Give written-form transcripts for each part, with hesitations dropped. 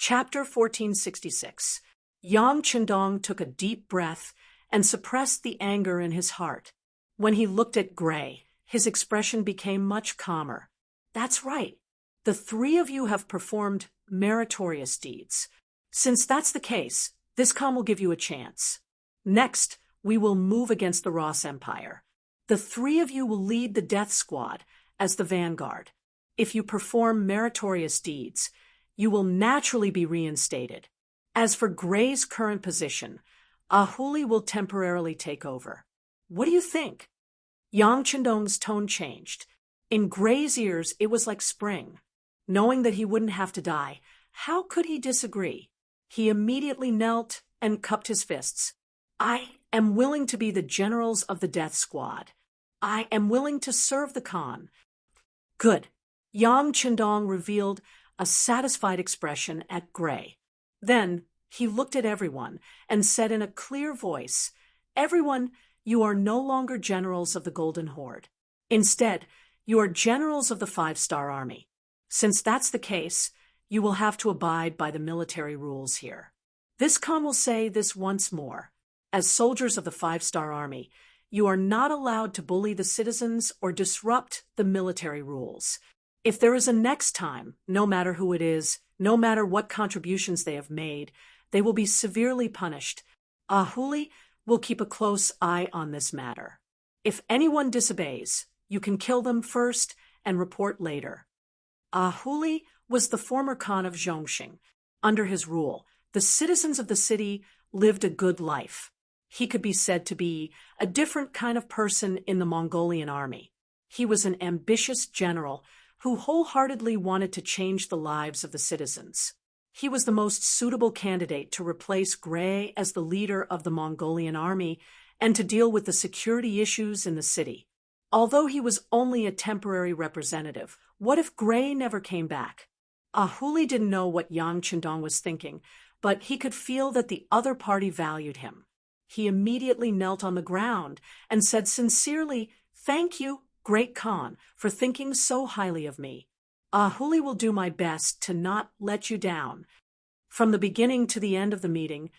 Chapter 1466. Yang Chendong took a deep breath and suppressed the anger in his heart. When he looked at Gray, his expression became much calmer. That's right. The three of you have performed meritorious deeds. Since that's the case, this calm will give you a chance. Next, we will move against the Ross Empire. The three of you will lead the Death Squad as the vanguard. If you perform meritorious deeds, you will naturally be reinstated. As for Gray's current position, Ahuli will temporarily take over. What do you think? Yang Chendong's tone changed. In Gray's ears, it was like spring. Knowing that he wouldn't have to die, how could he disagree? He immediately knelt and cupped his fists. I am willing to be the generals of the Death Squad. I am willing to serve the Khan. Good. Yang Chendong revealed a satisfied expression at Gray. Then he looked at everyone and said in a clear voice, "Everyone, you are no longer generals of the Golden Horde. Instead, you are generals of the 5-Star Army. Since that's the case, you will have to abide by the military rules here. This Khan will say this once more. As soldiers of the 5-Star Army, you are not allowed to bully the citizens or disrupt the military rules. If there is a next time, no matter who it is, no matter what contributions they have made, they will be severely punished. Ahuli will keep a close eye on this matter. If anyone disobeys, you can kill them first and report later." Ahuli was the former Khan of Zhongxing. Under his rule, the citizens of the city lived a good life. He could be said to be a different kind of person in the Mongolian army. He was an ambitious general who wholeheartedly wanted to change the lives of the citizens. He was the most suitable candidate to replace Gray as the leader of the Mongolian army and to deal with the security issues in the city. Although he was only a temporary representative, what if Gray never came back? Ahuli didn't know what Yang Chendong was thinking, but he could feel that the other party valued him. He immediately knelt on the ground and said sincerely, "Thank you, Great Khan, for thinking so highly of me. Ahuli will do my best to not let you down." From the beginning to the end of the meeting,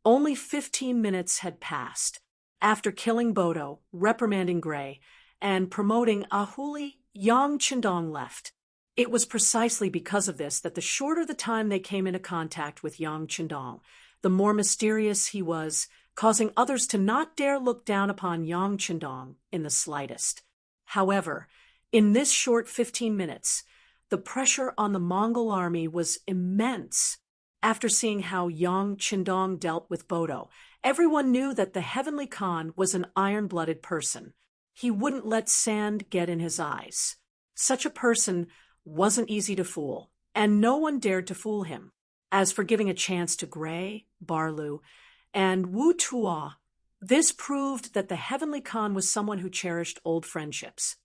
only 15 minutes had passed. After killing Bodo, reprimanding Gray, and promoting Ahuli, Yang Chendong left. It was precisely because of this that the shorter the time they came into contact with Yang Chendong, the more mysterious he was, causing others to not dare look down upon Yang Chendong in the slightest. However, in this short 15 minutes, the pressure on the Mongol army was immense. After seeing how Yang Chendong dealt with Bodo, everyone knew that the Heavenly Khan was an iron-blooded person. He wouldn't let sand get in his eyes. Such a person wasn't easy to fool, and no one dared to fool him. As for giving a chance to Gray, Barlu, and Wu Tuo, this proved that the Heavenly Khan was someone who cherished old friendships.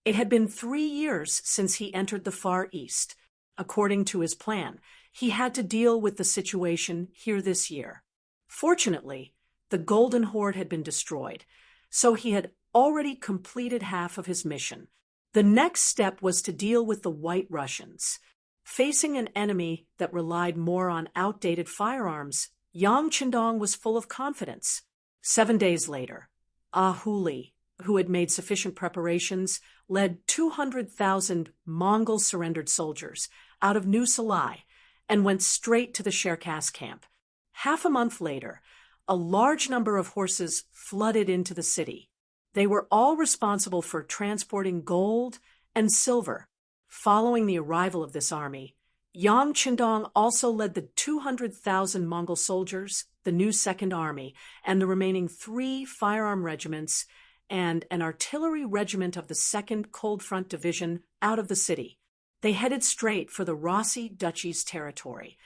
It had been 3 years since he entered the Far East. According to his plan, he had to deal with the situation here this year. Fortunately, the Golden Horde had been destroyed, so he had already completed half of his mission. The next step was to deal with the White Russians. Facing an enemy that relied more on outdated firearms, Yang Chendong was full of confidence. 7 days later, Ahuli, who had made sufficient preparations, led 200,000 Mongol surrendered soldiers out of New Salai and went straight to the Cherkass camp. Half a month later, a large number of horses flooded into the city. They were all responsible for transporting gold and silver. Following the arrival of this army, Yang Chendong also led the 200,000 Mongol soldiers, the new Second Army, and the remaining 3 firearm regiments and an artillery regiment of the 2nd Cold Front Division out of the city. They headed straight for the Rossi Duchy's territory.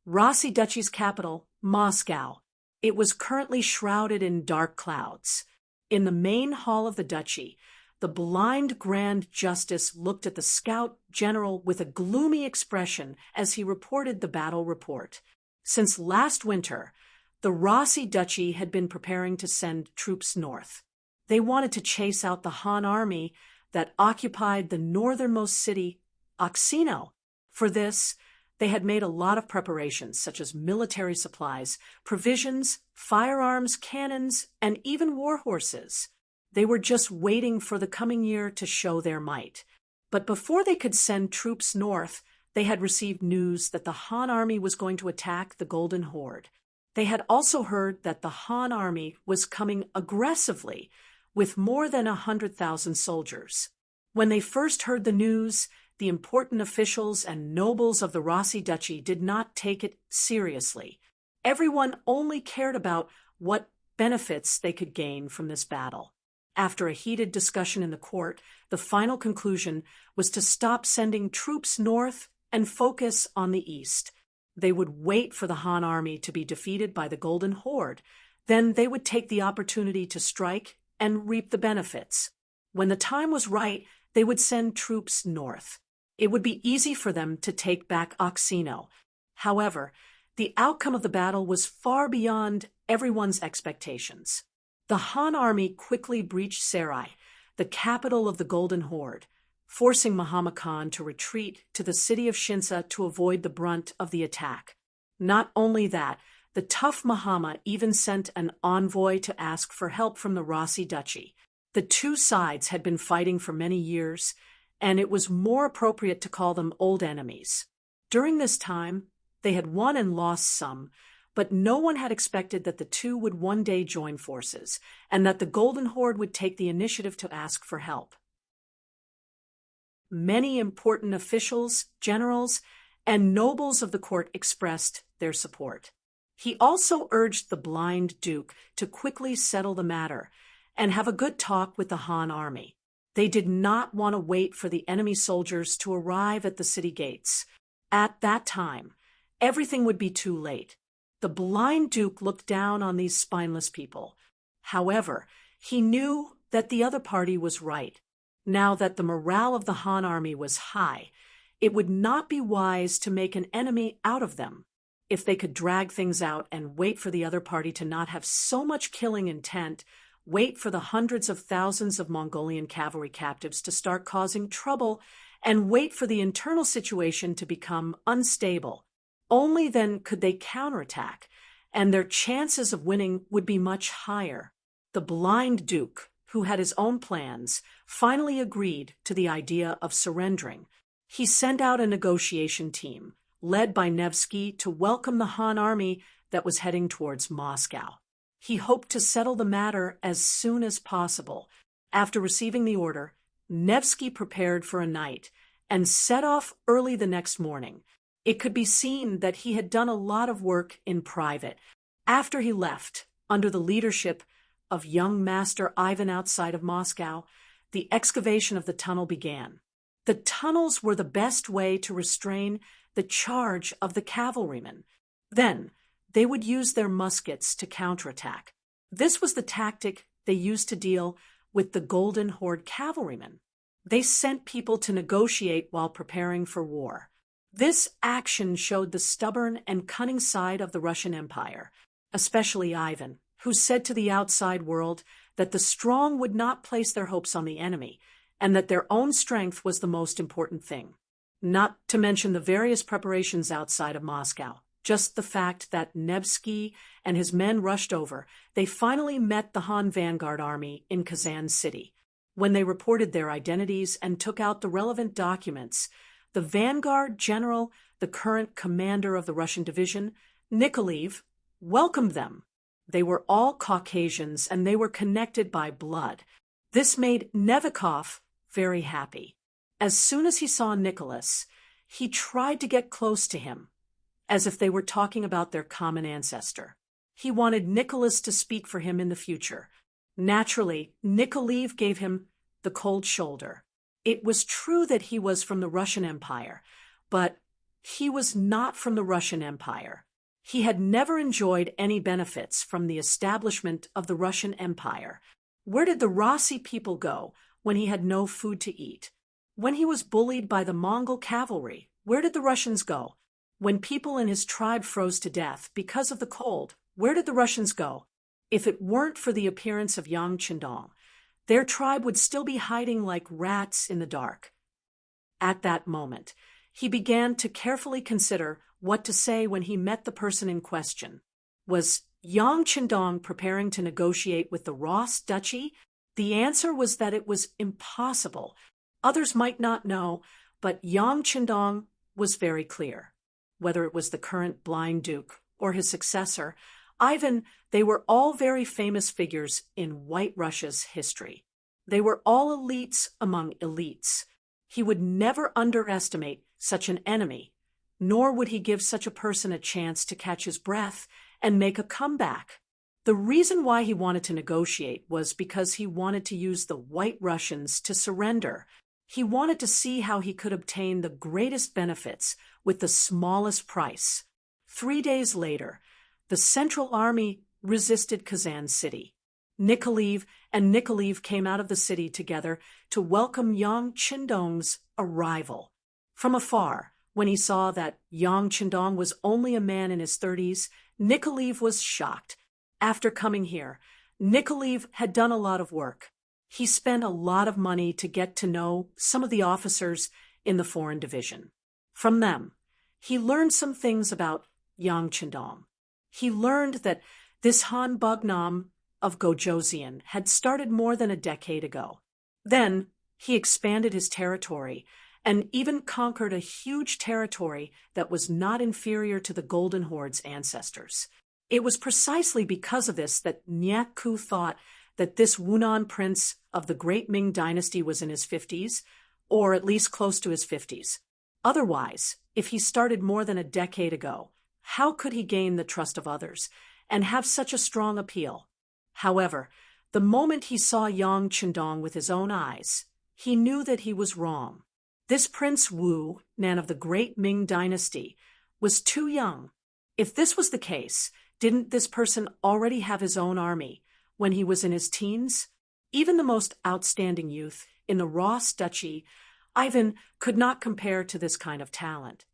Rossi Duchy's capital, Moscow. It was currently shrouded in dark clouds. In the main hall of the duchy, the blind Grand Justice looked at the scout general with a gloomy expression as he reported the battle report. Since last winter, the Rossi Duchy had been preparing to send troops north. They wanted to chase out the Han army that occupied the northernmost city, Oksino. For this, They had made a lot of preparations, such as military supplies, provisions, firearms, cannons, and even war horses. They were just waiting for the coming year to show their might. But before they could send troops north, they had received news that the Han army was going to attack the Golden Horde. They had also heard that the Han army was coming aggressively with more than 100,000 soldiers. When they first heard the news, the important officials and nobles of the Rossi Duchy did not take it seriously. Everyone only cared about what benefits they could gain from this battle. After a heated discussion in the court, the final conclusion was to stop sending troops north and focus on the east. They would wait for the Han army to be defeated by the Golden Horde. Then they would take the opportunity to strike and reap the benefits. When the time was right, they would send troops north. It would be easy for them to take back Oxino. However, the outcome of the battle was far beyond everyone's expectations. The Han army quickly breached Sarai, the capital of the Golden Horde, forcing Muhammad Khan to retreat to the city of Shinsa to avoid the brunt of the attack. Not only that, the tough Muhammad even sent an envoy to ask for help from the Rossi Duchy. The two sides had been fighting for many years, and it was more appropriate to call them old enemies. During this time, they had won and lost some, but no one had expected that the two would one day join forces, and that the Golden Horde would take the initiative to ask for help. Many important officials, generals, and nobles of the court expressed their support. He also urged the blind duke to quickly settle the matter and have a good talk with the Han army. They did not want to wait for the enemy soldiers to arrive at the city gates. At that time, everything would be too late. The blind duke looked down on these spineless people. However, he knew that the other party was right. Now that the morale of the Han army was high, it would not be wise to make an enemy out of them. If they could drag things out and wait for the other party to not have so much killing intent, wait for the hundreds of thousands of Mongolian cavalry captives to start causing trouble, and wait for the internal situation to become unstable, only then could they counterattack, and their chances of winning would be much higher. The blind duke, who had his own plans, finally agreed to the idea of surrendering. He sent out a negotiation team, led by Nevsky, to welcome the Han army that was heading towards Moscow. He hoped to settle the matter as soon as possible. After receiving the order, Nevsky prepared for a night and set off early the next morning. It could be seen that he had done a lot of work in private. After he left, under the leadership of young Master Ivan outside of Moscow, the excavation of the tunnel began. The tunnels were the best way to restrain the charge of the cavalrymen. Then, they would use their muskets to counterattack. This was the tactic they used to deal with the Golden Horde cavalrymen. They sent people to negotiate while preparing for war. This action showed the stubborn and cunning side of the Russian Empire, especially Ivan, who said to the outside world that the strong would not place their hopes on the enemy, and that their own strength was the most important thing. Not to mention the various preparations outside of Moscow. Just the fact that Nevsky and his men rushed over, they finally met the Han vanguard army in Kazan City. When they reported their identities and took out the relevant documents, the vanguard general, the current commander of the Russian division, Nikolaev, welcomed them. They were all Caucasians and they were connected by blood. This made Nevikov very happy. As soon as he saw Nicholas, he tried to get close to him, as if they were talking about their common ancestor. He wanted Nicholas to speak for him in the future. Naturally, Nikolaev gave him the cold shoulder. It was true that he was from the Russian Empire, but he was not from the Russian Empire. He had never enjoyed any benefits from the establishment of the Russian Empire. Where did the Rossi people go when he had no food to eat? When he was bullied by the Mongol cavalry, where did the Russians go? When people in his tribe froze to death because of the cold, where did the Russians go? If it weren't for the appearance of Yang Chendong, their tribe would still be hiding like rats in the dark. At that moment, He began to carefully consider what to say when he met the person in question. Was Yang Qindong preparing to negotiate with the Ross Duchy? The answer was that it was impossible. Others might not know, but Yang Qindong was very clear. Whether it was the current blind duke or his successor, Ivan, they were all very famous figures in White Russia's history. They were all elites among elites. He would never underestimate such an enemy, nor would he give such a person a chance to catch his breath and make a comeback. The reason why he wanted to negotiate was because he wanted to use the White Russians to surrender. He wanted to see how he could obtain the greatest benefits with the smallest price. 3 days later, the Central Army resisted Kazan City. Nikolaev and Nikolaev came out of the city together to welcome Yang Qindong's arrival. From afar, when he saw that Yang Qindong was only a man in his 30s, Nikolaev was shocked. After coming here, Nikolaev had done a lot of work. He spent a lot of money to get to know some of the officers in the Foreign Division. From them, he learned some things about Yang Qindong. He learned that this Han Bugnam of Gojoseon had started more than a decade ago. Then he expanded his territory and even conquered a huge territory that was not inferior to the Golden Horde's ancestors. It was precisely because of this that Nyaku thought that this Wunan prince of the great Ming dynasty was in his 50s, or at least close to his 50s. Otherwise, if he started more than a decade ago, how could he gain the trust of others and have such a strong appeal? However, the moment he saw Yang Qindong with his own eyes, he knew that he was wrong. This Prince Wu, man of the great Ming dynasty, was too young. If this was the case, didn't this person already have his own army when he was in his teens? Even the most outstanding youth in the Ross Duchy, Ivan, could not compare to this kind of talent.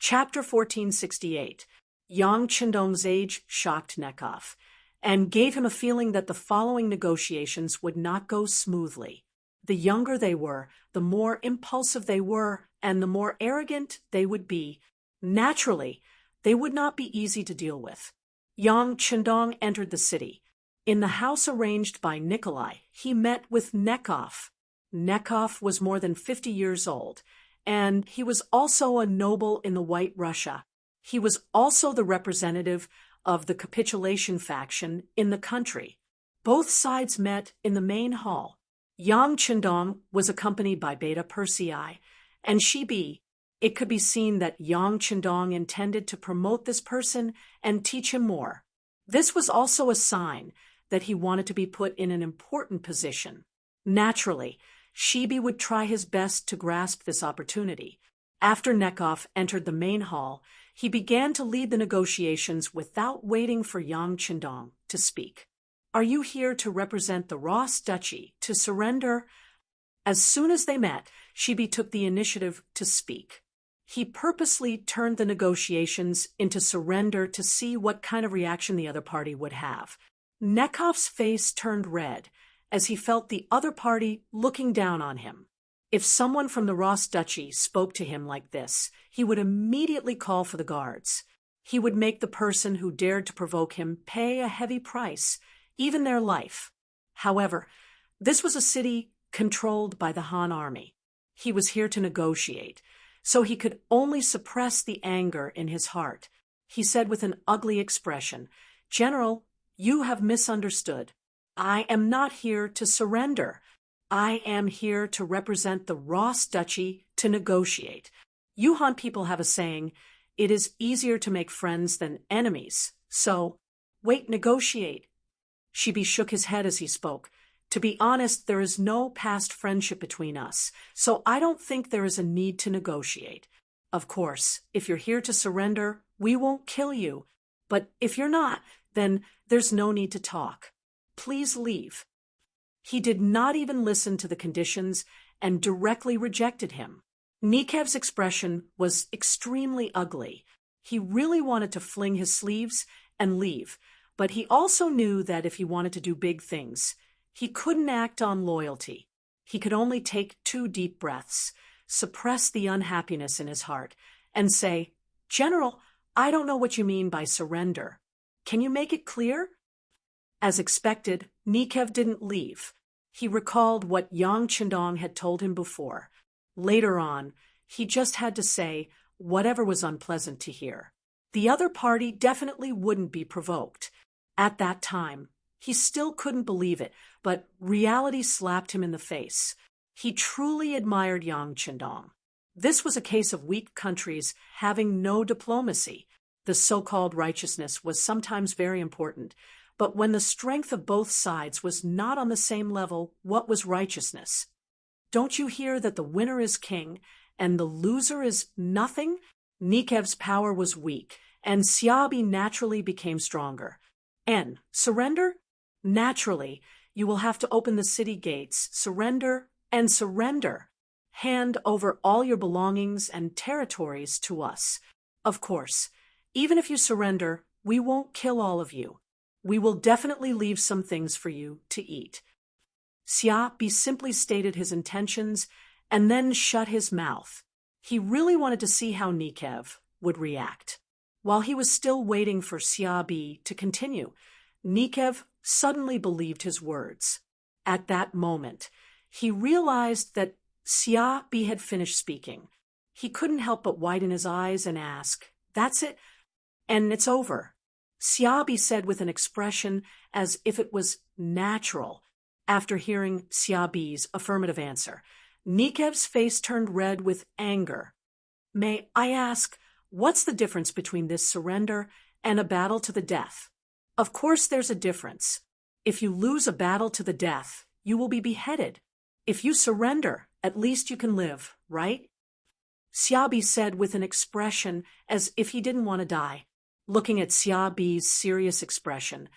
Chapter 1468. Yang Qindong's age shocked Nekov and gave him a feeling that the following negotiations would not go smoothly. The younger they were, the more impulsive they were, and the more arrogant they would be. Naturally, they would not be easy to deal with. Yang Qindong entered the city. In the house arranged by Nikolai, he met with Nekov. Nekov was more than 50 years old, and he was also a noble in the White Russia. He was also the representative of the capitulation faction in the country. Both sides met in the main hall. Yang Qindong was accompanied by Beta Persei and Shibi. It could be seen that Yang Qindong intended to promote this person and teach him more. This was also a sign that he wanted to be put in an important position. Naturally, Shibi would try his best to grasp this opportunity. After Nekov entered the main hall, he began to lead the negotiations without waiting for Yang Qindong to speak. "Are you here to represent the Ross Duchy, to surrender?" As soon as they met, Shibi took the initiative to speak. He purposely turned the negotiations into surrender to see what kind of reaction the other party would have. Nekov's face turned red as he felt the other party looking down on him. If someone from the Ross Duchy spoke to him like this, he would immediately call for the guards. He would make the person who dared to provoke him pay a heavy price, even their life. However, this was a city controlled by the Han army. He was here to negotiate, so he could only suppress the anger in his heart. He said with an ugly expression, "General, you have misunderstood. I am not here to surrender. I am here to represent the Ross Duchy to negotiate. You Han people have a saying, it is easier to make friends than enemies. So, wait, negotiate." Shibi shook his head as he spoke. "To be honest, there is no past friendship between us, so I don't think there is a need to negotiate. Of course, if you're here to surrender, we won't kill you. But if you're not, then there's no need to talk. Please leave." He did not even listen to the conditions and directly rejected him. Nikev's expression was extremely ugly. He really wanted to fling his sleeves and leave, but he also knew that if he wanted to do big things, he couldn't act on loyalty. He could only take 2 deep breaths. suppress the unhappiness in his heart, and say, "General, I don't know what you mean by surrender. Can you make it clear?" As expected, Nikev didn't leave. He recalled what Yang Chendong had told him before. Later on, he just had to say whatever was unpleasant to hear. The other party definitely wouldn't be provoked. At that time, he still couldn't believe it, but reality slapped him in the face. He truly admired Yang Chendong. This was a case of weak countries having no diplomacy. The so-called righteousness was sometimes very important, but when the strength of both sides was not on the same level, what was righteousness? Don't you hear that the winner is king and the loser is nothing? Nikev's power was weak, and Xiaobi naturally became stronger. N. Surrender? Naturally, you will have to open the city gates, surrender, and surrender. Hand over all your belongings and territories to us. Of course, even if you surrender, we won't kill all of you. We will definitely leave some things for you to eat. Xiaobi simply stated his intentions and then shut his mouth. He really wanted to see how Nikev would react. While he was still waiting for Xiaobi to continue, Nikev suddenly believed his words. At that moment, he realized that Xiaobi had finished speaking. He couldn't help but widen his eyes and ask, "That's it? And it's over?" Xiaobi said with an expression as if it was natural. After hearing Xiaobi's affirmative answer, Nikev's face turned red with anger. "May I ask, what's the difference between this surrender and a battle to the death?" "Of course there's a difference. If you lose a battle to the death, you will be beheaded. If you surrender, at least you can live, right?" Xiaobi said with an expression as if he didn't want to die. Looking at Xiaobi's serious expression,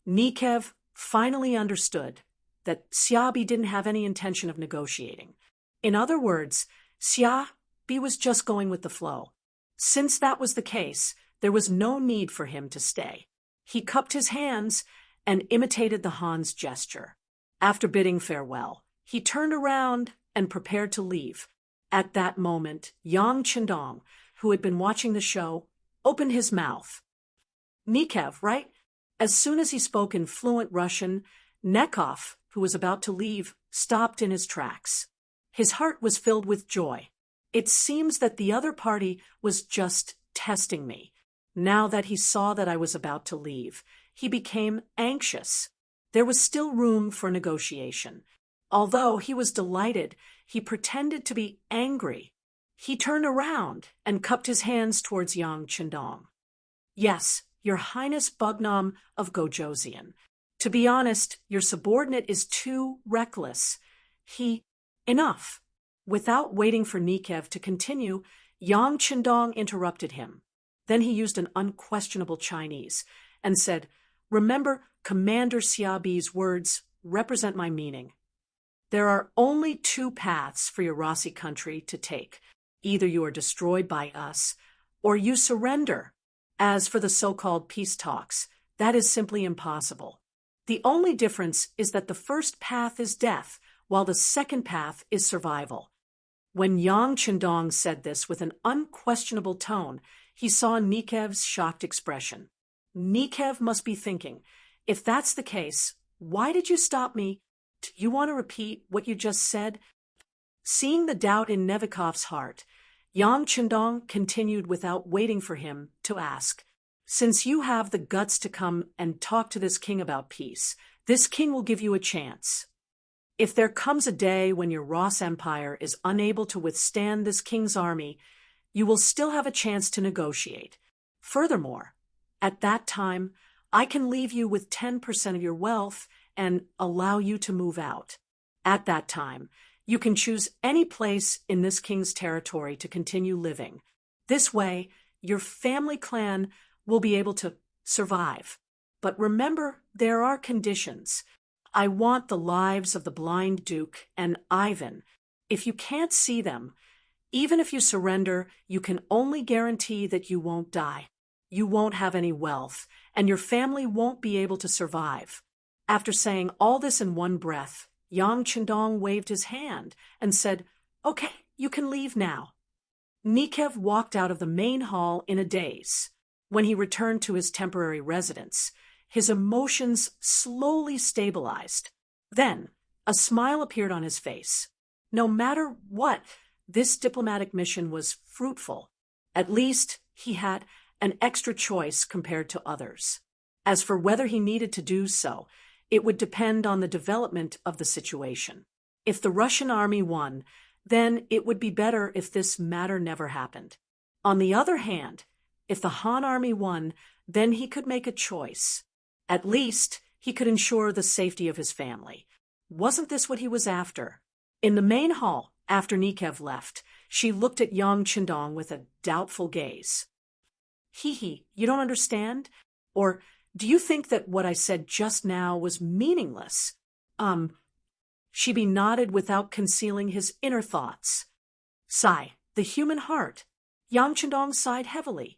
Nikev finally understood that Xiaobi didn't have any intention of negotiating. In other words, Xiaobi was just going with the flow. Since that was the case, there was no need for him to stay. He cupped his hands and imitated the Han's gesture. After bidding farewell, he turned around and prepared to leave. At that moment, Yang Chendong, who had been watching the show, opened his mouth. "Nikev, right?" As soon as he spoke in fluent Russian, Nekov, who was about to leave, stopped in his tracks. His heart was filled with joy. It seems that the other party was just testing me. Now that he saw that I was about to leave, he became anxious. There was still room for negotiation. Although he was delighted, he pretended to be angry. He turned around and cupped his hands towards Yang Chendong. "Yes, Your Highness Bugnam of Gojoseon. To be honest, your subordinate is too reckless. Enough." Without waiting for Nikev to continue, Yang Chendong interrupted him. Then he used an unquestionable Chinese and said, "Remember, Commander Xiaobi's words represent my meaning. There are only two paths for your Rossi country to take. Either you are destroyed by us, or you surrender. As for the so-called peace talks, that is simply impossible. The only difference is that the first path is death, while the second path is survival." When Yang Chendong said this with an unquestionable tone, he saw Nikev's shocked expression. Nikev must be thinking, "If that's the case, why did you stop me? Do you want to repeat what you just said?" Seeing the doubt in Nevikov's heart, Yang Chendong continued without waiting for him to ask, "Since you have the guts to come and talk to this king about peace, this king will give you a chance. If there comes a day when your Ross Empire is unable to withstand this king's army, you will still have a chance to negotiate. Furthermore, at that time, I can leave you with 10% of your wealth and allow you to move out. At that time, you can choose any place in this king's territory to continue living. This way, your family clan will be able to survive. But remember, there are conditions. I want the lives of the blind Duke and Ivan. If you can't see them, even if you surrender, you can only guarantee that you won't die. You won't have any wealth, and your family won't be able to survive." After saying all this in one breath, Yang Chendong waved his hand and said, "Okay, You can leave now." Nikev walked out of the main hall in a daze. When he returned to his temporary residence, his emotions slowly stabilized. Then, a smile appeared on his face. No matter what, this diplomatic mission was fruitful. At least he had an extra choice compared to others. As for whether he needed to do so, it would depend on the development of the situation. If the Russian army won, then it would be better if this matter never happened. On the other hand, if the Han army won, then he could make a choice. At least he could ensure the safety of his family. Wasn't this what he was after? In the main hall, after Nikev left, she looked at Yang Qindong with a doubtful gaze. "Hee, you don't understand? Or do you think that what I said just now was meaningless?" Shibi nodded without concealing his inner thoughts. Sigh, the human heart. Yang Qindong sighed heavily.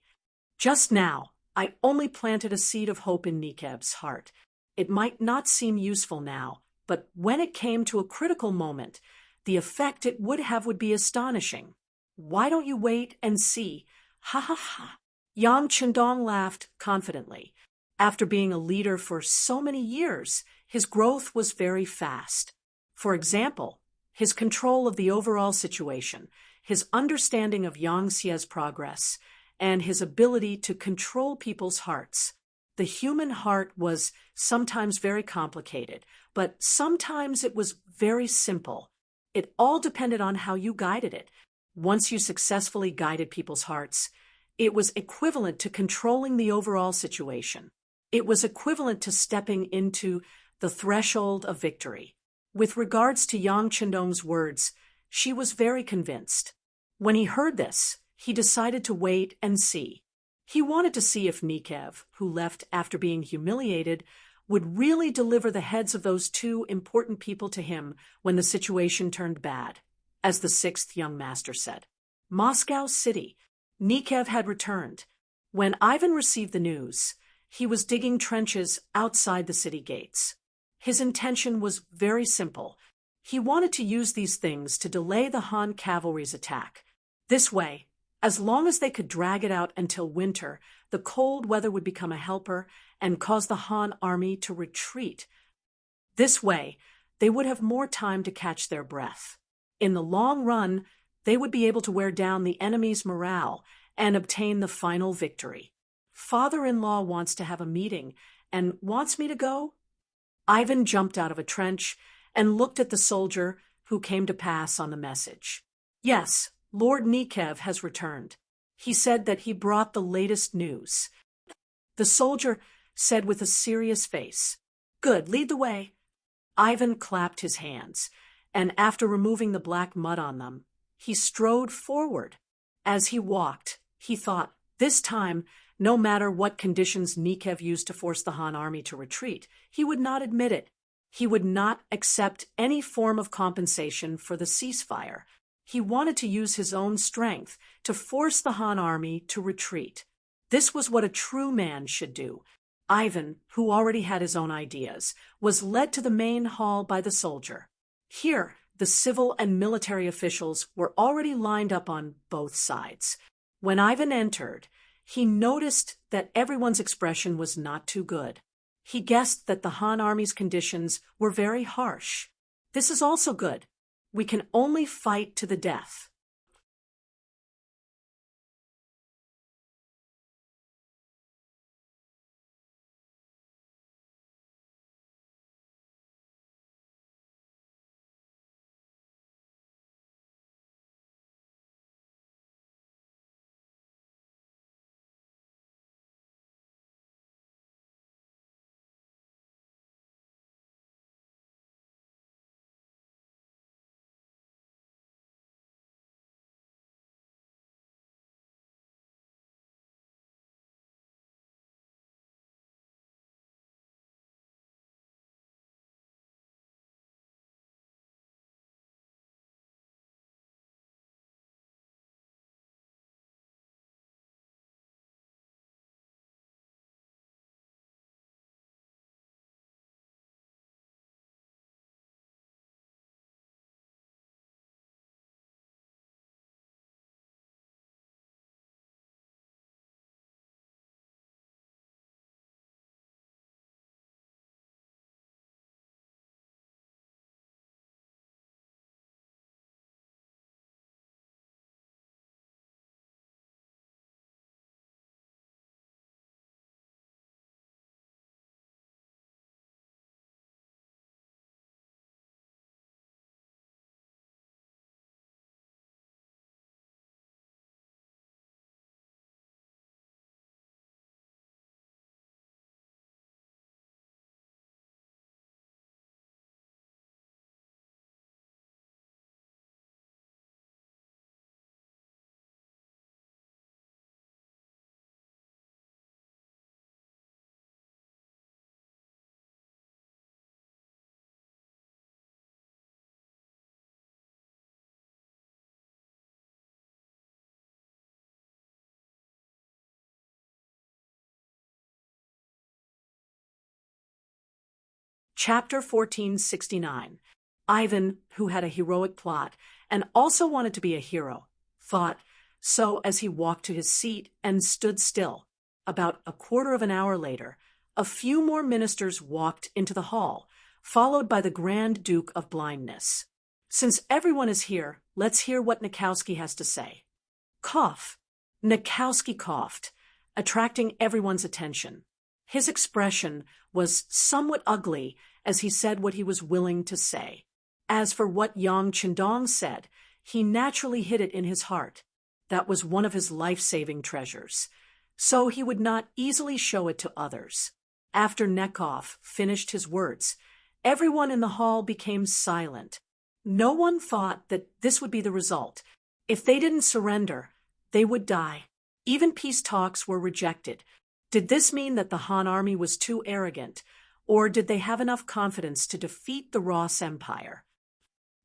"Just now, I only planted a seed of hope in Nikev's heart. It might not seem useful now, but when it came to a critical moment, the effect it would have would be astonishing. Why don't you wait and see? Ha ha ha." Yang Qindong laughed confidently. After being a leader for so many years, his growth was very fast. For example, his control of the overall situation, his understanding of Yang Xie's progress, and his ability to control people's hearts. The human heart was sometimes very complicated, but sometimes it was very simple. It all depended on how you guided it. Once you successfully guided people's hearts, it was equivalent to controlling the overall situation. It was equivalent to stepping into the threshold of victory. With regards to Yang Qindong's words, she was very convinced. When he heard this, he decided to wait and see. He wanted to see if Nikev, who left after being humiliated, would really deliver the heads of those two important people to him when the situation turned bad. As the sixth young master said, Moscow City. Nikev had returned. When Ivan received the news, he was digging trenches outside the city gates. His intention was very simple. He wanted to use these things to delay the Han cavalry's attack. This way, as long as they could drag it out until winter, the cold weather would become a helper and cause the Han army to retreat. This way, they would have more time to catch their breath. In the long run, they would be able to wear down the enemy's morale and obtain the final victory. Father-in-law wants to have a meeting and wants me to go? Ivan jumped out of a trench and looked at the soldier who came to pass on the message. Yes, Lord Nikev has returned. He said that he brought the latest news. The soldier said with a serious face, "Good, lead the way." Ivan clapped his hands, and after removing the black mud on them, he strode forward. As he walked, he thought, this time, no matter what conditions Nikev used to force the Han army to retreat, he would not admit it. He would not accept any form of compensation for the ceasefire. He wanted to use his own strength to force the Han army to retreat. This was what a true man should do. Ivan, who already had his own ideas, was led to the main hall by the soldier. Here, the civil and military officials were already lined up on both sides. When Ivan entered, he noticed that everyone's expression was not too good. He guessed that the Han army's conditions were very harsh. This is also good. We can only fight to the death. Chapter 1469. Ivan, who had a heroic plot and also wanted to be a hero, thought so as he walked to his seat and stood still. About a quarter of an hour later, a few more ministers walked into the hall, followed by the Grand Duke of Blindness. Since everyone is here, let's hear what Nikowski has to say. Cough. Nikowski coughed, attracting everyone's attention. His expression was somewhat ugly as he said what he was willing to say. As for what Yang Qindong said, he naturally hid it in his heart. That was one of his life-saving treasures, so he would not easily show it to others. After Nekov finished his words, everyone in the hall became silent. No one thought that this would be the result. If they didn't surrender, they would die. Even peace talks were rejected. Did this mean that the Han army was too arrogant, or did they have enough confidence to defeat the Ross Empire?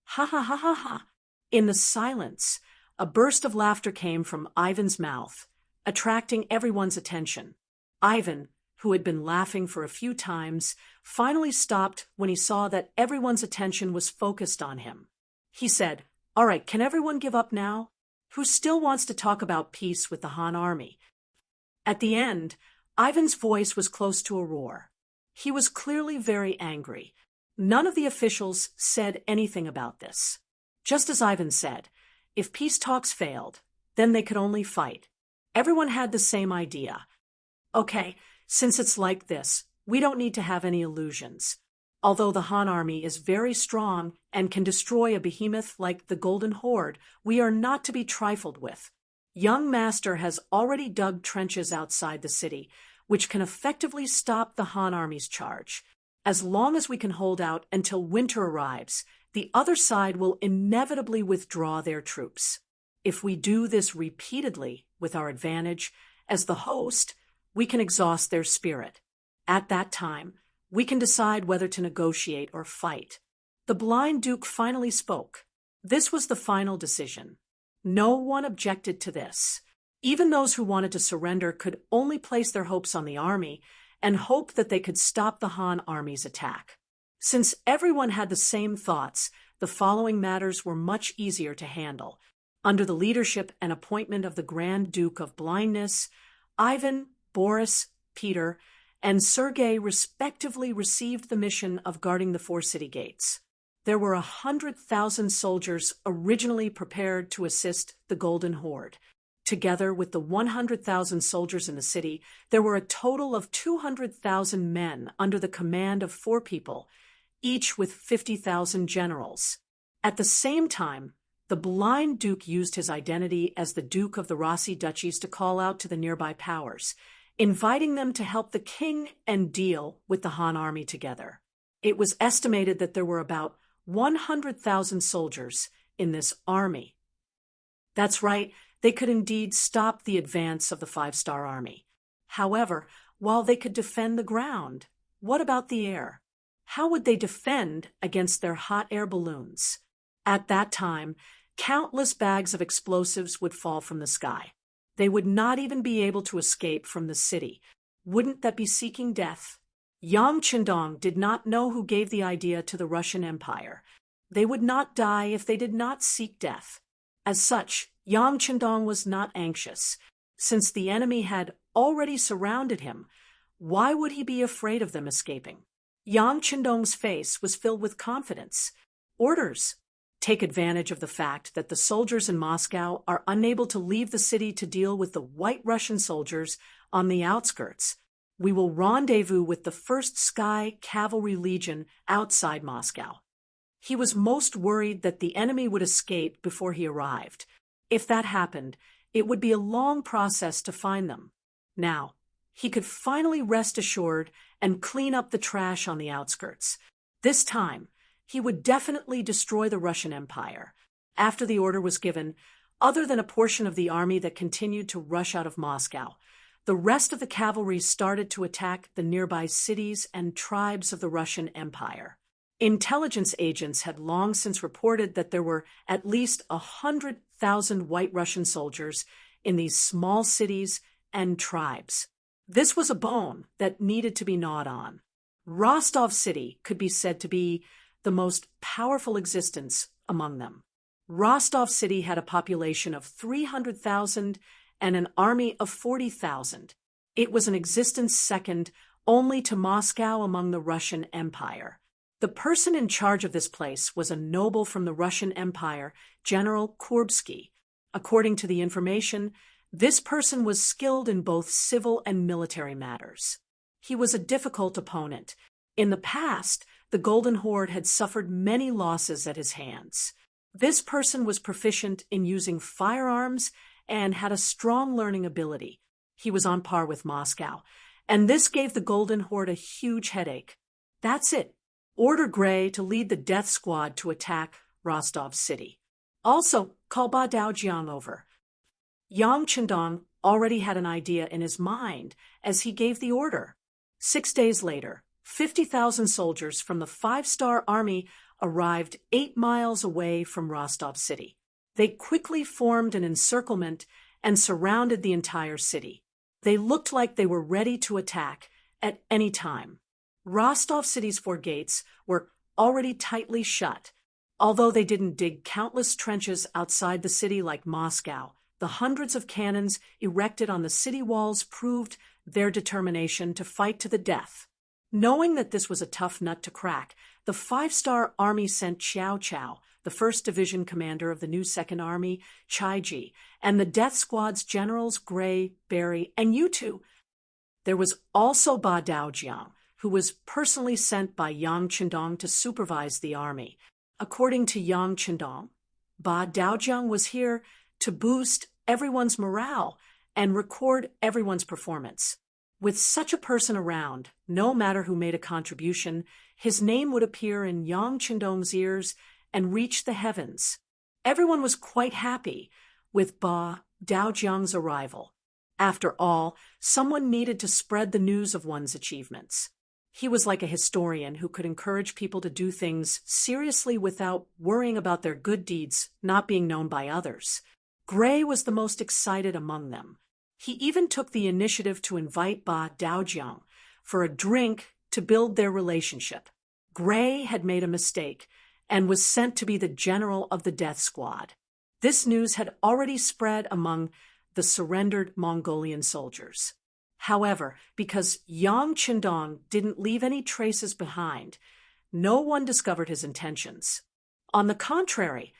Ha ha ha ha ha! In the silence, a burst of laughter came from Ivan's mouth, attracting everyone's attention. Ivan, who had been laughing for a few times, finally stopped when he saw that everyone's attention was focused on him. He said, "All right, can everyone give up now? Who still wants to talk about peace with the Han army?" At the end, Ivan's voice was close to a roar. He was clearly very angry. None of the officials said anything about this. Just as Ivan said, if peace talks failed, then they could only fight. Everyone had the same idea. Okay, since it's like this, we don't need to have any illusions. Although the Han army is very strong and can destroy a behemoth like the Golden Horde, we are not to be trifled with. Young Master has already dug trenches outside the city, which can effectively stop the Han army's charge. As long as we can hold out until winter arrives, the other side will inevitably withdraw their troops. If we do this repeatedly with our advantage, as the host, we can exhaust their spirit. At that time, we can decide whether to negotiate or fight. The blind Duke finally spoke. This was the final decision. No one objected to this. Even those who wanted to surrender could only place their hopes on the army and hope that they could stop the Han army's attack. Since everyone had the same thoughts, the following matters were much easier to handle. Under the leadership and appointment of the Grand Duke of Blindness, Ivan, Boris, Peter, and Sergei respectively received the mission of guarding the four city gates. There were 100,000 soldiers originally prepared to assist the Golden Horde. Together with the 100,000 soldiers in the city, there were a total of 200,000 men under the command of 4 people, each with 50,000 generals. At the same time, the blind Duke used his identity as the Duke of the Rossi Duchies to call out to the nearby powers, inviting them to help the king and deal with the Han army together. It was estimated that there were about 100,000 soldiers in this army. That's right, they could indeed stop the advance of the 5-star army. However, while they could defend the ground, what about the air? How would they defend against their hot air balloons? At that time, countless bags of explosives would fall from the sky. They would not even be able to escape from the city. Wouldn't that be seeking death? Yang Qindong did not know who gave the idea to the Russian Empire. They would not die if they did not seek death. As such, Yang Qindong was not anxious. Since the enemy had already surrounded him, why would he be afraid of them escaping? Yang Qindong's face was filled with confidence. Orders. Take advantage of the fact that the soldiers in Moscow are unable to leave the city to deal with the White Russian soldiers on the outskirts. We will rendezvous with the 1st Sky Cavalry Legion outside Moscow. He was most worried that the enemy would escape before he arrived. If that happened, it would be a long process to find them. Now, he could finally rest assured and clean up the trash on the outskirts. This time, he would definitely destroy the Russian Empire. After the order was given, other than a portion of the army that continued to rush out of Moscow, the rest of the cavalry started to attack the nearby cities and tribes of the Russian Empire. Intelligence agents had long since reported that there were at least 100,000 White Russian soldiers in these small cities and tribes. This was a bone that needed to be gnawed on. Rostov City could be said to be the most powerful existence among them. Rostov City had a population of 300,000 and an army of 40,000. It was an existence second only to Moscow among the Russian Empire. The person in charge of this place was a noble from the Russian Empire, General Kurbsky. According to the information, this person was skilled in both civil and military matters. He was a difficult opponent. In the past, the Golden Horde had suffered many losses at his hands. This person was proficient in using firearms and had a strong learning ability. He was on par with Moscow, and this gave the Golden Horde a huge headache. That's it. Order Gray to lead the death squad to attack Rostov City. Also, call Ba Daojiang over. Yang Chendong already had an idea in his mind as he gave the order. 6 days later, 50,000 soldiers from the 5-star army arrived 8 miles away from Rostov City. They quickly formed an encirclement and surrounded the entire city. They looked like they were ready to attack at any time. Rostov City's 4 gates were already tightly shut. Although they didn't dig countless trenches outside the city like Moscow, the hundreds of cannons erected on the city walls proved their determination to fight to the death. Knowing that this was a tough nut to crack, the 5-star army sent Xiao Chao, the 1st Division commander of the new 2nd Army, Chaiji, and the death squad's generals Gray, Berry, and Yutu. There was also Ba Daojiang, who was personally sent by Yang Chendong to supervise the army. According to Yang Chendong, Ba Daojiang was here to boost everyone's morale and record everyone's performance. With such a person around, no matter who made a contribution, his name would appear in Yang Chendong's ears and reach the heavens. Everyone was quite happy with Ba Daojiang's arrival. After all, someone needed to spread the news of one's achievements. He was like a historian who could encourage people to do things seriously without worrying about their good deeds not being known by others. Gray was the most excited among them. He even took the initiative to invite Ba Daojiang for a drink to build their relationship. Gray had made a mistake and was sent to be the general of the death squad. This news had already spread among the surrendered Mongolian soldiers. However, because Yang Chendong didn't leave any traces behind, no one discovered his intentions. On the contrary,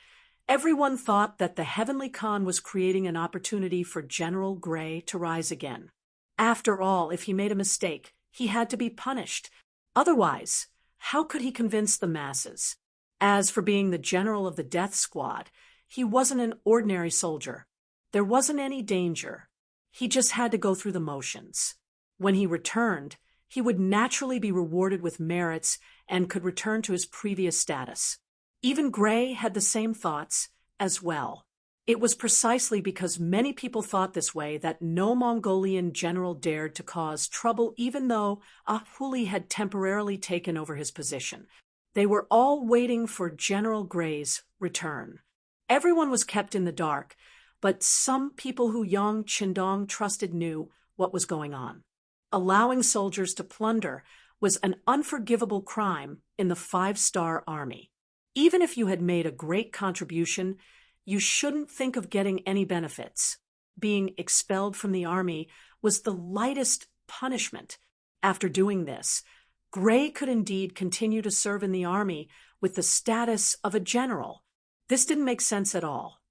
everyone thought that the Heavenly Khan was creating an opportunity for General Gray to rise again. After all, if he made a mistake, he had to be punished. Otherwise, how could he convince the masses? As for being the general of the death squad, he wasn't an ordinary soldier. There wasn't any danger. He just had to go through the motions. When he returned, he would naturally be rewarded with merits and could return to his previous status. Even Gray had the same thoughts as well. It was precisely because many people thought this way that no Mongolian general dared to cause trouble even though Ahuli had temporarily taken over his position. They were all waiting for General Gray's return. Everyone was kept in the dark, but some people who Yang Chendong trusted knew what was going on. Allowing soldiers to plunder was an unforgivable crime in the 5-star army. Even if you had made a great contribution, you shouldn't think of getting any benefits. Being expelled from the army was the lightest punishment. After doing this, Gray could indeed continue to serve in the army with the status of a general. This didn't make sense at all.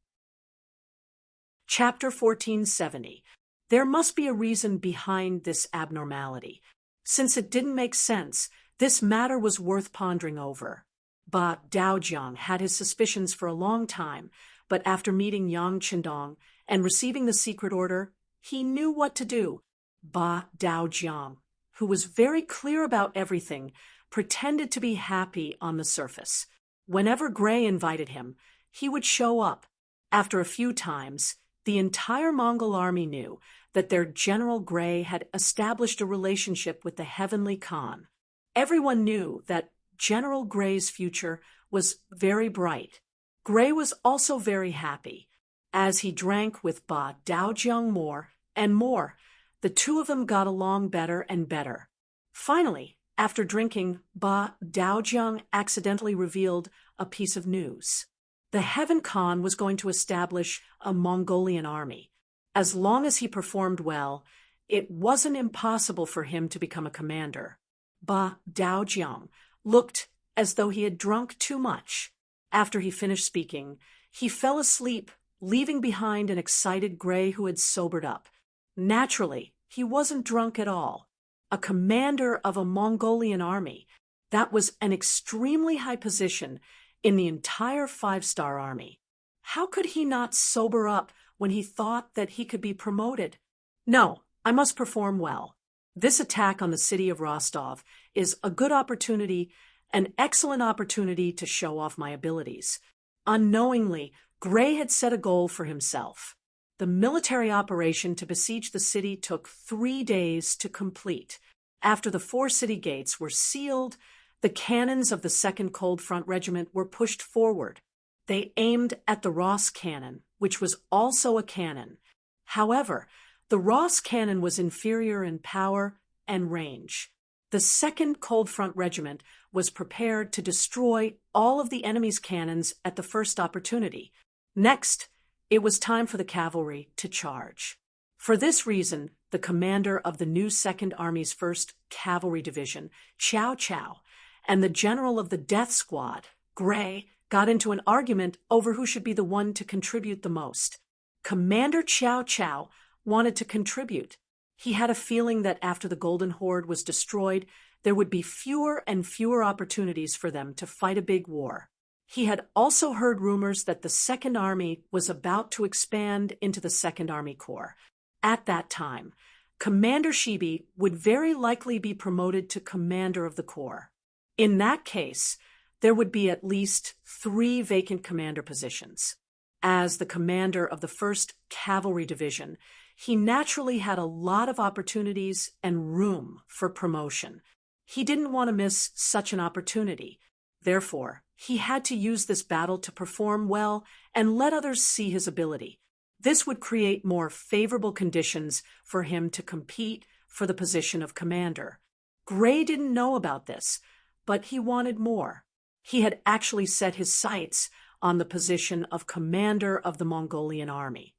Chapter 1470. There must be a reason behind this abnormality. Since it didn't make sense, this matter was worth pondering over. Ba Daojiang had his suspicions for a long time, but after meeting Yang Chendong and receiving the secret order, he knew what to do. Ba Daojiang, who was very clear about everything, pretended to be happy on the surface. Whenever Gray invited him, he would show up. After a few times, the entire Mongol army knew that their General Gray had established a relationship with the Heavenly Khan. Everyone knew that General Gray's future was very bright. Gray was also very happy. As he drank with Ba Daojiang more and more, the two of them got along better and better. Finally, After drinking, Ba Daojiang accidentally revealed a piece of news. The Heaven Khan was going to establish a Mongolian army. As long as he performed well, it wasn't impossible for him to become a commander. Ba Daojiang looked as though he had drunk too much. After he finished speaking, he fell asleep, leaving behind an excited Gray who had sobered up. Naturally, he wasn't drunk at all. A commander of a Mongolian army, that was an extremely high position in the entire five-star army. How could he not sober up when he thought that he could be promoted? No, I must perform well. This attack on the city of Rostov is a good opportunity, an excellent opportunity to show off my abilities. Unknowingly, Gray had set a goal for himself. The military operation to besiege the city took 3 days to complete. After the 4 city gates were sealed, the cannons of the 2nd Cold Front Regiment were pushed forward. They aimed at the Ross cannon, which was also a cannon. However, the Ross cannon was inferior in power and range. The 2nd Cold Front Regiment was prepared to destroy all of the enemy's cannons at the first opportunity. Next, it was time for the cavalry to charge. For this reason, the commander of the new 2nd Army's 1st Cavalry Division, Chow Chow, and the general of the Death Squad, Gray, got into an argument over who should be the one to contribute the most. Commander Chow Chow wanted to contribute. He had a feeling that after the Golden Horde was destroyed, there would be fewer and fewer opportunities for them to fight a big war. He had also heard rumors that the 2nd Army was about to expand into the 2nd Army Corps. At that time, Commander Shibi would very likely be promoted to commander of the Corps. In that case, there would be at least 3 vacant commander positions. As the commander of the 1st Cavalry Division, he naturally had a lot of opportunities and room for promotion. He didn't want to miss such an opportunity. Therefore, he had to use this battle to perform well and let others see his ability. This would create more favorable conditions for him to compete for the position of commander. Gray didn't know about this, but he wanted more. He had actually set his sights on the position of commander of the Mongolian army.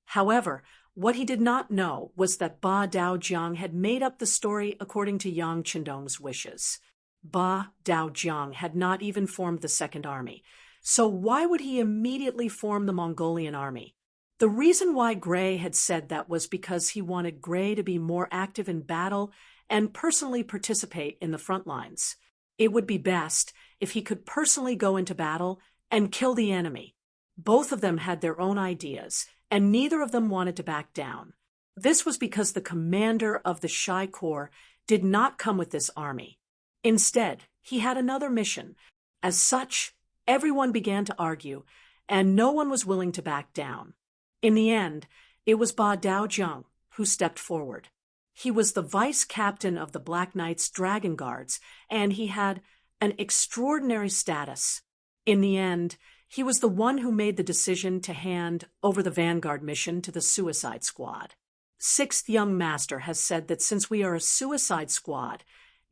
However, what he did not know was that Ba Daojiang had made up the story according to Yang Qindong's wishes. Ba Daojiang had not even formed the 2nd Army, so why would he immediately form the Mongolian army? The reason why Gray had said that was because he wanted Gray to be more active in battle and personally participate in the front lines. It would be best if he could personally go into battle and kill the enemy. Both of them had their own ideas, and neither of them wanted to back down. This was because the commander of the Shai Corps did not come with this army. Instead, he had another mission. As such, everyone began to argue, and no one was willing to back down. In the end, it was Ba Daojiang who stepped forward. He was the vice captain of the Black Knight's Dragon Guards, and he had an extraordinary status. In the end, he was the one who made the decision to hand over the Vanguard mission to the Suicide Squad. 6th Young Master has said that since we are a Suicide Squad,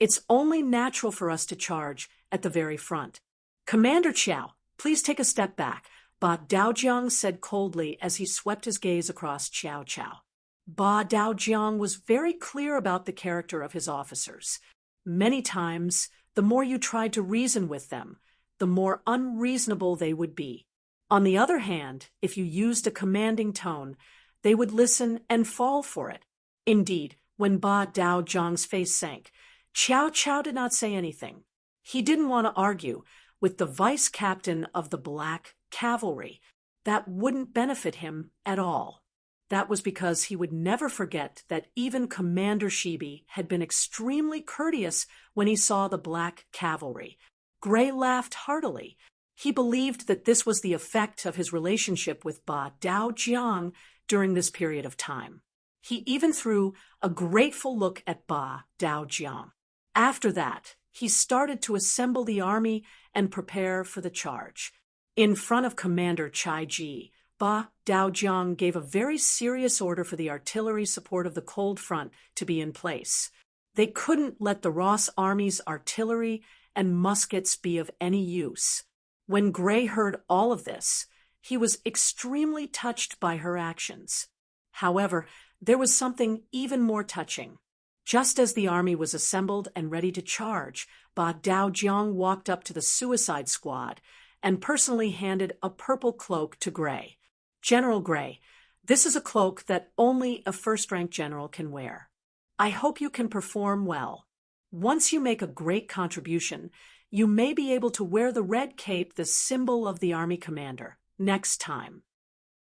it's only natural for us to charge at the very front. Commander Chow, please take a step back, Ba Daojiang said coldly as he swept his gaze across Chow Chow. Ba Daojiang was very clear about the character of his officers. Many times, the more you tried to reason with them, the more unreasonable they would be. On the other hand, if you used a commanding tone, they would listen and fall for it. Indeed, when Ba Daojiang's face sank, Chow Chow did not say anything. He didn't want to argue with the vice captain of the Black Cavalry. That wouldn't benefit him at all. That was because he would never forget that even Commander Shibi had been extremely courteous when he saw the Black Cavalry. Gray laughed heartily. He believed that this was the effect of his relationship with Ba Daojiang during this period of time. He even threw a grateful look at Ba Daojiang. After that, he started to assemble the army and prepare for the charge. In front of Commander Chai Ji, Ba Daojiang gave a very serious order for the artillery support of the Cold Front to be in place. They couldn't let the Ross army's artillery and muskets be of any use. When Gray heard all of this, he was extremely touched by her actions. However, there was something even more touching. Just as the army was assembled and ready to charge, Ba Daojiang walked up to the suicide squad and personally handed a purple cloak to Gray. "General Gray, this is a cloak that only a first-rank general can wear. I hope you can perform well. Once you make a great contribution, you may be able to wear the red cape, the symbol of the army commander, next time."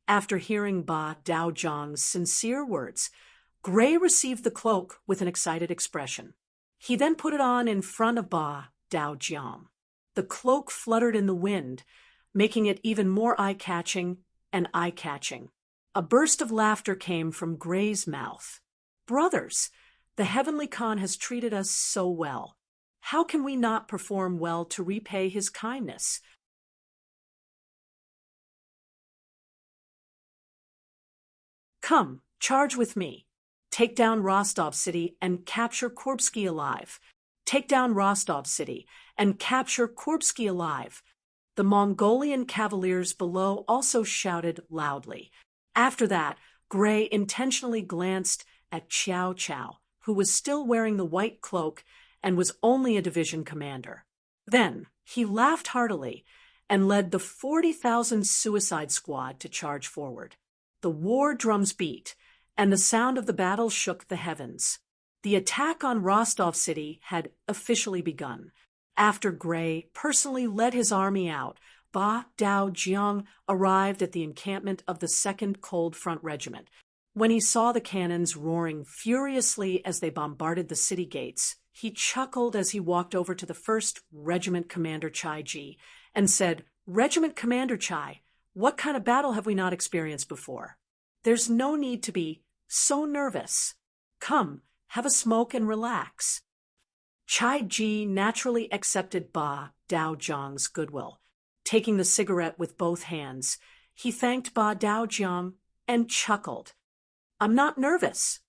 After hearing Ba Daojiang's sincere words, Gray received the cloak with an excited expression. He then put it on in front of Ba Daojiang. The cloak fluttered in the wind, making it even more eye-catching and eye-catching. A burst of laughter came from Gray's mouth. "Brothers, the Heavenly Khan has treated us so well. How can we not perform well to repay his kindness?" "Come, charge with me. Take down Rostov City and capture Korbsky alive. Take down Rostov City and capture Korbsky alive." The Mongolian cavaliers below also shouted loudly. After that, Gray intentionally glanced at Qiao Qiao, who was still wearing the white cloak and was only a division commander. Then he laughed heartily and led the 40,000 suicide squad to charge forward. The war drums beat, and the sound of the battle shook the heavens. The attack on Rostov City had officially begun. After Gray personally led his army out, Ba Daojiang arrived at the encampment of the 2nd Cold Front Regiment. When he saw the cannons roaring furiously as they bombarded the city gates, he chuckled as he walked over to the 1st Regiment Commander Chai Ji and said, "Regiment Commander Chai, what kind of battle have we not experienced before? There's no need to be so nervous. Come, have a smoke and relax." Chai Ji naturally accepted Ba Daojiang's goodwill. Taking the cigarette with both hands, he thanked Ba Daojiang and chuckled. "I'm not nervous.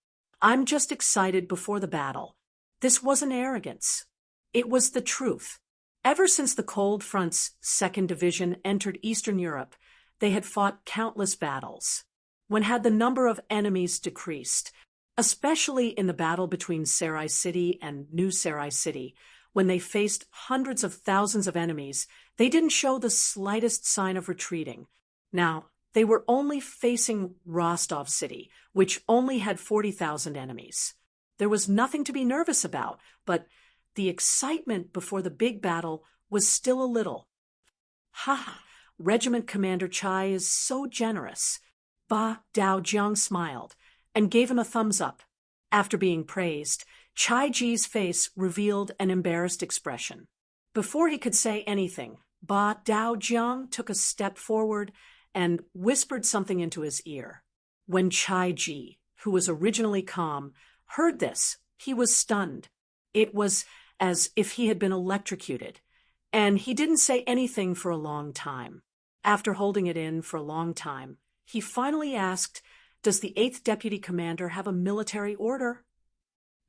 I'm just excited before the battle. This wasn't arrogance. It was the truth. Ever since the Cold Front's 2nd Division entered Eastern Europe, they had fought countless battles. When had the number of enemies decreased, especially in the battle between Sarai City and New Sarai City, when they faced hundreds of thousands of enemies, they didn't show the slightest sign of retreating. Now, they were only facing Rostov City, which only had 40,000 enemies. There was nothing to be nervous about, but the excitement before the big battle was still a little. "Ha! Regiment Commander Chai is so generous." Ba Daojiang smiled and gave him a thumbs up. After being praised, Chai Ji's face revealed an embarrassed expression. Before he could say anything, Ba Daojiang took a step forward and whispered something into his ear. When Chai Ji, who was originally calm, heard this, he was stunned. It was as if he had been electrocuted, and he didn't say anything for a long time. After holding it in for a long time, he finally asked, "Does the 8th Deputy Commander have a military order?"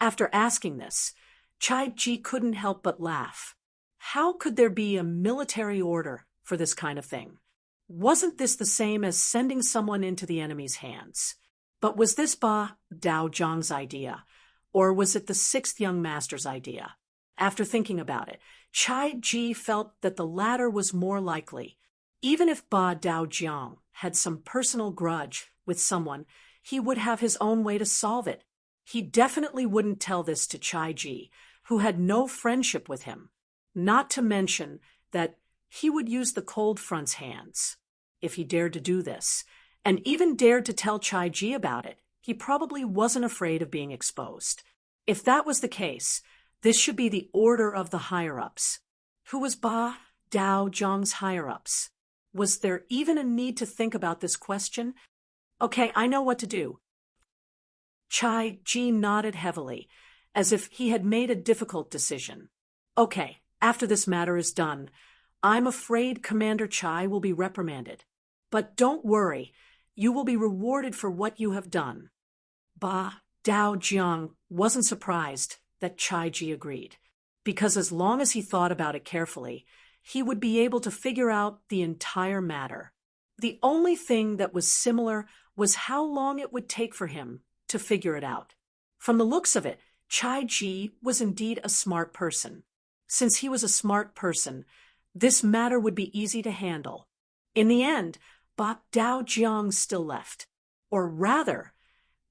After asking this, Chai Ji couldn't help but laugh. How could there be a military order for this kind of thing? Wasn't this the same as sending someone into the enemy's hands? But was this Ba Daojiang's idea, or was it the 6th young master's idea? After thinking about it, Chai Ji felt that the latter was more likely. Even if Ba Daojiang had some personal grudge with someone, he would have his own way to solve it. He definitely wouldn't tell this to Chai Ji, who had no friendship with him, not to mention that he would use the Cold Front's hands. If he dared to do this, and even dared to tell Chai Ji about it, he probably wasn't afraid of being exposed. If that was the case, this should be the order of the higher-ups. Who was Ba Daojiang's higher-ups? Was there even a need to think about this question? "Okay, I know what to do." Chai Ji nodded heavily, as if he had made a difficult decision. "Okay, after this matter is done, I'm afraid Commander Chai will be reprimanded. But don't worry, you will be rewarded for what you have done." Ba Daojiang wasn't surprised that Chai-ji agreed, because as long as he thought about it carefully, he would be able to figure out the entire matter. The only thing that was similar was how long it would take for him to figure it out. From the looks of it, Chai-ji was indeed a smart person. Since he was a smart person, this matter would be easy to handle. In the end, Bak Daojiang still left. Or rather,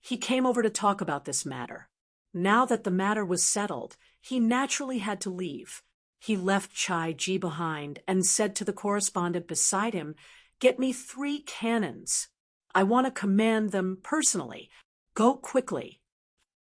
he came over to talk about this matter. Now that the matter was settled, he naturally had to leave. He left Chai-ji behind and said to the correspondent beside him, "Get me 3 cannons. I want to command them personally. Go quickly."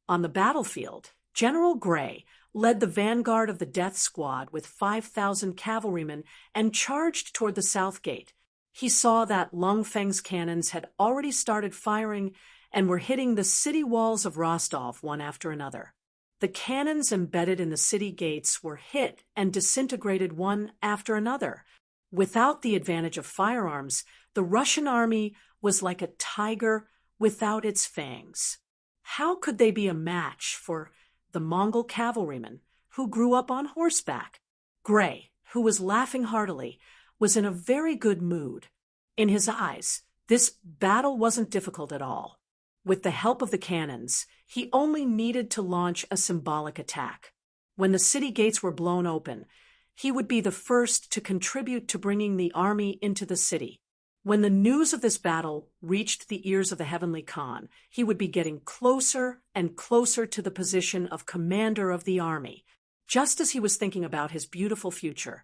On the battlefield, General Gray led the vanguard of the death squad with 5,000 cavalrymen and charged toward the south gate. He saw that Lung Feng's cannons had already started firing and were hitting the city walls of Rostov one after another. The cannons embedded in the city gates were hit and disintegrated one after another. Without the advantage of firearms, the Russian army was like a tiger without its fangs. How could they be a match for the Mongol cavalrymen who grew up on horseback? Gray, who was laughing heartily, was in a very good mood. In his eyes, this battle wasn't difficult at all. With the help of the cannons, he only needed to launch a symbolic attack. When the city gates were blown open, he would be the first to contribute to bringing the army into the city. When the news of this battle reached the ears of the Heavenly Khan, he would be getting closer and closer to the position of commander of the army. Just as he was thinking about his beautiful future,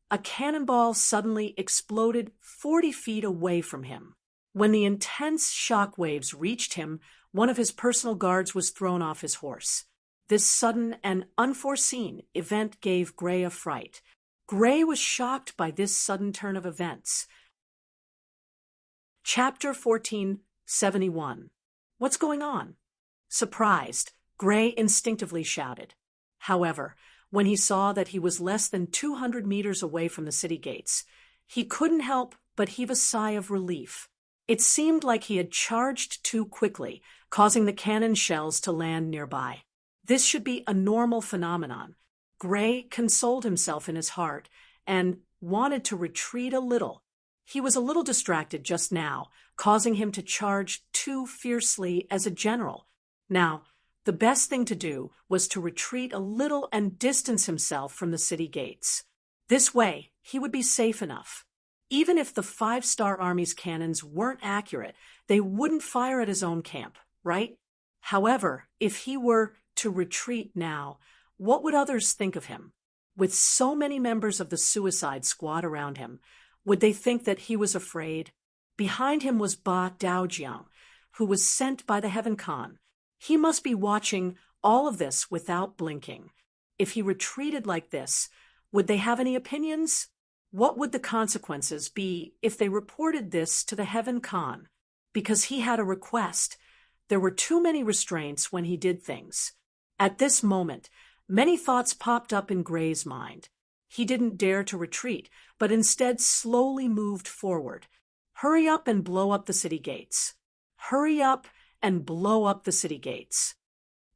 a cannonball suddenly exploded 40 feet away from him. When the intense shock waves reached him, one of his personal guards was thrown off his horse. This sudden and unforeseen event gave Gray a fright. Gray was shocked by this sudden turn of events. Chapter 1471. What's going on? Surprised, Gray instinctively shouted. However, when he saw that he was less than 200 meters away from the city gates, he couldn't help but heave a sigh of relief. It seemed like he had charged too quickly, causing the cannon shells to land nearby. This should be a normal phenomenon. Gray consoled himself in his heart and wanted to retreat a little. He was a little distracted just now, causing him to charge too fiercely as a general. Now, the best thing to do was to retreat a little and distance himself from the city gates. This way, he would be safe enough. Even if the 5-star Army's cannons weren't accurate, they wouldn't fire at his own camp, right? However, if he were to retreat now, what would others think of him? With so many members of the suicide squad around him, would they think that he was afraid? Behind him was Ba Daojiang, who was sent by the Heaven Khan. He must be watching all of this without blinking. If he retreated like this, would they have any opinions? What would the consequences be if they reported this to the Heaven Khan? Because he had a request. There were too many restraints when he did things. At this moment, many thoughts popped up in Gray's mind. He didn't dare to retreat, but instead slowly moved forward. Hurry up and blow up the city gates. Hurry up and blow up the city gates.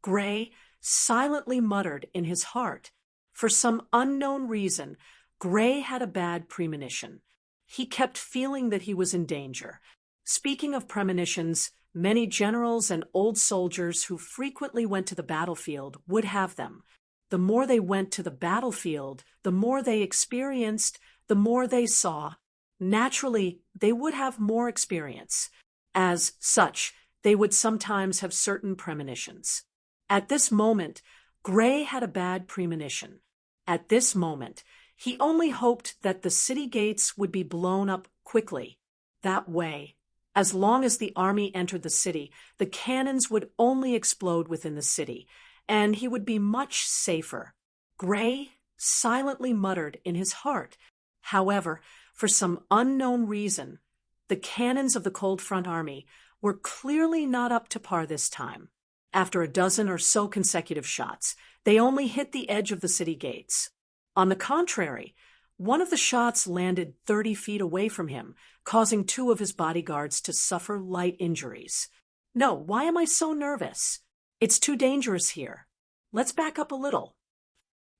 Gray silently muttered in his heart. For some unknown reason, Gray had a bad premonition. He kept feeling that he was in danger. Speaking of premonitions, many generals and old soldiers who frequently went to the battlefield would have them. The more they went to the battlefield, the more they experienced, the more they saw. Naturally, they would have more experience. As such, they would sometimes have certain premonitions. At this moment, Gray had a bad premonition. At this moment, he only hoped that the city gates would be blown up quickly. That way, as long as the army entered the city, the cannons would only explode within the city, and he would be much safer. Gray silently muttered in his heart. However, for some unknown reason, the cannons of the Cold Front Army were clearly not up to par this time. After a dozen or so consecutive shots, they only hit the edge of the city gates. On the contrary, one of the shots landed 30 feet away from him, causing 2 of his bodyguards to suffer light injuries. No, why am I so nervous? It's too dangerous here. let's back up a little.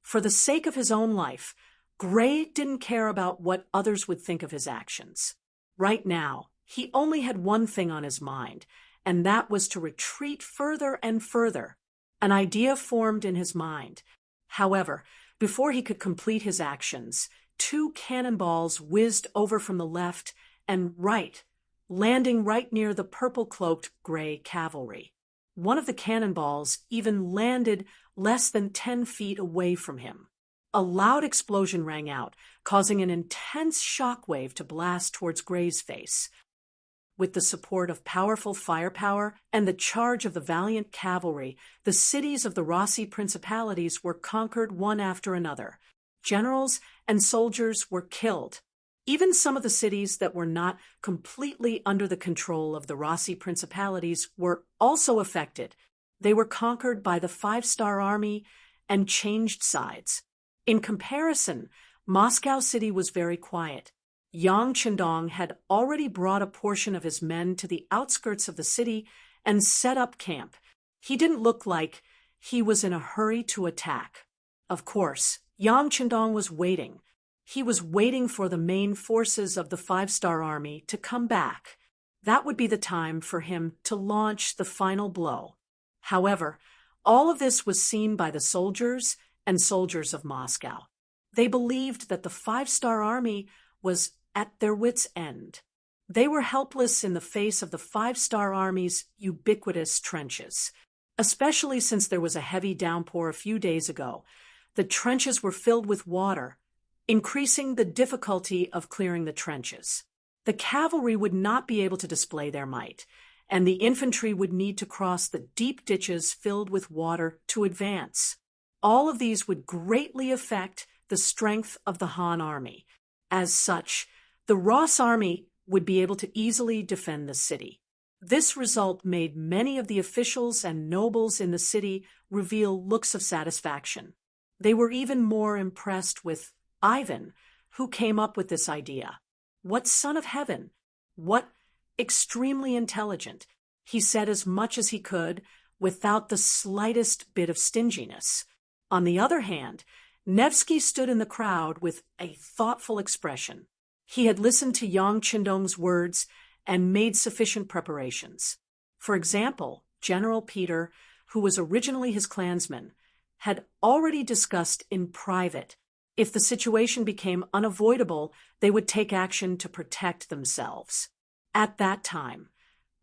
For the sake of his own life, Gray didn't care about what others would think of his actions. Right now, he only had one thing on his mind, and that was to retreat further and further. An idea formed in his mind. However, before he could complete his actions, 2 cannonballs whizzed over from the left and right, landing right near the purple-cloaked Gray cavalry. One of the cannonballs even landed less than 10 feet away from him. A loud explosion rang out, causing an intense shockwave to blast towards Gray's face. With the support of powerful firepower and the charge of the valiant cavalry, the cities of the Rossi principalities were conquered one after another. Generals and soldiers were killed. Even some of the cities that were not completely under the control of the Rossi principalities were also affected. They were conquered by the 5-star army and changed sides. In comparison, Moscow City was very quiet. Yang Chendong had already brought a portion of his men to the outskirts of the city and set up camp. He didn't look like he was in a hurry to attack. Of course, Yang Chendong was waiting. He was waiting for the main forces of the 5-star army to come back. That would be the time for him to launch the final blow. However, all of this was seen by the soldiers and soldiers of Moscow. They believed that the 5-star army was at their wits' end. They were helpless in the face of the 5-star army's ubiquitous trenches. Especially since there was a heavy downpour a few days ago, the trenches were filled with water, increasing the difficulty of clearing the trenches. The cavalry would not be able to display their might, and the infantry would need to cross the deep ditches filled with water to advance. All of these would greatly affect the strength of the Han army. As such, the Ross army would be able to easily defend the city. This result made many of the officials and nobles in the city reveal looks of satisfaction. They were even more impressed with Ivan, who came up with this idea. What son of heaven! What extremely intelligent! He said as much as he could without the slightest bit of stinginess. On the other hand, Nevsky stood in the crowd with a thoughtful expression. He had listened to Yang Chendong's words and made sufficient preparations. For example, General Peter, who was originally his clansman, had already discussed in private if the situation became unavoidable, they would take action to protect themselves. At that time,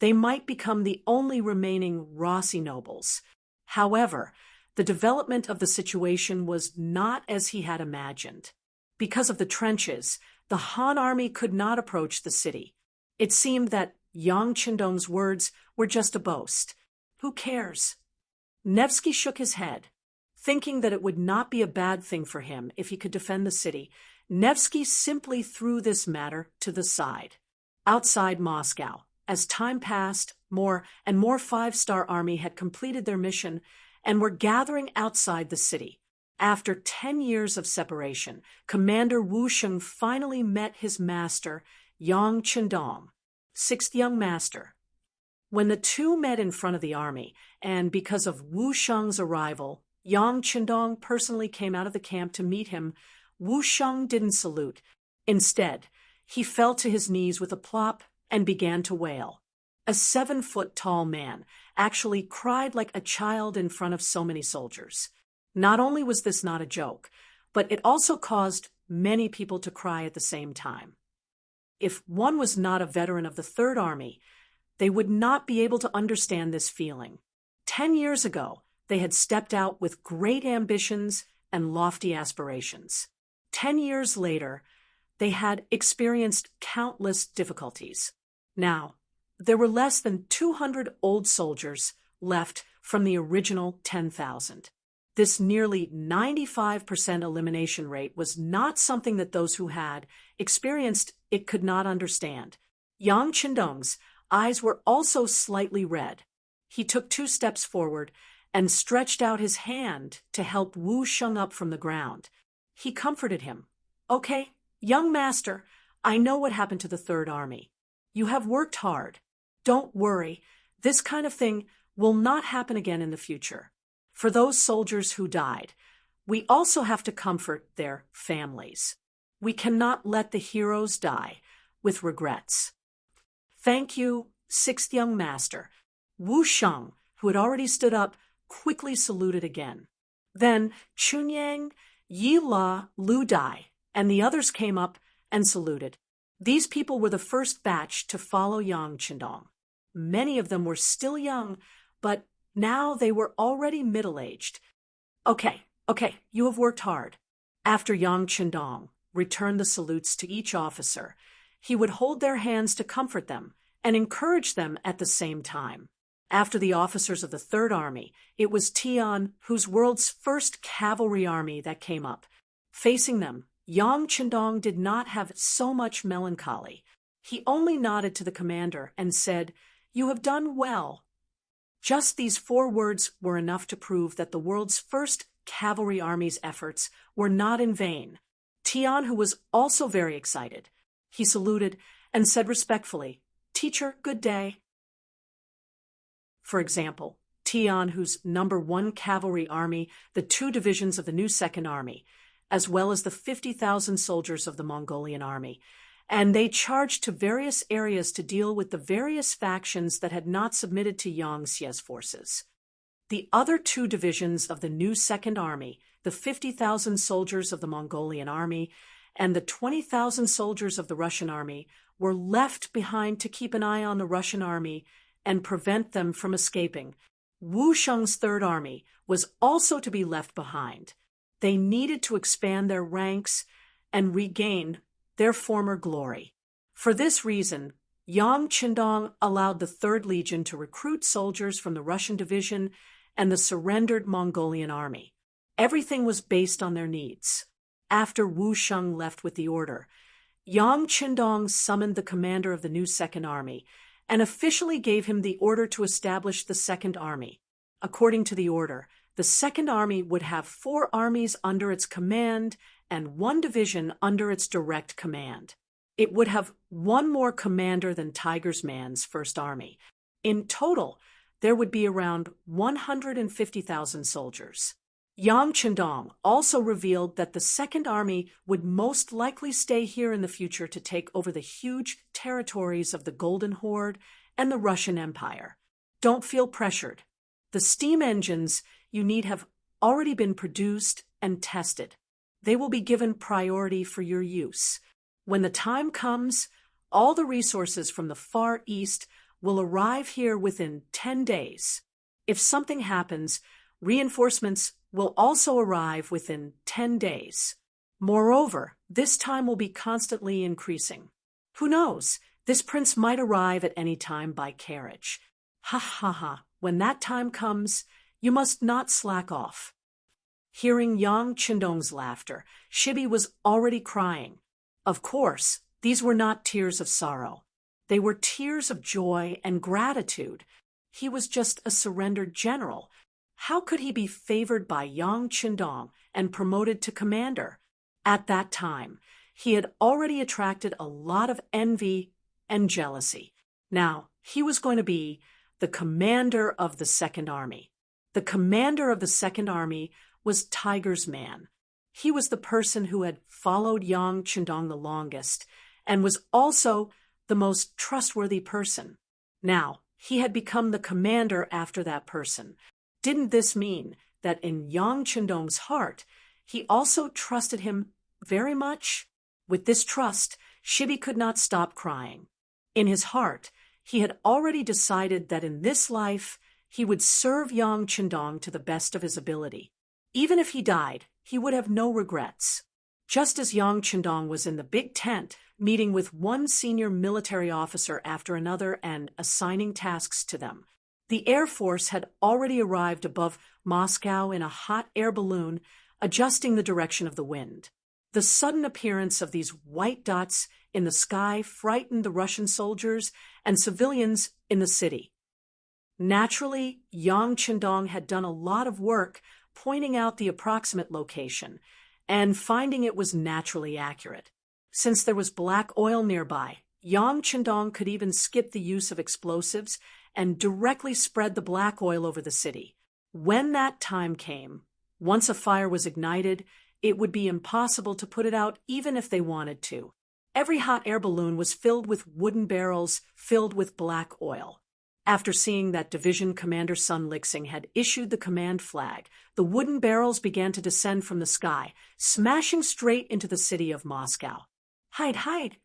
they might become the only remaining Rossi nobles. However, the development of the situation was not as he had imagined. Because of the trenches, the Han army could not approach the city. It seemed that Yang Chendong's words were just a boast. Who cares? Nevsky shook his head. Thinking that it would not be a bad thing for him if he could defend the city, Nevsky simply threw this matter to the side. Outside Moscow, as time passed, more and more 5-star army had completed their mission and were gathering outside the city. After 10 years of separation, Commander Wu Sheng finally met his master, Yang Chendong, 6th young master. When the two met in front of the army, and because of Wu Sheng's arrival, Yang Chendong personally came out of the camp to meet him, Wu Sheng didn't salute. Instead, he fell to his knees with a plop and began to wail. A 7-foot-tall man actually cried like a child in front of so many soldiers. Not only was this not a joke, but it also caused many people to cry at the same time. If one was not a veteran of the Third Army, they would not be able to understand this feeling. 10 years ago, they had stepped out with great ambitions and lofty aspirations. 10 years later, they had experienced countless difficulties. Now, there were less than 200 old soldiers left from the original 10,000. This nearly 95% elimination rate was not something that those who had experienced it could not understand. Yang Chendong's eyes were also slightly red. He took 2 steps forward and stretched out his hand to help Wu Sheng up from the ground. He comforted him. "Okay, young master, I know what happened to the Third Army. You have worked hard. Don't worry, this kind of thing will not happen again in the future. For those soldiers who died, we also have to comfort their families. We cannot let the heroes die with regrets. Thank you, sixth young master. Wu Sheng, who had already stood up, quickly saluted again. Then Chunyang, Yi La, Lu Dai, and the others came up and saluted. These people were the first batch to follow Yang Qindong. Many of them were still young, but now they were already middle-aged. Okay, you have worked hard. After Yang Qindong returned the salutes to each officer, he would hold their hands to comfort them and encourage them at the same time. After the officers of the Third Army, it was Tian, whose world's first cavalry army, that came up. Facing them, Yang Qindong did not have so much melancholy. He only nodded to the commander and said, "You have done well." Just these 4 words were enough to prove that the world's first cavalry army's efforts were not in vain. Tian, who was also very excited, he saluted and said respectfully, "Teacher, good day." For example, Tian, whose number 1 cavalry army, the 2 divisions of the new Second Army, as well as the 50,000 soldiers of the Mongolian army, and they charged to various areas to deal with the various factions that had not submitted to Yang Xie's forces. The other 2 divisions of the new Second Army, the 50,000 soldiers of the Mongolian army and the 20,000 soldiers of the Russian army, were left behind to keep an eye on the Russian army and prevent them from escaping. Wu Sheng's Third Army was also to be left behind. They needed to expand their ranks and regain their former glory. For this reason, Yang Qindong allowed the 3rd Legion to recruit soldiers from the Russian division and the surrendered Mongolian army. Everything was based on their needs. After Wu Sheng left with the order, Yang Qindong summoned the commander of the new Second Army and officially gave him the order to establish the Second Army. According to the order, the Second Army would have 4 armies under its command and 1 division under its direct command. It would have 1 more commander than Tiger's Man's First Army. In total, there would be around 150,000 soldiers. Yang Qindong also revealed that the Second Army would most likely stay here in the future to take over the huge territories of the Golden Horde and the Russian Empire. Don't feel pressured. The steam engines you need have already been produced and tested. They will be given priority for your use. When the time comes, all the resources from the Far East will arrive here within 10 days. If something happens, reinforcements will also arrive within 10 days. Moreover, this time will be constantly increasing. Who knows? This prince might arrive at any time by carriage. Ha ha ha. When that time comes, you must not slack off. Hearing Yang Qindong's laughter, Shibi was already crying. Of course, these were not tears of sorrow. They were tears of joy and gratitude. He was just a surrendered general. How could he be favored by Yang Qindong and promoted to commander? At that time, he had already attracted a lot of envy and jealousy. Now, he was going to be the commander of the Second Army. The commander of the Second Army was Tiger's Man. He was the person who had followed Yang Qindong the longest and was also the most trustworthy person. Now, he had become the commander after that person. Didn't this mean that in Yang Qindong's heart, he also trusted him very much? With this trust, Shibi could not stop crying. In his heart, he had already decided that in this life, he would serve Yang Qindong to the best of his ability. Even if he died, he would have no regrets. Just as Yang Qindong was in the big tent, meeting with one senior military officer after another and assigning tasks to them, the Air Force had already arrived above Moscow in a hot air balloon, adjusting the direction of the wind. The sudden appearance of these white dots in the sky frightened the Russian soldiers and civilians in the city. Naturally, Yang Qindong had done a lot of work pointing out the approximate location and finding it was naturally accurate. Since there was black oil nearby, Yang Qindong could even skip the use of explosives and directly spread the black oil over the city. When that time came, once a fire was ignited, it would be impossible to put it out even if they wanted to. Every hot air balloon was filled with wooden barrels filled with black oil. After seeing that Division Commander Sun Lixing had issued the command flag, the wooden barrels began to descend from the sky, smashing straight into the city of Moscow. Hide, hide!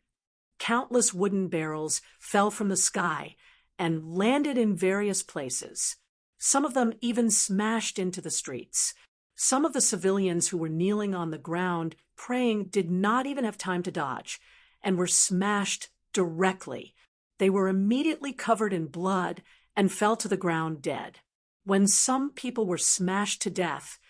Countless wooden barrels fell from the sky and landed in various places. Some of them even smashed into the streets. Some of the civilians who were kneeling on the ground praying did not even have time to dodge and were smashed directly. They were immediately covered in blood and fell to the ground dead. When some people were smashed to death,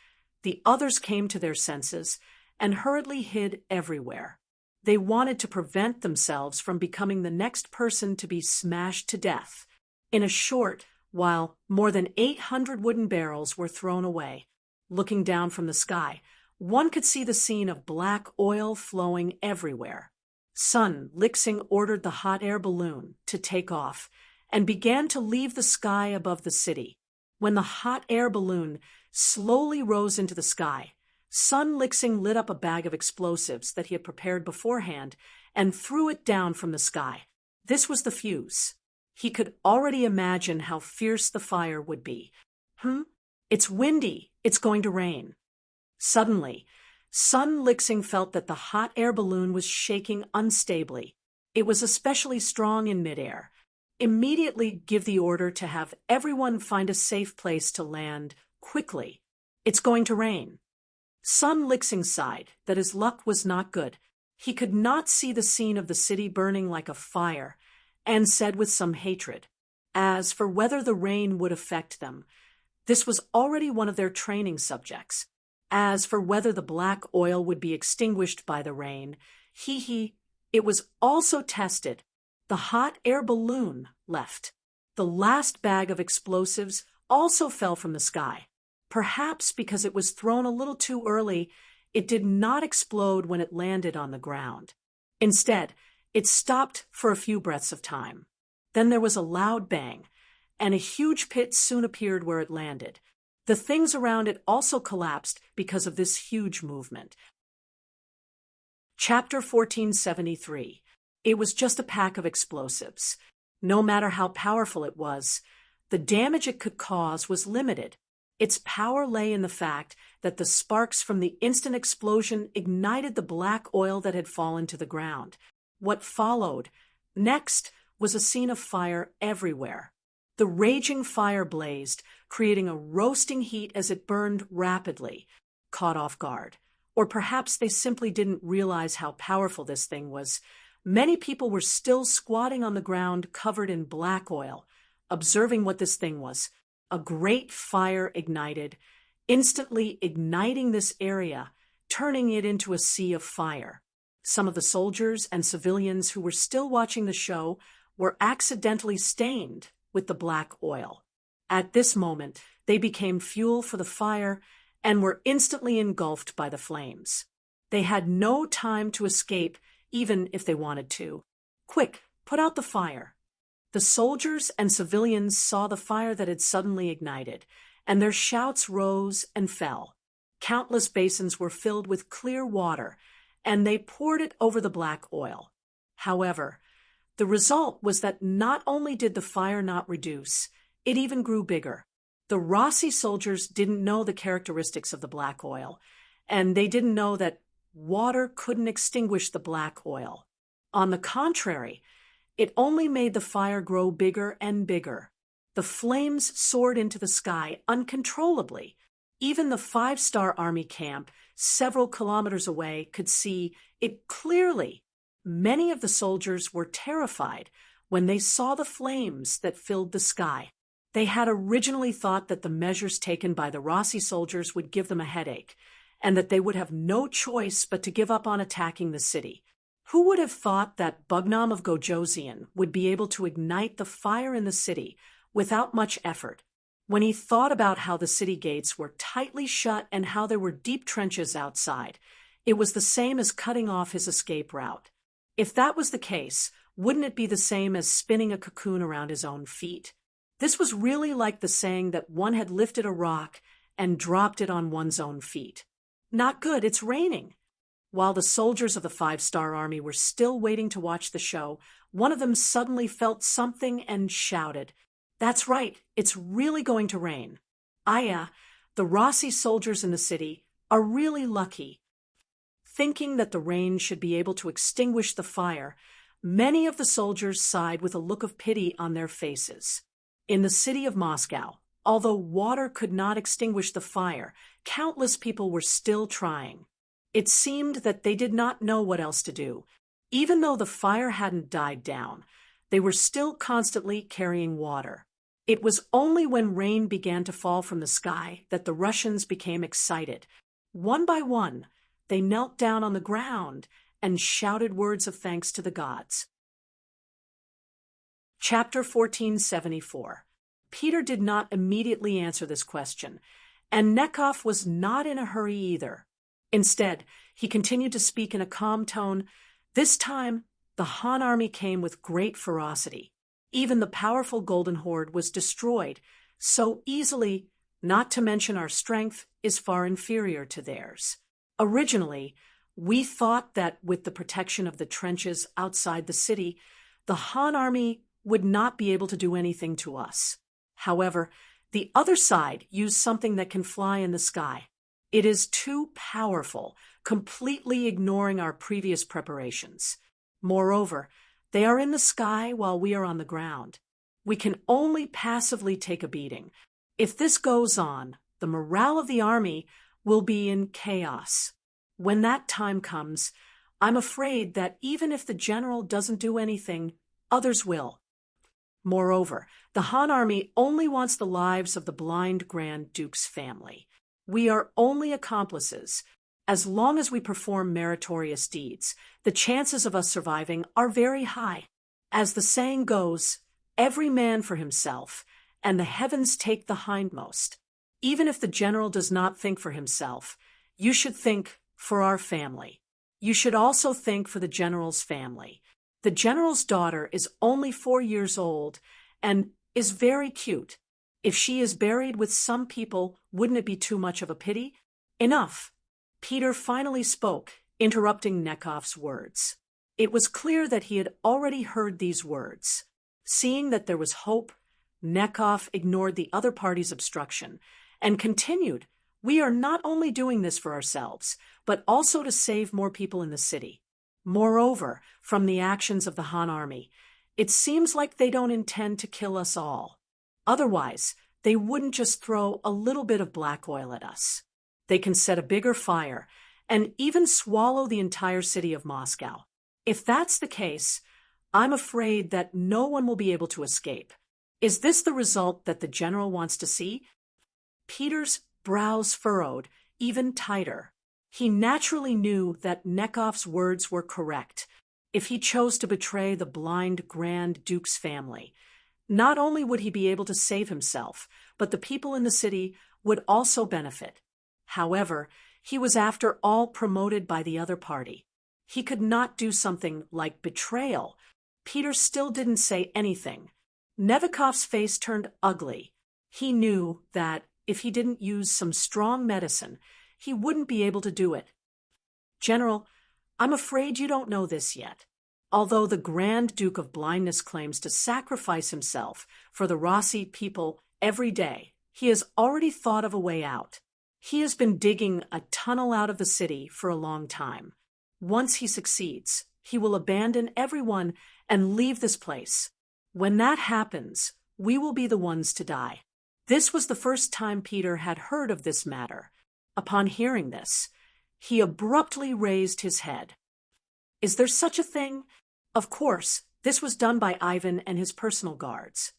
the others came to their senses and hurriedly hid everywhere. They wanted to prevent themselves from becoming the next person to be smashed to death. In a short while, more than 800 wooden barrels were thrown away. Looking down from the sky, one could see the scene of black oil flowing everywhere. Sun Lixing ordered the hot air balloon to take off and began to leave the sky above the city. When the hot air balloon slowly rose into the sky, Sun Lixing lit up a bag of explosives that he had prepared beforehand and threw it down from the sky. This was the fuse. He could already imagine how fierce the fire would be. It's windy. It's going to rain. Suddenly, Sun Lixing felt that the hot air balloon was shaking unstably. It was especially strong in midair. Immediately give the order to have everyone find a safe place to land, quickly. It's going to rain. Sun Lixing sighed that his luck was not good. He could not see the scene of the city burning like a fire, and said with some hatred, as for whether the rain would affect them, this was already one of their training subjects. As for whether the black oil would be extinguished by the rain, it was also tested. The hot air balloon left. The last bag of explosives also fell from the sky. Perhaps because it was thrown a little too early, it did not explode when it landed on the ground. Instead, it stopped for a few breaths of time. Then there was a loud bang, and a huge pit soon appeared where it landed. The things around it also collapsed because of this huge movement. Chapter 1473. It was just a pack of explosives. No matter how powerful it was, the damage it could cause was limited. Its power lay in the fact that the sparks from the instant explosion ignited the black oil that had fallen to the ground. What followed next was a scene of fire everywhere. The raging fire blazed, creating a roasting heat as it burned rapidly. Caught off guard, or perhaps they simply didn't realize how powerful this thing was, many people were still squatting on the ground covered in black oil, observing what this thing was. A great fire ignited, instantly igniting this area, turning it into a sea of fire. Some of the soldiers and civilians who were still watching the show were accidentally stained with the black oil. At this moment, they became fuel for the fire and were instantly engulfed by the flames. They had no time to escape, even if they wanted to. Quick, put out the fire. The soldiers and civilians saw the fire that had suddenly ignited, and their shouts rose and fell. Countless basins were filled with clear water, and they poured it over the black oil. However, the result was that not only did the fire not reduce, it even grew bigger. The Rossi soldiers didn't know the characteristics of the black oil, and they didn't know that water couldn't extinguish the black oil. On the contrary, it only made the fire grow bigger and bigger. The flames soared into the sky uncontrollably. Even the 5-star army camp, several kilometers away, could see it clearly. Many of the soldiers were terrified when they saw the flames that filled the sky. They had originally thought that the measures taken by the Rossi soldiers would give them a headache, and that they would have no choice but to give up on attacking the city. Who would have thought that Bugnam of Gojosian would be able to ignite the fire in the city without much effort? When he thought about how the city gates were tightly shut and how there were deep trenches outside, it was the same as cutting off his escape route. If that was the case, wouldn't it be the same as spinning a cocoon around his own feet? This was really like the saying that one had lifted a rock and dropped it on one's own feet. Not good, it's raining. While the soldiers of the 5-Star Army were still waiting to watch the show, one of them suddenly felt something and shouted, "That's right, it's really going to rain." The Rossi soldiers in the city are really lucky. Thinking that the rain should be able to extinguish the fire, many of the soldiers sighed with a look of pity on their faces. In the city of Moscow, although water could not extinguish the fire, countless people were still trying. It seemed that they did not know what else to do. Even though the fire hadn't died down, they were still constantly carrying water. It was only when rain began to fall from the sky that the Russians became excited. One by one, they knelt down on the ground and shouted words of thanks to the gods. Chapter 1474. Peter did not immediately answer this question, and Nekhov was not in a hurry either. Instead, he continued to speak in a calm tone. This time, the Han army came with great ferocity. Even the powerful Golden Horde was destroyed so easily, not to mention our strength is far inferior to theirs. Originally, we thought that with the protection of the trenches outside the city, the Han army would not be able to do anything to us. However, the other side used something that can fly in the sky. It is too powerful, completely ignoring our previous preparations. Moreover, they are in the sky while we are on the ground. We can only passively take a beating. If this goes on, the morale of the army will be in chaos. When that time comes, I'm afraid that even if the general doesn't do anything, others will. Moreover, the Han army only wants the lives of the blind Grand Duke's family. We are only accomplices. As long as we perform meritorious deeds, the chances of us surviving are very high. As the saying goes, every man for himself, and the heavens take the hindmost. Even if the general does not think for himself, you should think for our family. You should also think for the general's family. The general's daughter is only 4 years old and is very cute. If she is buried with some people, wouldn't it be too much of a pity? Enough. Peter finally spoke, interrupting Nekhov's words. It was clear that he had already heard these words. Seeing that there was hope, Nekhov ignored the other party's obstruction and continued, "We are not only doing this for ourselves, but also to save more people in the city. Moreover, from the actions of the Han army, it seems like they don't intend to kill us all. Otherwise, they wouldn't just throw a little bit of black oil at us. They can set a bigger fire and even swallow the entire city of Moscow. If that's the case, I'm afraid that no one will be able to escape. Is this the result that the general wants to see?" Peter's brows furrowed even tighter. He naturally knew that Nekhov's words were correct. If he chose to betray the blind Grand Duke's family, not only would he be able to save himself, but the people in the city would also benefit. However, he was after all promoted by the other party. He could not do something like betrayal. Peter still didn't say anything. Nevikov's face turned ugly. He knew that if he didn't use some strong medicine, he wouldn't be able to do it. "General, I'm afraid you don't know this yet. Although the Grand Duke of Blindness claims to sacrifice himself for the Rossi people every day, he has already thought of a way out. He has been digging a tunnel out of the city for a long time. Once he succeeds, he will abandon everyone and leave this place. When that happens, we will be the ones to die." This was the first time Peter had heard of this matter. Upon hearing this, he abruptly raised his head. "Is there such a thing?" Of course, this was done by Ivan and his personal guards.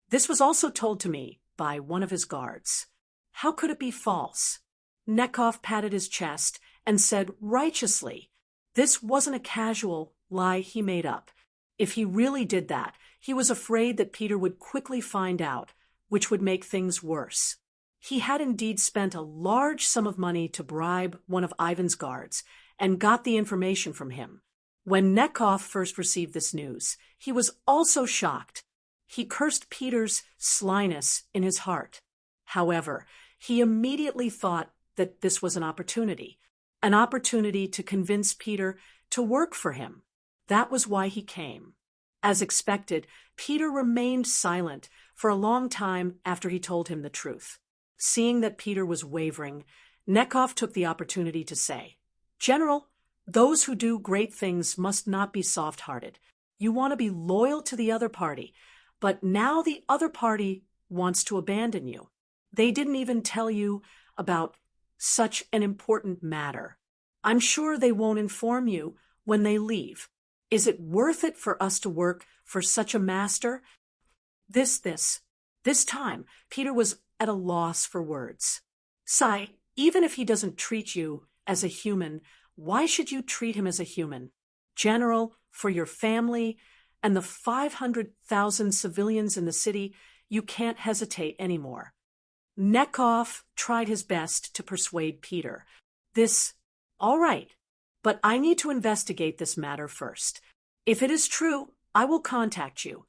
This was also told to me by one of his guards. How could it be false? Nekhov patted his chest and said righteously, this wasn't a casual lie he made up. If he really did that, he was afraid that Peter would quickly find out, which would make things worse. He had indeed spent a large sum of money to bribe one of Ivan's guards and got the information from him. When Nekhov first received this news, he was also shocked. He cursed Peter's slyness in his heart. However, he immediately thought that this was an opportunity to convince Peter to work for him. That was why he came. As expected, Peter remained silent for a long time after he told him the truth. Seeing that Peter was wavering, Nekhov took the opportunity to say, "General, those who do great things must not be soft-hearted. You want to be loyal to the other party, but now the other party wants to abandon you. They didn't even tell you about such an important matter. I'm sure they won't inform you when they leave. Is it worth it for us to work for such a master?" This time, Peter was at a loss for words. "Sai, even if he doesn't treat you as a human, why should you treat him as a human? General, for your family and the 500,000 civilians in the city, you can't hesitate anymore." Nekhov tried his best to persuade Peter. All right, but I need to investigate this matter first. If it is true, I will contact you."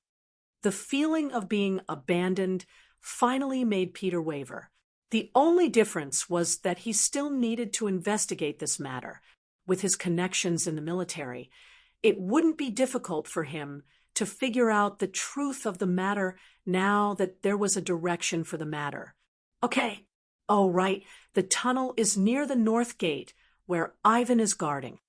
The feeling of being abandoned finally made Peter waver. The only difference was that he still needed to investigate this matter. With his connections in the military, it wouldn't be difficult for him to figure out the truth of the matter now that there was a direction for the matter. "Okay. Oh, right. The tunnel is near the north gate, where Ivan is guarding."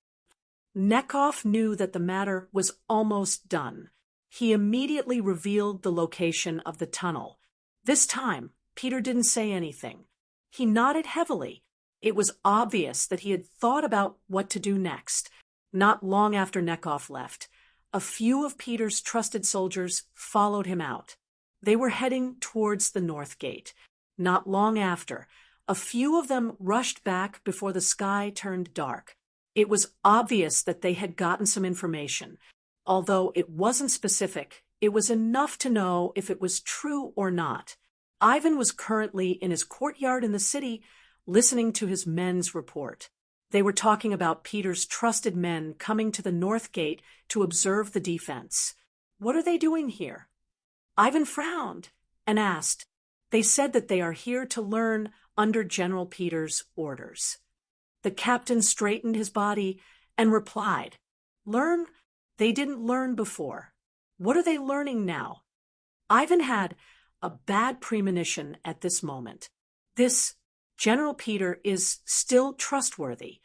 Nekhov knew that the matter was almost done. He immediately revealed the location of the tunnel. This time, Peter didn't say anything. He nodded heavily. It was obvious that he had thought about what to do next. Not long after Nekhov left, a few of Peter's trusted soldiers followed him out. They were heading towards the north gate. Not long after, a few of them rushed back before the sky turned dark. It was obvious that they had gotten some information. Although it wasn't specific, it was enough to know if it was true or not. Ivan was currently in his courtyard in the city, listening to his men's report. They were talking about Peter's trusted men coming to the north gate to observe the defense. "What are they doing here?" Ivan frowned and asked. "They said that they are here to learn under General Peter's orders." The captain straightened his body and replied, "Learn? They didn't learn before. What are they learning now?" Ivan had a bad premonition at this moment. This General Peter is still trustworthy.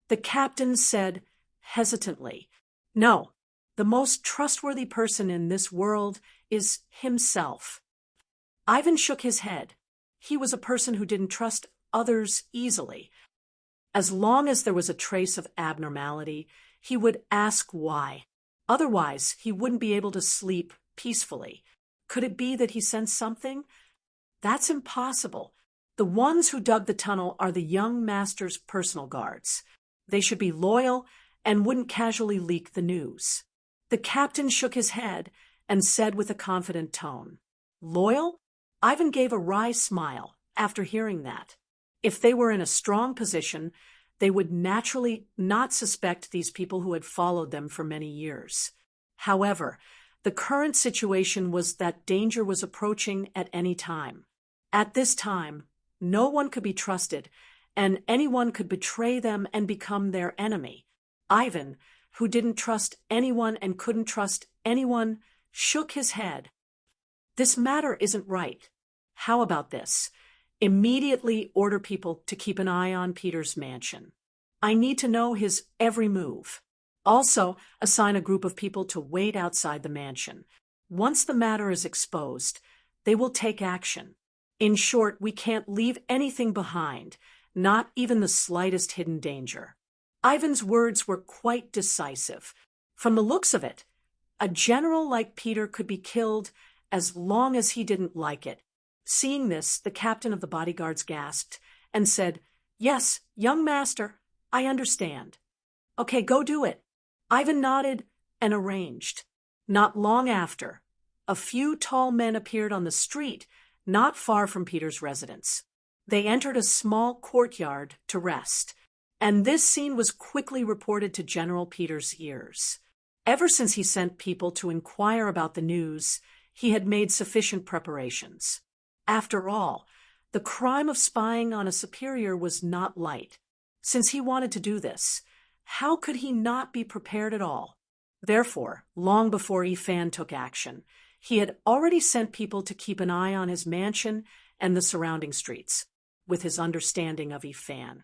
The captain said hesitantly, "No, the most trustworthy person in this world is himself." Ivan shook his head. He was a person who didn't trust others easily. As long as there was a trace of abnormality, he would ask why. Otherwise, he wouldn't be able to sleep peacefully. Could it be that he sensed something? That's impossible. The ones who dug the tunnel are the young master's personal guards. They should be loyal and wouldn't casually leak the news. The captain shook his head and said with a confident tone, "Loyal?" Ivan gave a wry smile after hearing that. If they were in a strong position, they would naturally not suspect these people who had followed them for many years. However, the current situation was that danger was approaching at any time. At this time, no one could be trusted, and anyone could betray them and become their enemy. Ivan, who didn't trust anyone and couldn't trust anyone, shook his head. "This matter isn't right. How about this? Immediately order people to keep an eye on Peter's mansion. I need to know his every move. Also, assign a group of people to wait outside the mansion. Once the matter is exposed, they will take action. In short, we can't leave anything behind, not even the slightest hidden danger." Ivan's words were quite decisive. From the looks of it, a general like Peter could be killed as long as he didn't like it. Seeing this, the captain of the bodyguards gasped and said, "Yes, young master, I understand." "Okay, go do it." Ivan nodded and arranged. Not long after, a few tall men appeared on the street not far from Peter's residence. They entered a small courtyard to rest, and this scene was quickly reported to General Peter's ears. Ever since he sent people to inquire about the news, He had made sufficient preparations. After all, the crime of spying on a superior was not light. Since he wanted to do this, how could he not be prepared at all? Therefore, long before Yifan took action, he had already sent people to keep an eye on his mansion and the surrounding streets, with his understanding of Yifan.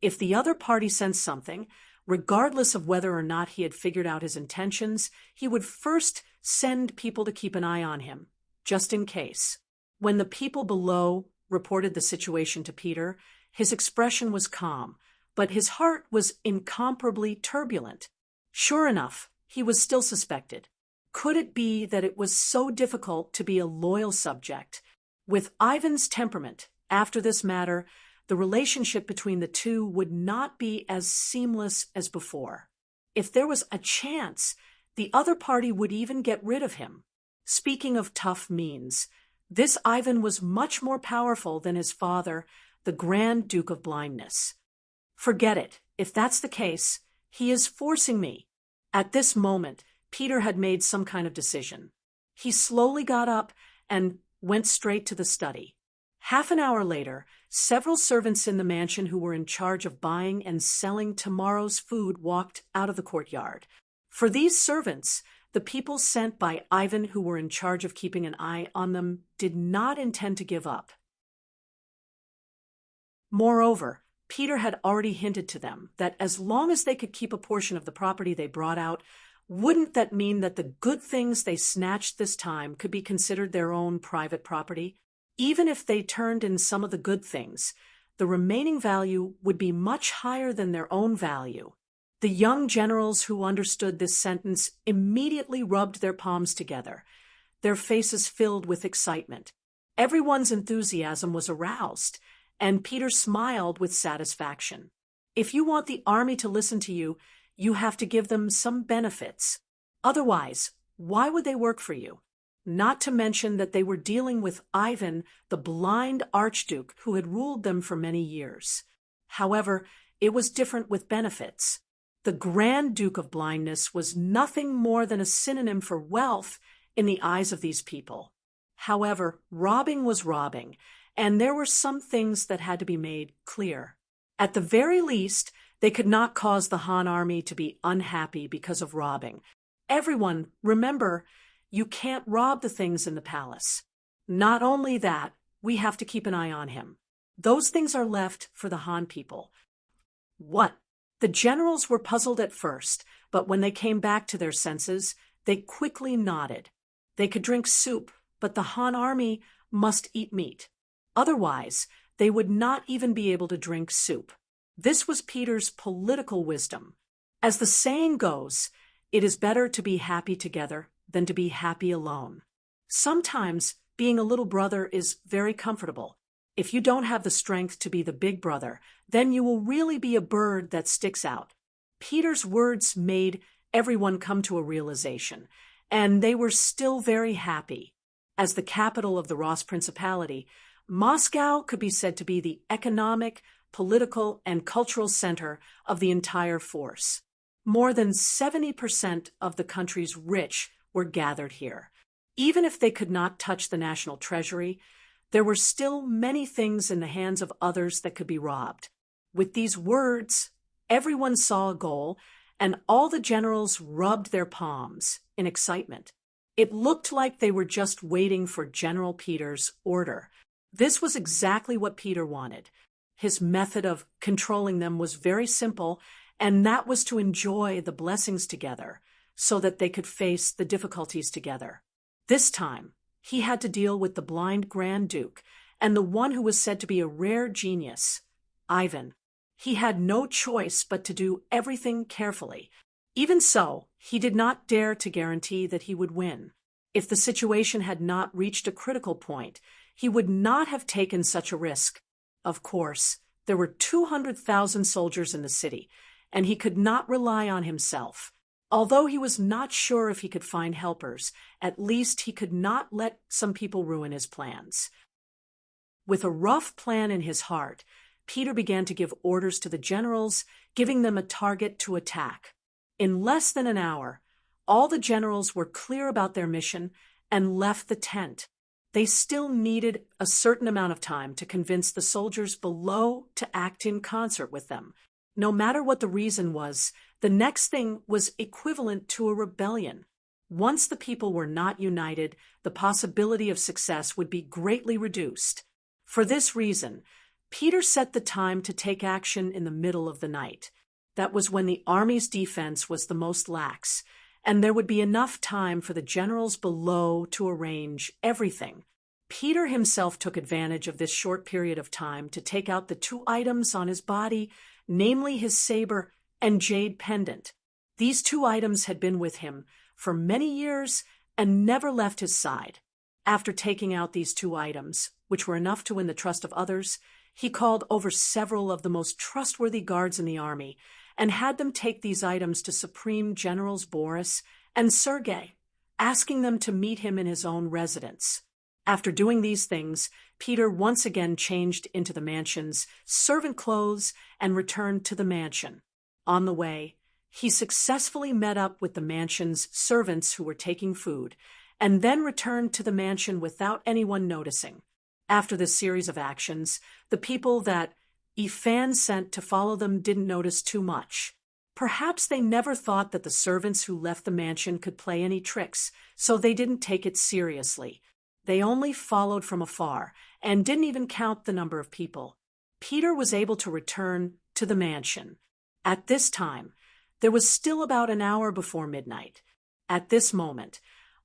If the other party sent something, regardless of whether or not he had figured out his intentions, he would first send people to keep an eye on him, just in case. When the people below reported the situation to Peter, his expression was calm, but his heart was incomparably turbulent. Sure enough, he was still suspected. Could it be that it was so difficult to be a loyal subject? With Ivan's temperament, after this matter, the relationship between the two would not be as seamless as before. If there was a chance, the other party would even get rid of him. Speaking of tough means, this Ivan was much more powerful than his father, the Grand Duke of Blindness. Forget it. If that's the case, he is forcing me. At this moment, Peter had made some kind of decision. He slowly got up and went straight to the study. Half an hour later, several servants in the mansion who were in charge of buying and selling tomorrow's food walked out of the courtyard. For these servants, the people sent by Ivan who were in charge of keeping an eye on them did not intend to give up. Moreover, Peter had already hinted to them that as long as they could keep a portion of the property they brought out, wouldn't that mean that the good things they snatched this time could be considered their own private property? Even if they turned in some of the good things, the remaining value would be much higher than their own value. The young generals who understood this sentence immediately rubbed their palms together, their faces filled with excitement. Everyone's enthusiasm was aroused, and Peter smiled with satisfaction. If you want the army to listen to you, you have to give them some benefits. Otherwise, why would they work for you? Not to mention that they were dealing with Ivan, the blind archduke who had ruled them for many years. However, it was different with benefits. The Grand Duke of Blindness was nothing more than a synonym for wealth in the eyes of these people. However, robbing was robbing, and there were some things that had to be made clear. At the very least, they could not cause the Han army to be unhappy because of robbing. Everyone, remember, you can't rob the things in the palace. Not only that, we have to keep an eye on him. Those things are left for the Han people. What? The generals were puzzled at first, but when they came back to their senses, they quickly nodded. They could drink soup, but the Han army must eat meat. Otherwise, they would not even be able to drink soup. This was Peter's political wisdom. As the saying goes, it is better to be happy together than to be happy alone. Sometimes being a little brother is very comfortable. If you don't have the strength to be the big brother, then you will really be a bird that sticks out. Peter's words made everyone come to a realization, and they were still very happy. As the capital of the Rus Principality, Moscow could be said to be the economic, political, and cultural center of the entire force. More than 70% of the country's rich were gathered here. Even if they could not touch the national treasury, there were still many things in the hands of others that could be robbed. With these words, everyone saw a goal, and all the generals rubbed their palms in excitement. It looked like they were just waiting for General Peter's order. This was exactly what Peter wanted. His method of controlling them was very simple, and that was to enjoy the blessings together so that they could face the difficulties together. This time, he had to deal with the blind Grand Duke and the one who was said to be a rare genius, Ivan. He had no choice but to do everything carefully. Even so, he did not dare to guarantee that he would win. If the situation had not reached a critical point, he would not have taken such a risk. Of course, there were 200,000 soldiers in the city, and he could not rely on himself. Although he was not sure if he could find helpers, at least he could not let some people ruin his plans. With a rough plan in his heart, Peter began to give orders to the generals, giving them a target to attack. In less than an hour, all the generals were clear about their mission, and left the tent. They still needed a certain amount of time to convince the soldiers below to act in concert with them. No matter what the reason was, the next thing was equivalent to a rebellion. Once the people were not united, the possibility of success would be greatly reduced. For this reason, Peter set the time to take action in the middle of the night. That was when the army's defense was the most lax, and there would be enough time for the generals below to arrange everything. Peter himself took advantage of this short period of time to take out the 2 items on his body, namely his saber and jade pendant. These 2 items had been with him for many years and never left his side. After taking out these 2 items, which were enough to win the trust of others, he called over several of the most trustworthy guards in the army and had them take these items to Supreme Generals Boris and Sergei, asking them to meet him in his own residence. After doing these things, Peter once again changed into the mansion's servant clothes and returned to the mansion. On the way, he successfully met up with the mansion's servants who were taking food, and then returned to the mansion without anyone noticing. After this series of actions, the people that Ifan sent to follow them didn't notice too much. Perhaps they never thought that the servants who left the mansion could play any tricks, so they didn't take it seriously. They only followed from afar and didn't even count the number of people. Peter was able to return to the mansion. At this time, there was still about an hour before midnight. At this moment,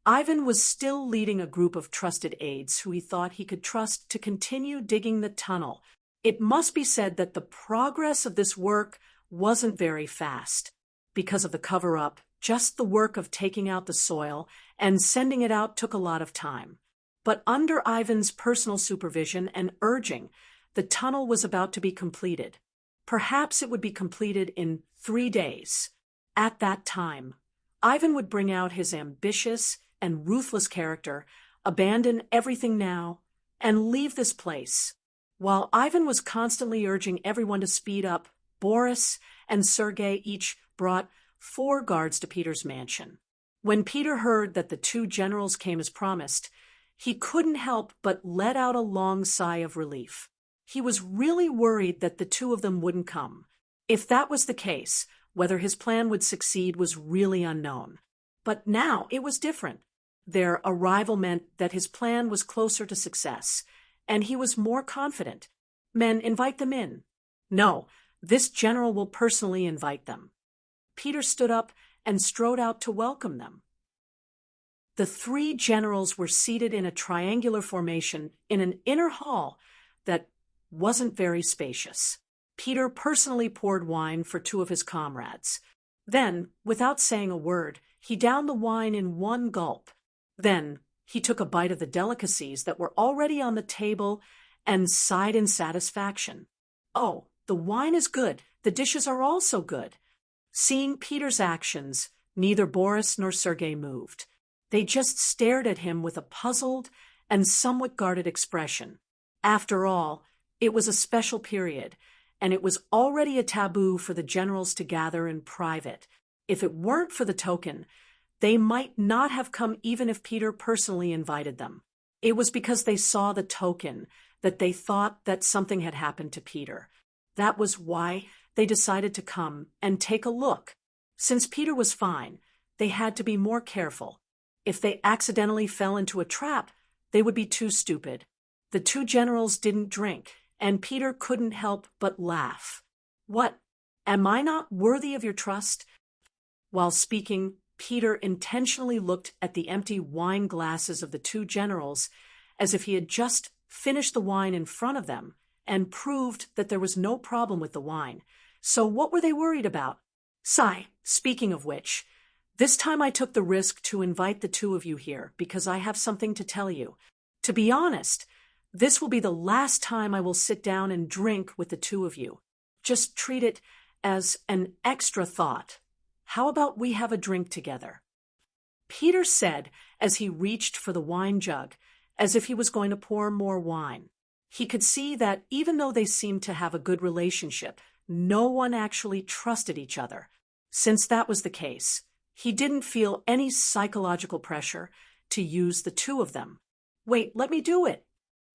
Ivan was still leading a group of trusted aides who he thought he could trust to continue digging the tunnel. It must be said that the progress of this work wasn't very fast. Because of the cover-up, just the work of taking out the soil and sending it out took a lot of time. But under Ivan's personal supervision and urging, the tunnel was about to be completed. Perhaps it would be completed in 3 days. At that time, Ivan would bring out his ambitious and ruthless character, abandon everything now, and leave this place. While Ivan was constantly urging everyone to speed up, Boris and Sergei each brought 4 guards to Peter's mansion. When Peter heard that the 2 generals came as promised, he couldn't help but let out a long sigh of relief. He was really worried that the 2 of them wouldn't come. If that was the case, whether his plan would succeed was really unknown. But now it was different. Their arrival meant that his plan was closer to success, and he was more confident. Men, invite them in. No, this general will personally invite them. Peter stood up and strode out to welcome them. The 3 generals were seated in a triangular formation in an inner hall that wasn't very spacious. Peter personally poured wine for 2 of his comrades. Then, without saying a word, he downed the wine in 1 gulp. Then, he took a bite of the delicacies that were already on the table and sighed in satisfaction. Oh, the wine is good. The dishes are also good. Seeing Peter's actions, neither Boris nor Sergei moved. They just stared at him with a puzzled and somewhat guarded expression. After all, it was a special period, and it was already a taboo for the generals to gather in private. If it weren't for the token, they might not have come even if Peter personally invited them. It was because they saw the token that they thought that something had happened to Peter. That was why they decided to come and take a look. Since Peter was fine, they had to be more careful. If they accidentally fell into a trap, they would be too stupid. The 2 generals didn't drink, and Peter couldn't help but laugh. What? Am I not worthy of your trust? While speaking, Peter intentionally looked at the empty wine glasses of the 2 generals as if he had just finished the wine in front of them and proved that there was no problem with the wine. So what were they worried about? Speaking of which, this time I took the risk to invite the 2 of you here because I have something to tell you. To be honest, this will be the last time I will sit down and drink with the 2 of you. Just treat it as an extra thought. How about we have a drink together? Peter said as he reached for the wine jug, as if he was going to pour more wine. He could see that even though they seemed to have a good relationship, no one actually trusted each other. Since that was the case, he didn't feel any psychological pressure to use the two of them. Wait, let me do it.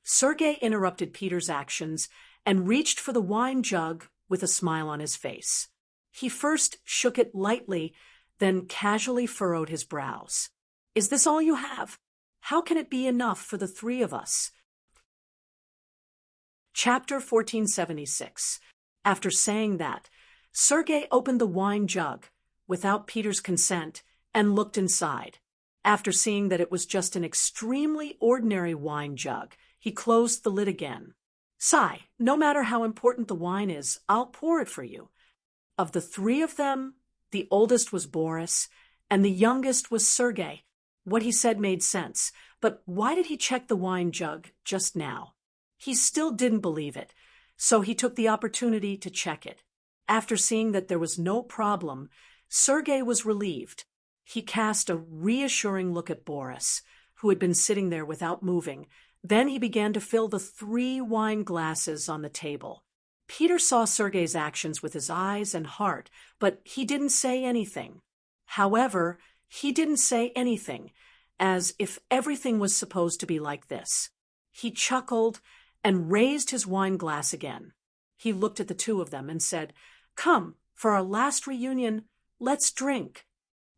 Sergei interrupted Peter's actions and reached for the wine jug with a smile on his face. He first shook it lightly, then casually furrowed his brows. Is this all you have? How can it be enough for the three of us? Chapter 1476. After saying that, Sergei opened the wine jug, without Peter's consent, and looked inside. After seeing that it was just an extremely ordinary wine jug, he closed the lid again. Sigh, no matter how important the wine is, I'll pour it for you. Of the three of them, the oldest was Boris, and the youngest was Sergei. What he said made sense, but why did he check the wine jug just now? He still didn't believe it, so he took the opportunity to check it. After seeing that there was no problem, Sergei was relieved. He cast a reassuring look at Boris, who had been sitting there without moving. Then he began to fill the 3 wine glasses on the table. Peter saw Sergei's actions with his eyes and heart, but he didn't say anything. However, he didn't say anything, as if everything was supposed to be like this. He chuckled and raised his wine glass again. He looked at the two of them and said, "Come, for our last reunion, let's drink."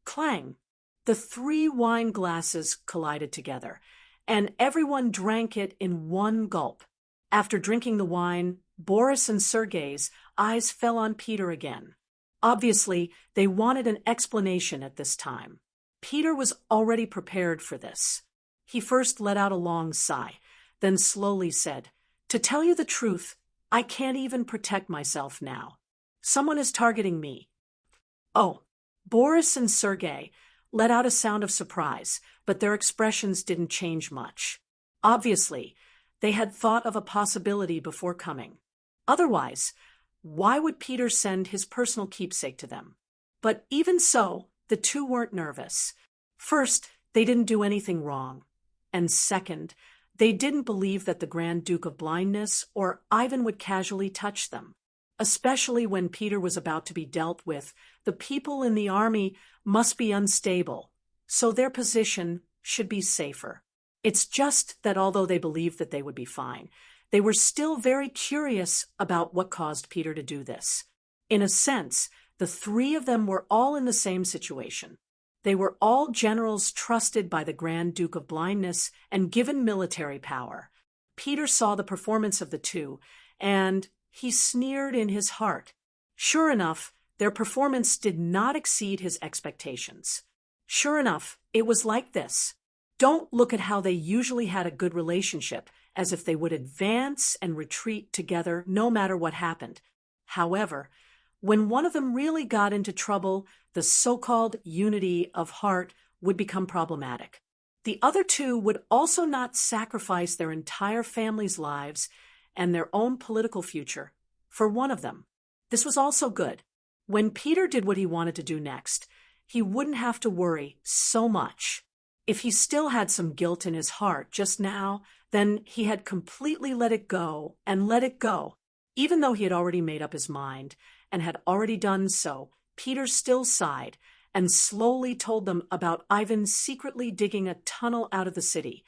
Clang! The 3 wine glasses collided together, and everyone drank it in one gulp. After drinking the wine, Boris and Sergei's eyes fell on Peter again. Obviously, they wanted an explanation at this time. Peter was already prepared for this. He first let out a long sigh, then slowly said, "To tell you the truth, I can't even protect myself now. Someone is targeting me." Oh, Boris and Sergei let out a sound of surprise, but their expressions didn't change much. Obviously, they had thought of a possibility before coming. Otherwise, why would Peter send his personal keepsake to them? But even so, the two weren't nervous. First, they didn't do anything wrong. And second, they didn't believe that the Grand Duke of Blindness or Ivan would casually touch them. Especially when Peter was about to be dealt with, the people in the army must be unstable, so their position should be safer. It's just that although they believed that they would be fine, they were still very curious about what caused Peter to do this. In a sense, the 3 of them were all in the same situation. They were all generals trusted by the Grand Duke of Blindness and given military power. Peter saw the performance of the two, and he sneered in his heart. Sure enough, their performance did not exceed his expectations. Sure enough, it was like this. Don't look at how they usually had a good relationship, as if they would advance and retreat together no matter what happened. However, when one of them really got into trouble, the so-called unity of heart would become problematic. The other two would also not sacrifice their entire family's lives and their own political future for one of them. This was also good. When Peter did what he wanted to do next, he wouldn't have to worry so much. If he still had some guilt in his heart just now, then he had completely let it go and let it go. Even though he had already made up his mind and had already done so, Peter still sighed and slowly told them about Ivan secretly digging a tunnel out of the city.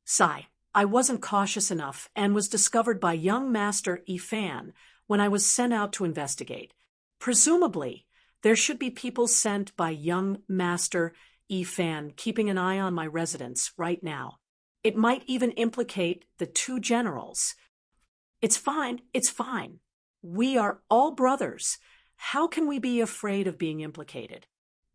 Sigh. I wasn't cautious enough and was discovered by young Master Ifan when I was sent out to investigate. Presumably, there should be people sent by young Master Ifan keeping an eye on my residence right now. It might even implicate the 2 generals. It's fine, it's fine. We are all brothers. How can we be afraid of being implicated?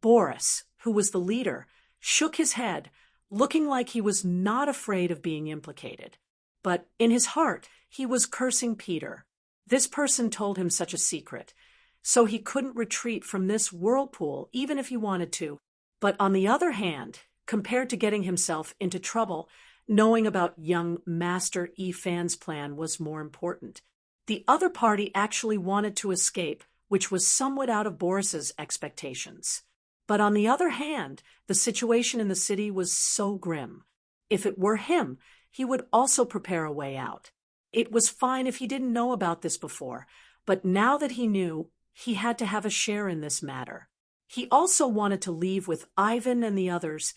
Boris, who was the leader, shook his head, looking like he was not afraid of being implicated. But in his heart, he was cursing Peter. This person told him such a secret, so he couldn't retreat from this whirlpool even if he wanted to. But on the other hand, compared to getting himself into trouble, knowing about young Master Ifan's plan was more important. The other party actually wanted to escape, which was somewhat out of Boris's expectations. But on the other hand, the situation in the city was so grim. If it were him, he would also prepare a way out. It was fine if he didn't know about this before, but now that he knew, he had to have a share in this matter. He also wanted to leave with Ivan and the others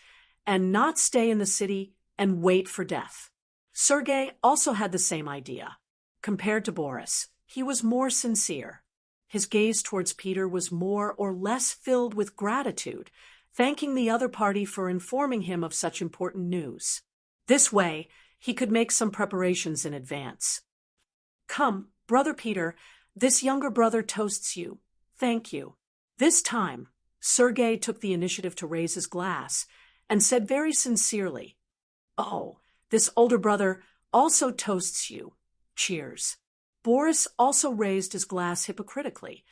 and not stay in the city and wait for death. Sergei also had the same idea. Compared to Boris, he was more sincere. His gaze towards Peter was more or less filled with gratitude, thanking the other party for informing him of such important news. This way, he could make some preparations in advance. "Come, Brother Peter, this younger brother toasts you. Thank you." This time, Sergei took the initiative to raise his glass and said very sincerely, "Oh, this older brother also toasts you. Cheers." Boris also raised his glass hypocritically.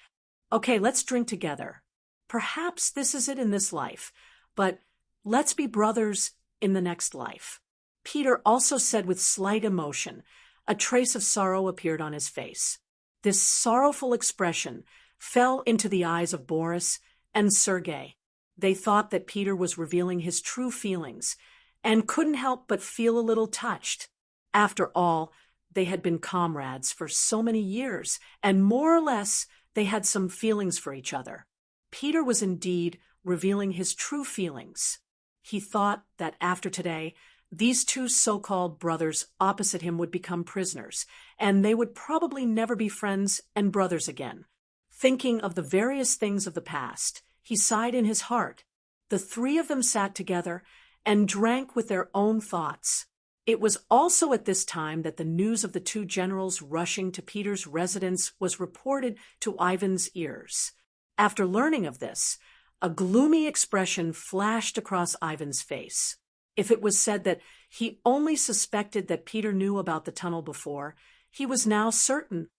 "Okay, let's drink together. Perhaps this is it in this life, but let's be brothers in the next life." Peter also said with slight emotion. A trace of sorrow appeared on his face. This sorrowful expression fell into the eyes of Boris and Sergei. They thought that Peter was revealing his true feelings and couldn't help but feel a little touched. After all, they had been comrades for so many years, and more or less they had some feelings for each other. Peter was indeed revealing his true feelings. He thought that after today, these two so-called brothers opposite him would become prisoners, and they would probably never be friends and brothers again. Thinking of the various things of the past, he sighed in his heart. The three of them sat together and drank with their own thoughts. It was also at this time that the news of the two generals rushing to Peter's residence was reported to Ivan's ears. After learning of this, a gloomy expression flashed across Ivan's face. If it was said that he only suspected that Peter knew about the tunnel before, he was now certain.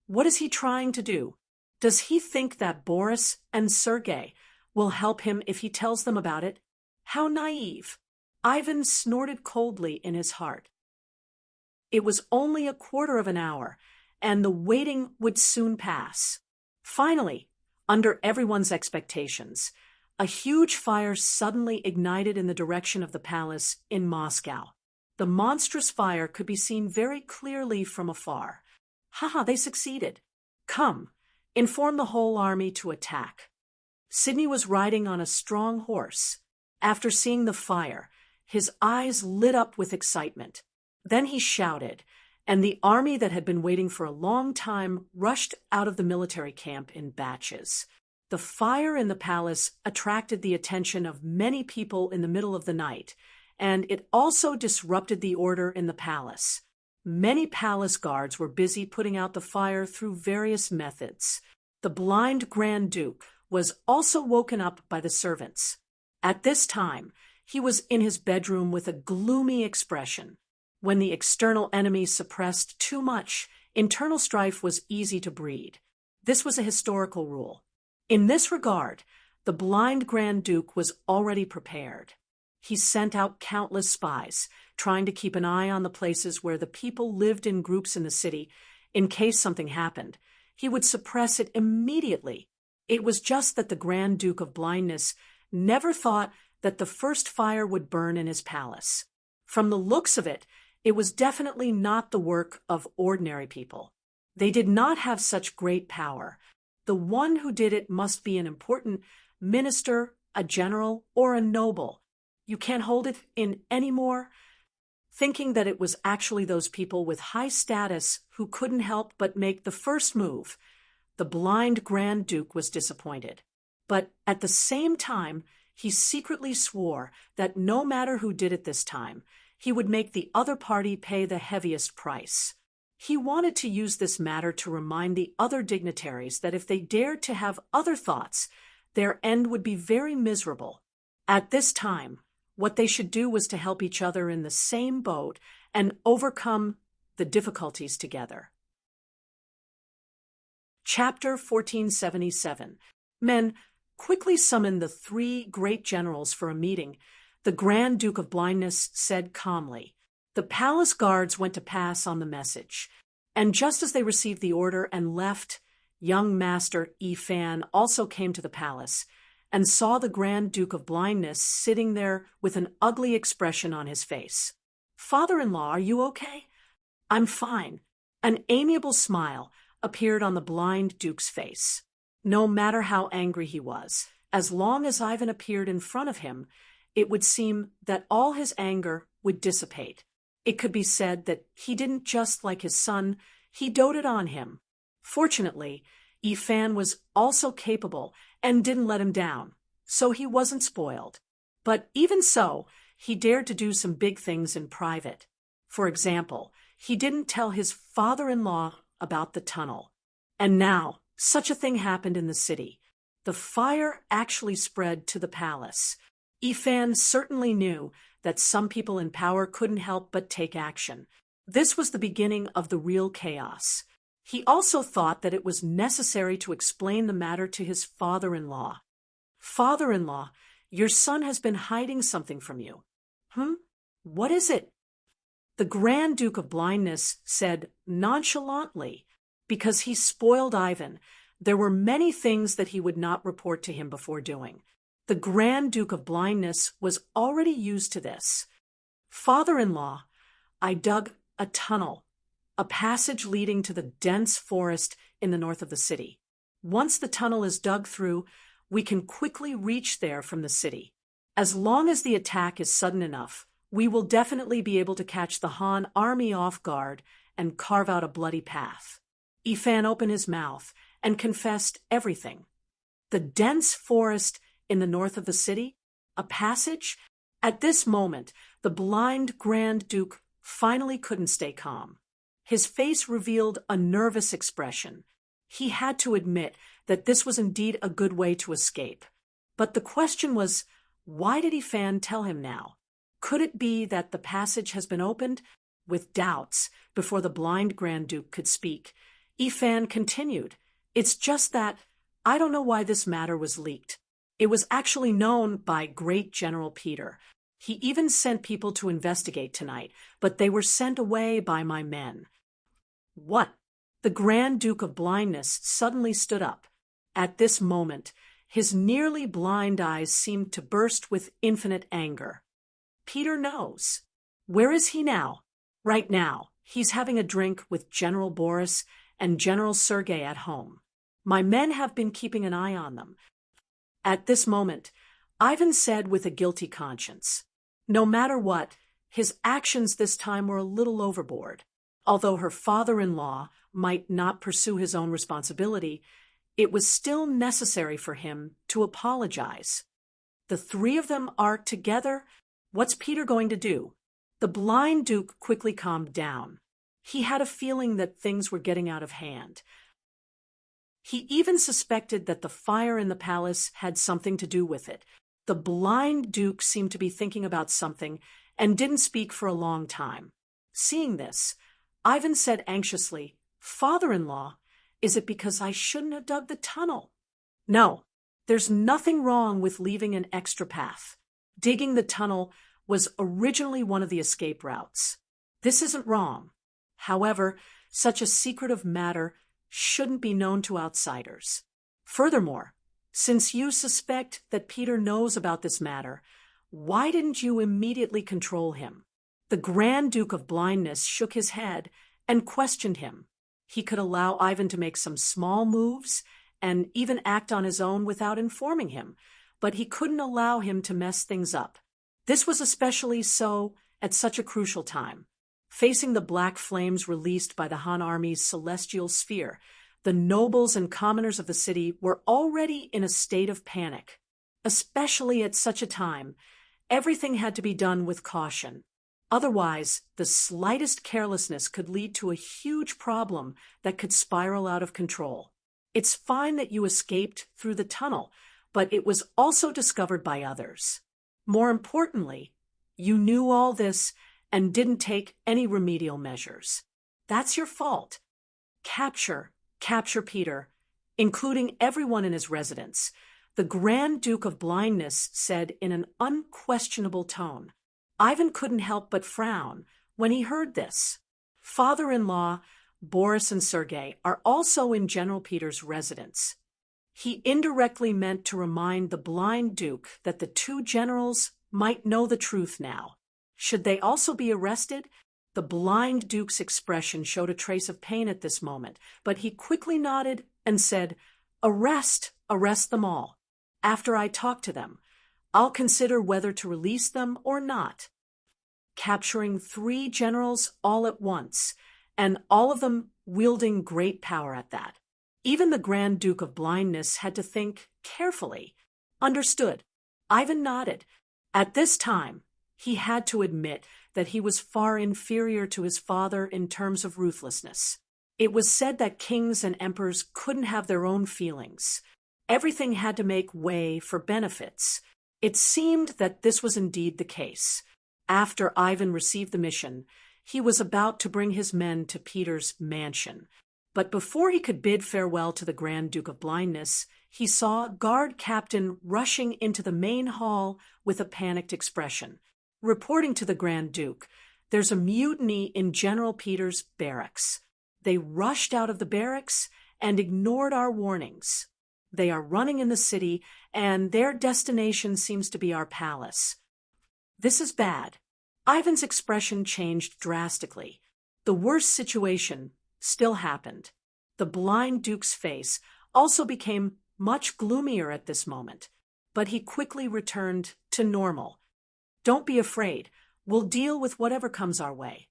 What is he trying to do? Does he think that Boris and Sergei will help him if he tells them about it? How naive! Ivan snorted coldly in his heart. It was only a quarter of an hour, and the waiting would soon pass. Finally, under everyone's expectations, a huge fire suddenly ignited in the direction of the palace in Moscow. The monstrous fire could be seen very clearly from afar. "Ha, they succeeded. Come, inform the whole army to attack." Sidney was riding on a strong horse. After seeing the fire, his eyes lit up with excitement. Then he shouted, and the army that had been waiting for a long time rushed out of the military camp in batches. The fire in the palace attracted the attention of many people in the middle of the night, and it also disrupted the order in the palace. Many palace guards were busy putting out the fire through various methods. The blind Grand Duke was also woken up by the servants. At this time, he was in his bedroom with a gloomy expression. When the external enemy suppressed too much, internal strife was easy to breed. This was a historical rule. In this regard, the blind Grand Duke was already prepared. He sent out countless spies, trying to keep an eye on the places where the people lived in groups in the city. In case something happened, he would suppress it immediately. It was just that the Grand Duke of Blindness never thought that the first fire would burn in his palace. From the looks of it, it was definitely not the work of ordinary people. They did not have such great power. The one who did it must be an important minister, a general, or a noble. You can't hold it in any more. Thinking that it was actually those people with high status who couldn't help but make the first move, the blind Grand Duke was disappointed. But at the same time, he secretly swore that no matter who did it this time, he would make the other party pay the heaviest price. He wanted to use this matter to remind the other dignitaries that if they dared to have other thoughts, their end would be very miserable. At this time, what they should do was to help each other in the same boat and overcome the difficulties together. Chapter 1477. Men quickly summoned the three great generals for a meeting. The Grand Duke of Blindness said calmly. The palace guards went to pass on the message, and just as they received the order and left, young Master Ifan also came to the palace and saw the Grand Duke of Blindness sitting there with an ugly expression on his face. "Father-in-law, are you okay?" "I'm fine." An amiable smile appeared on the blind Duke's face. No matter how angry he was, as long as Ivan appeared in front of him, it would seem that all his anger would dissipate. It could be said that he didn't just like his son, he doted on him. Fortunately, Yifan was also capable and didn't let him down, so he wasn't spoiled. But even so, he dared to do some big things in private. For example, he didn't tell his father-in-law about the tunnel. And now, such a thing happened in the city. The fire actually spread to the palace. Yifan certainly knew that some people in power couldn't help but take action. This was the beginning of the real chaos. He also thought that it was necessary to explain the matter to his father-in-law. "Father-in-law, your son has been hiding something from you." What is it?" The Grand Duke of Blindness said nonchalantly, because he spoiled Ivan. There were many things that he would not report to him before doing. The Grand Duke of Blindness was already used to this. "Father-in-law, I dug a tunnel, a passage leading to the dense forest in the north of the city. Once the tunnel is dug through, we can quickly reach there from the city. As long as the attack is sudden enough, we will definitely be able to catch the Han army off guard and carve out a bloody path." Yifan opened his mouth and confessed everything. The dense forest in the north of the city? A passage? At this moment, the blind Grand Duke finally couldn't stay calm. His face revealed a nervous expression. He had to admit that this was indeed a good way to escape. But the question was, why did Yifan tell him now? Could it be that the passage has been opened? With doubts, before the blind Grand Duke could speak, Yifan continued, "It's just that I don't know why this matter was leaked. It was actually known by Great General Peter. He even sent people to investigate tonight, but they were sent away by my men." "What?" The Grand Duke of Blindness suddenly stood up. At this moment, his nearly blind eyes seemed to burst with infinite anger. "Peter knows. Where is he now?" "Right now, he's having a drink with General Boris and General Sergei at home. My men have been keeping an eye on them." At this moment, Ivan said with a guilty conscience. No matter what, his actions this time were a little overboard. Although her father-in-law might not pursue his own responsibility, it was still necessary for him to apologize. The three of them are together. What's Peter going to do? The blind Duke quickly calmed down. He had a feeling that things were getting out of hand. He even suspected that the fire in the palace had something to do with it. The blind Duke seemed to be thinking about something and didn't speak for a long time. Seeing this, Ivan said anxiously, "Father-in-law, is it because I shouldn't have dug the tunnel?" "No, there's nothing wrong with leaving an extra path. Digging the tunnel was originally one of the escape routes. This isn't wrong. However, such a secretive matter shouldn't be known to outsiders. Furthermore, since you suspect that Peter knows about this matter, why didn't you immediately control him?" The Grand Duke of Blindness shook his head and questioned him. He could allow Ivan to make some small moves and even act on his own without informing him, but he couldn't allow him to mess things up. This was especially so at such a crucial time. Facing the black flames released by the Han army's celestial sphere, the nobles and commoners of the city were already in a state of panic. Especially at such a time, everything had to be done with caution. Otherwise, the slightest carelessness could lead to a huge problem that could spiral out of control. It's fine that you escaped through the tunnel, but it was also discovered by others. More importantly, you knew all this and didn't take any remedial measures. That's your fault. Capture Peter, including everyone in his residence, the Grand Duke of Blindness said in an unquestionable tone. Ivan couldn't help but frown when he heard this. Father-in-law, Boris and Sergei are also in General Peter's residence. He indirectly meant to remind the blind Duke that the two generals might know the truth now. Should they also be arrested? The blind Duke's expression showed a trace of pain at this moment, but he quickly nodded and said, Arrest them all. After I talk to them, I'll consider whether to release them or not. Capturing 3 generals all at once, and all of them wielding great power at that. Even the Grand Duke of Blindness had to think carefully. Understood. Ivan nodded. At this time, he had to admit that he was far inferior to his father in terms of ruthlessness. It was said that kings and emperors couldn't have their own feelings. Everything had to make way for benefits. It seemed that this was indeed the case. After Ivan received the mission, he was about to bring his men to Peter's mansion. But before he could bid farewell to the Grand Duke of Blindness, he saw a guard captain rushing into the main hall with a panicked expression. Reporting to the Grand Duke, "There's a mutiny in General Peter's barracks. They rushed out of the barracks and ignored our warnings. They are running in the city, and their destination seems to be our palace. This is bad." Ivan's expression changed drastically. The worst situation still happened. The blind duke's face also became much gloomier at this moment, but he quickly returned to normal. "Don't be afraid. We'll deal with whatever comes our way.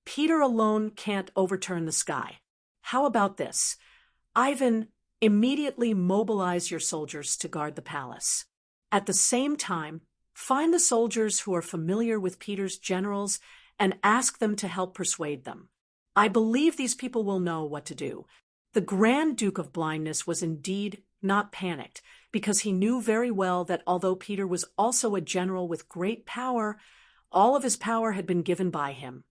Peter alone can't overturn the sky. How about this? Ivan, immediately mobilize your soldiers to guard the palace. At the same time, find the soldiers who are familiar with Peter's generals and ask them to help persuade them. I believe these people will know what to do." The Grand Duke of Blindness was indeed not panicked, because he knew very well that although Peter was also a general with great power, all of his power had been given by him,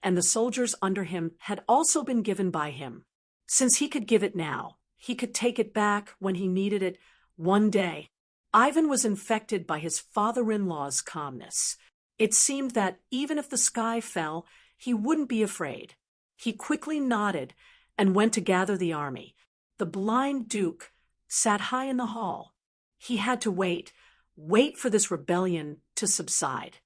and the soldiers under him had also been given by him. Since he could give it now, he could take it back when he needed it one day. Ivan was infected by his father-in-law's calmness. It seemed that even if the sky fell, he wouldn't be afraid. He quickly nodded and went to gather the army. The blind duke sat high in the hall. He had to wait for this rebellion to subside.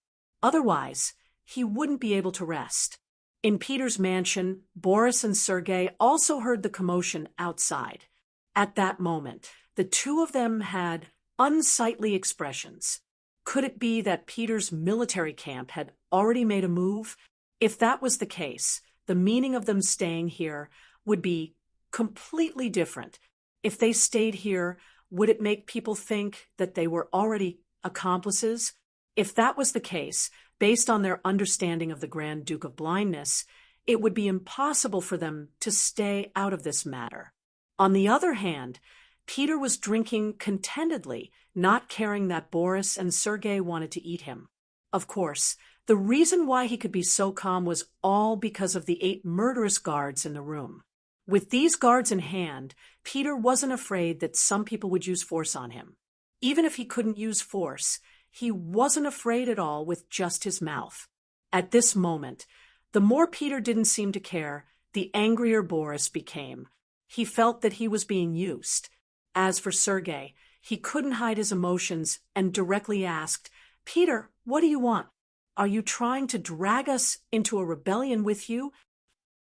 Otherwise, he wouldn't be able to rest. In Peter's mansion, Boris and Sergei also heard the commotion outside. At that moment, the two of them had unsightly expressions. Could it be that Peter's military camp had already made a move? If that was the case, the meaning of them staying here would be completely different. If they stayed here, would it make people think that they were already accomplices? If that was the case, based on their understanding of the Grand Duke of Blindness, it would be impossible for them to stay out of this matter. On the other hand, Peter was drinking contentedly, not caring that Boris and Sergei wanted to eat him. Of course, the reason why he could be so calm was all because of the 8 murderous guards in the room. With these guards in hand, Peter wasn't afraid that some people would use force on him. Even if he couldn't use force, he wasn't afraid at all with just his mouth. At this moment, the more Peter didn't seem to care, the angrier Boris became. He felt that he was being used. As for Sergei, he couldn't hide his emotions and directly asked, "Peter, what do you want? Are you trying to drag us into a rebellion with you?"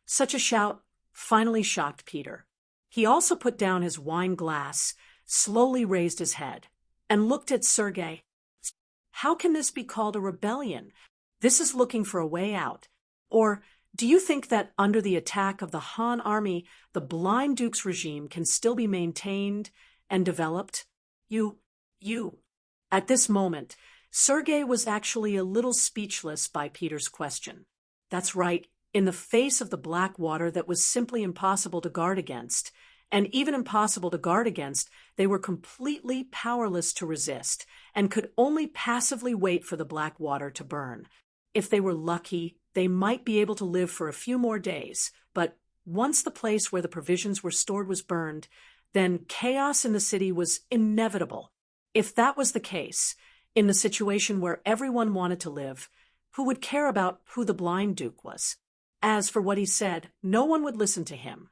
Such a shout finally shocked Peter. He also put down his wine glass, slowly raised his head, and looked at Sergei. "How can this be called a rebellion? This is looking for a way out. Or do you think that under the attack of the Han army, the Blind Duke's regime can still be maintained and developed? You. At this moment, Sergei was actually a little speechless by Peter's question. That's right, in the face of the black water that was simply impossible to guard against, and even impossible to guard against, they were completely powerless to resist, and could only passively wait for the black water to burn. If they were lucky, they might be able to live for a few more days, but once the place where the provisions were stored was burned, then chaos in the city was inevitable. If that was the case, in the situation where everyone wanted to live, who would care about who the Blind Duke was? As for what he said, no one would listen to him.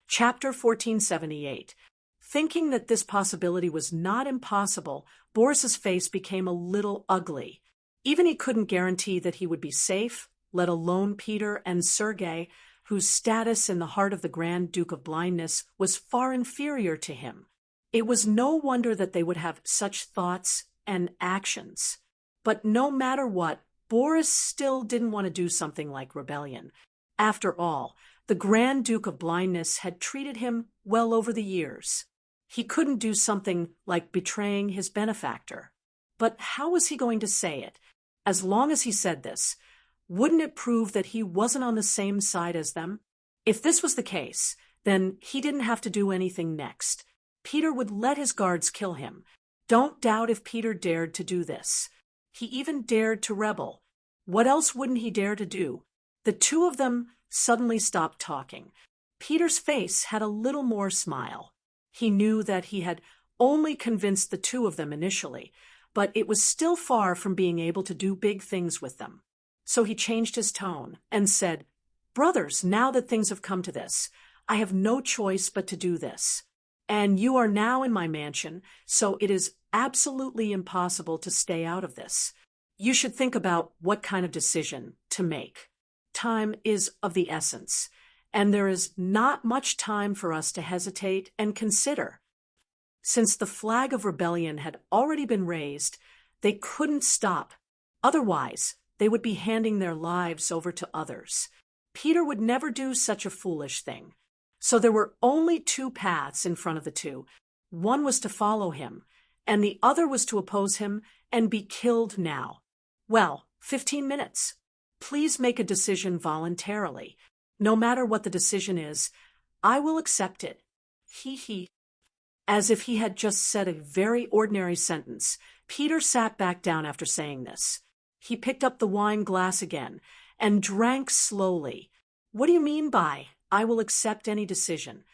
Chapter 1478. Thinking that this possibility was not impossible, Boris's face became a little ugly. Even he couldn't guarantee that he would be safe, let alone Peter and Sergei, whose status in the heart of the Grand Duke of Blindness was far inferior to him. It was no wonder that they would have such thoughts and actions. But no matter what, Boris still didn't want to do something like rebellion. After all, the Grand Duke of Blindness had treated him well over the years. He couldn't do something like betraying his benefactor. But how was he going to say it? As long as he said this, wouldn't it prove that he wasn't on the same side as them? If this was the case, then he didn't have to do anything next. Peter would let his guards kill him. Don't doubt if Peter dared to do this. He even dared to rebel. What else wouldn't he dare to do? The two of them suddenly stopped talking. Peter's face had a little more smile. He knew that he had only convinced the two of them initially, but it was still far from being able to do big things with them. So he changed his tone and said, "Brothers, now that things have come to this, I have no choice but to do this. And you are now in my mansion, so it is absolutely impossible to stay out of this. You should think about what kind of decision to make. Time is of the essence, and there is not much time for us to hesitate and consider." Since the flag of rebellion had already been raised, they couldn't stop. Otherwise, they would be handing their lives over to others. Peter would never do such a foolish thing. So there were only two paths in front of the two. One was to follow him, and the other was to oppose him and be killed now. Well, 15 minutes. Please make a decision voluntarily. No matter what the decision is, I will accept it. He. As if he had just said a very ordinary sentence, Peter sat back down after saying this. He picked up the wine glass again and drank slowly. What do you mean by, "I will accept any decision"?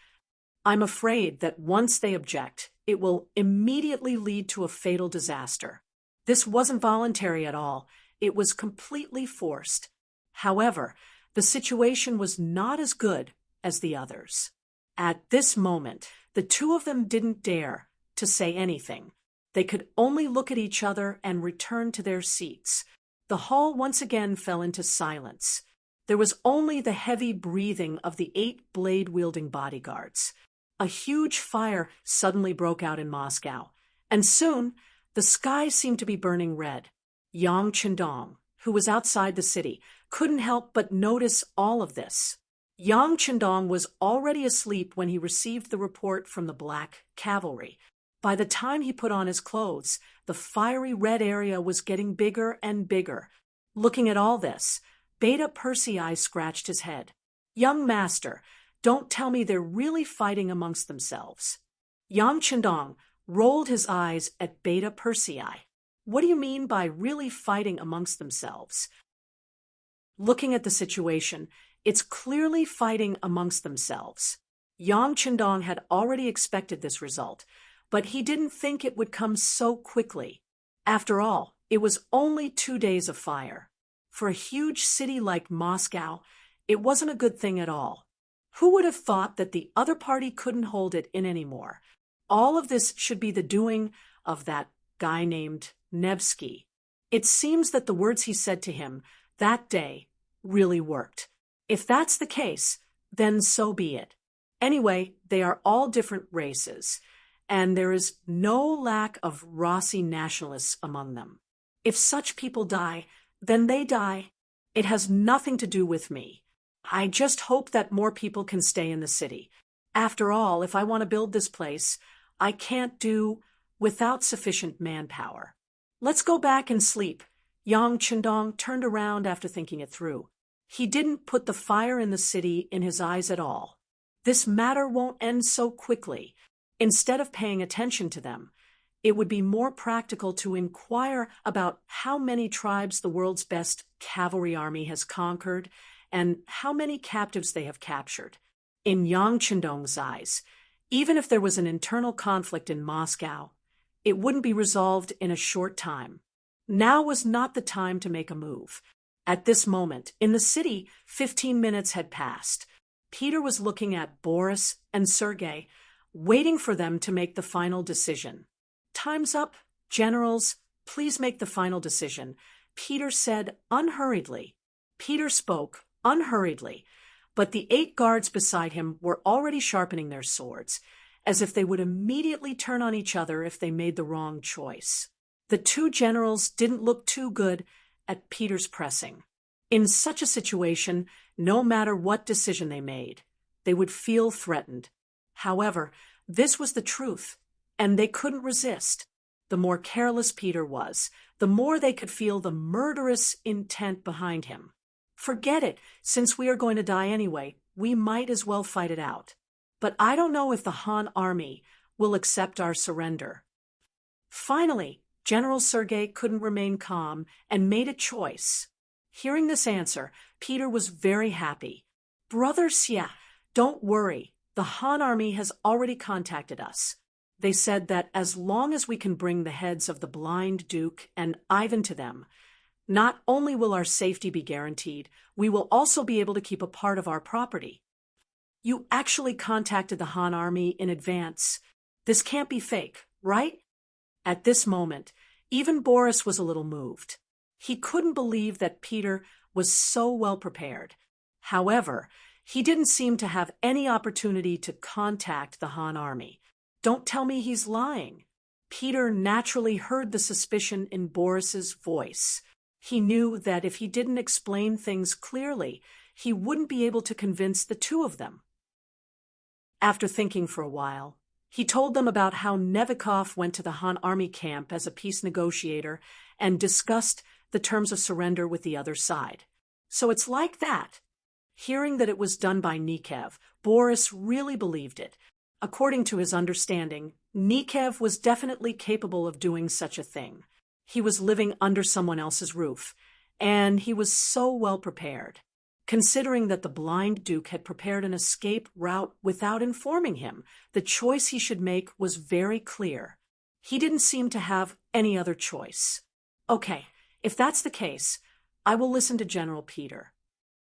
I'm afraid that once they object, it will immediately lead to a fatal disaster. This wasn't voluntary at all. It was completely forced. However, the situation was not as good as the others. At this moment, the two of them didn't dare to say anything. They could only look at each other and return to their seats. The hall once again fell into silence. There was only the heavy breathing of the 8 blade-wielding bodyguards. A huge fire suddenly broke out in Moscow, and soon the sky seemed to be burning red. Yang Chendong, who was outside the city, couldn't help but notice all of this. Yang Chendong was already asleep when he received the report from the Black Cavalry. By the time he put on his clothes, the fiery red area was getting bigger and bigger. Looking at all this, Beta Persei scratched his head. "Young master, don't tell me they're really fighting amongst themselves." Yang Chendong rolled his eyes at Beta Persei. "What do you mean by really fighting amongst themselves?" Looking at the situation, it's clearly fighting amongst themselves. Yang Chendong had already expected this result, but he didn't think it would come so quickly. After all, it was only 2 days of fire. For a huge city like Moscow, it wasn't a good thing at all. Who would have thought that the other party couldn't hold it in anymore? All of this should be the doing of that guy named Nevsky. It seems that the words he said to him that day really worked. If that's the case, then so be it. Anyway, they are all different races, and there is no lack of Rossi nationalists among them. If such people die, then they die. It has nothing to do with me. I just hope that more people can stay in the city. After all, if I want to build this place, I can't do without sufficient manpower. Let's go back and sleep. Yang Chendong turned around after thinking it through. He didn't put the fire in the city in his eyes at all. This matter won't end so quickly. Instead of paying attention to them, it would be more practical to inquire about how many tribes the world's best cavalry army has conquered and how many captives they have captured. In Yang Chendong's eyes, even if there was an internal conflict in Moscow, it wouldn't be resolved in a short time. Now was not the time to make a move. At this moment, in the city, 15 minutes had passed. Peter was looking at Boris and Sergei, waiting for them to make the final decision. "Time's up, generals. Please make the final decision," Peter said unhurriedly. Peter spoke unhurriedly, but the 8 guards beside him were already sharpening their swords, as if they would immediately turn on each other if they made the wrong choice. The two generals didn't look too good at Peter's pressing. In such a situation, no matter what decision they made, they would feel threatened. However, this was the truth, and they couldn't resist. The more careless Peter was, the more they could feel the murderous intent behind him. Forget it, since we are going to die anyway, we might as well fight it out. But I don't know if the Han army will accept our surrender. Finally, General Sergei couldn't remain calm and made a choice. Hearing this answer, Peter was very happy. Brother Xia, don't worry, the Han army has already contacted us. They said that as long as we can bring the heads of the blind Duke and Ivan to them, not only will our safety be guaranteed, we will also be able to keep a part of our property. You actually contacted the Han army in advance. This can't be fake, right? At this moment, even Boris was a little moved. He couldn't believe that Peter was so well prepared. However, he didn't seem to have any opportunity to contact the Han army. Don't tell me he's lying. Peter naturally heard the suspicion in Boris's voice. He knew that if he didn't explain things clearly, he wouldn't be able to convince the two of them. After thinking for a while, he told them about how Nevikov went to the Han army camp as a peace negotiator and discussed the terms of surrender with the other side. So it's like that. Hearing that it was done by Nikev, Boris really believed it. According to his understanding, Nikev was definitely capable of doing such a thing. He was living under someone else's roof, and he was so well prepared. Considering that the blind Duke had prepared an escape route without informing him, the choice he should make was very clear. He didn't seem to have any other choice. Okay, if that's the case, I will listen to General Peter.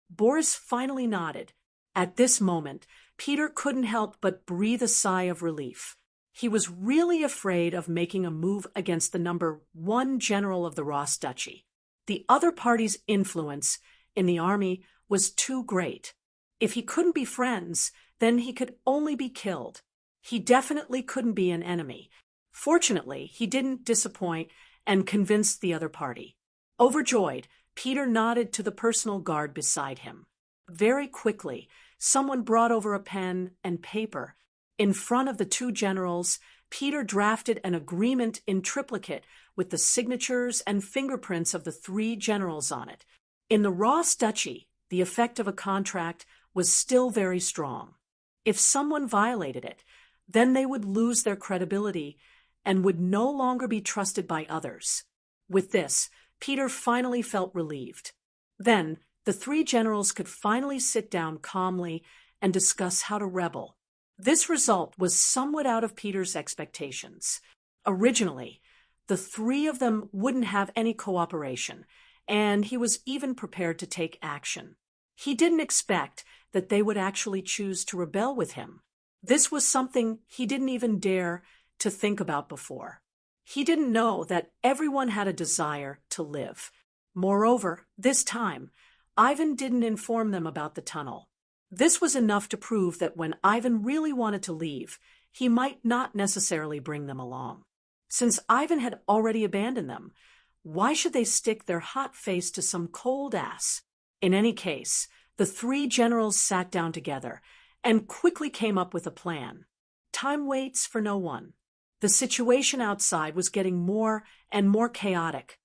Boris finally nodded. At this moment, Peter couldn't help but breathe a sigh of relief. He was really afraid of making a move against the number one general of the Ross Duchy. The other party's influence in the army was too great. If he couldn't be friends, then he could only be killed. He definitely couldn't be an enemy. Fortunately, he didn't disappoint and convinced the other party. Overjoyed, Peter nodded to the personal guard beside him. Very quickly, someone brought over a pen and paper. In front of the two generals, Peter drafted an agreement in triplicate with the signatures and fingerprints of the three generals on it. In the Ross Duchy, the effect of a contract was still very strong. If someone violated it, then they would lose their credibility and would no longer be trusted by others. With this, Peter finally felt relieved. Then, the three generals could finally sit down calmly and discuss how to rebel. This result was somewhat out of Peter's expectations. Originally, the three of them wouldn't have any cooperation, and he was even prepared to take action. He didn't expect that they would actually choose to rebel with him. This was something he didn't even dare to think about before. He didn't know that everyone had a desire to live. Moreover, this time, Ivan didn't inform them about the tunnel. This was enough to prove that when Ivan really wanted to leave, he might not necessarily bring them along. Since Ivan had already abandoned them, why should they stick their hot face to some cold ass? In any case, the three generals sat down together and quickly came up with a plan. Time waits for no one. The situation outside was getting more and more chaotic.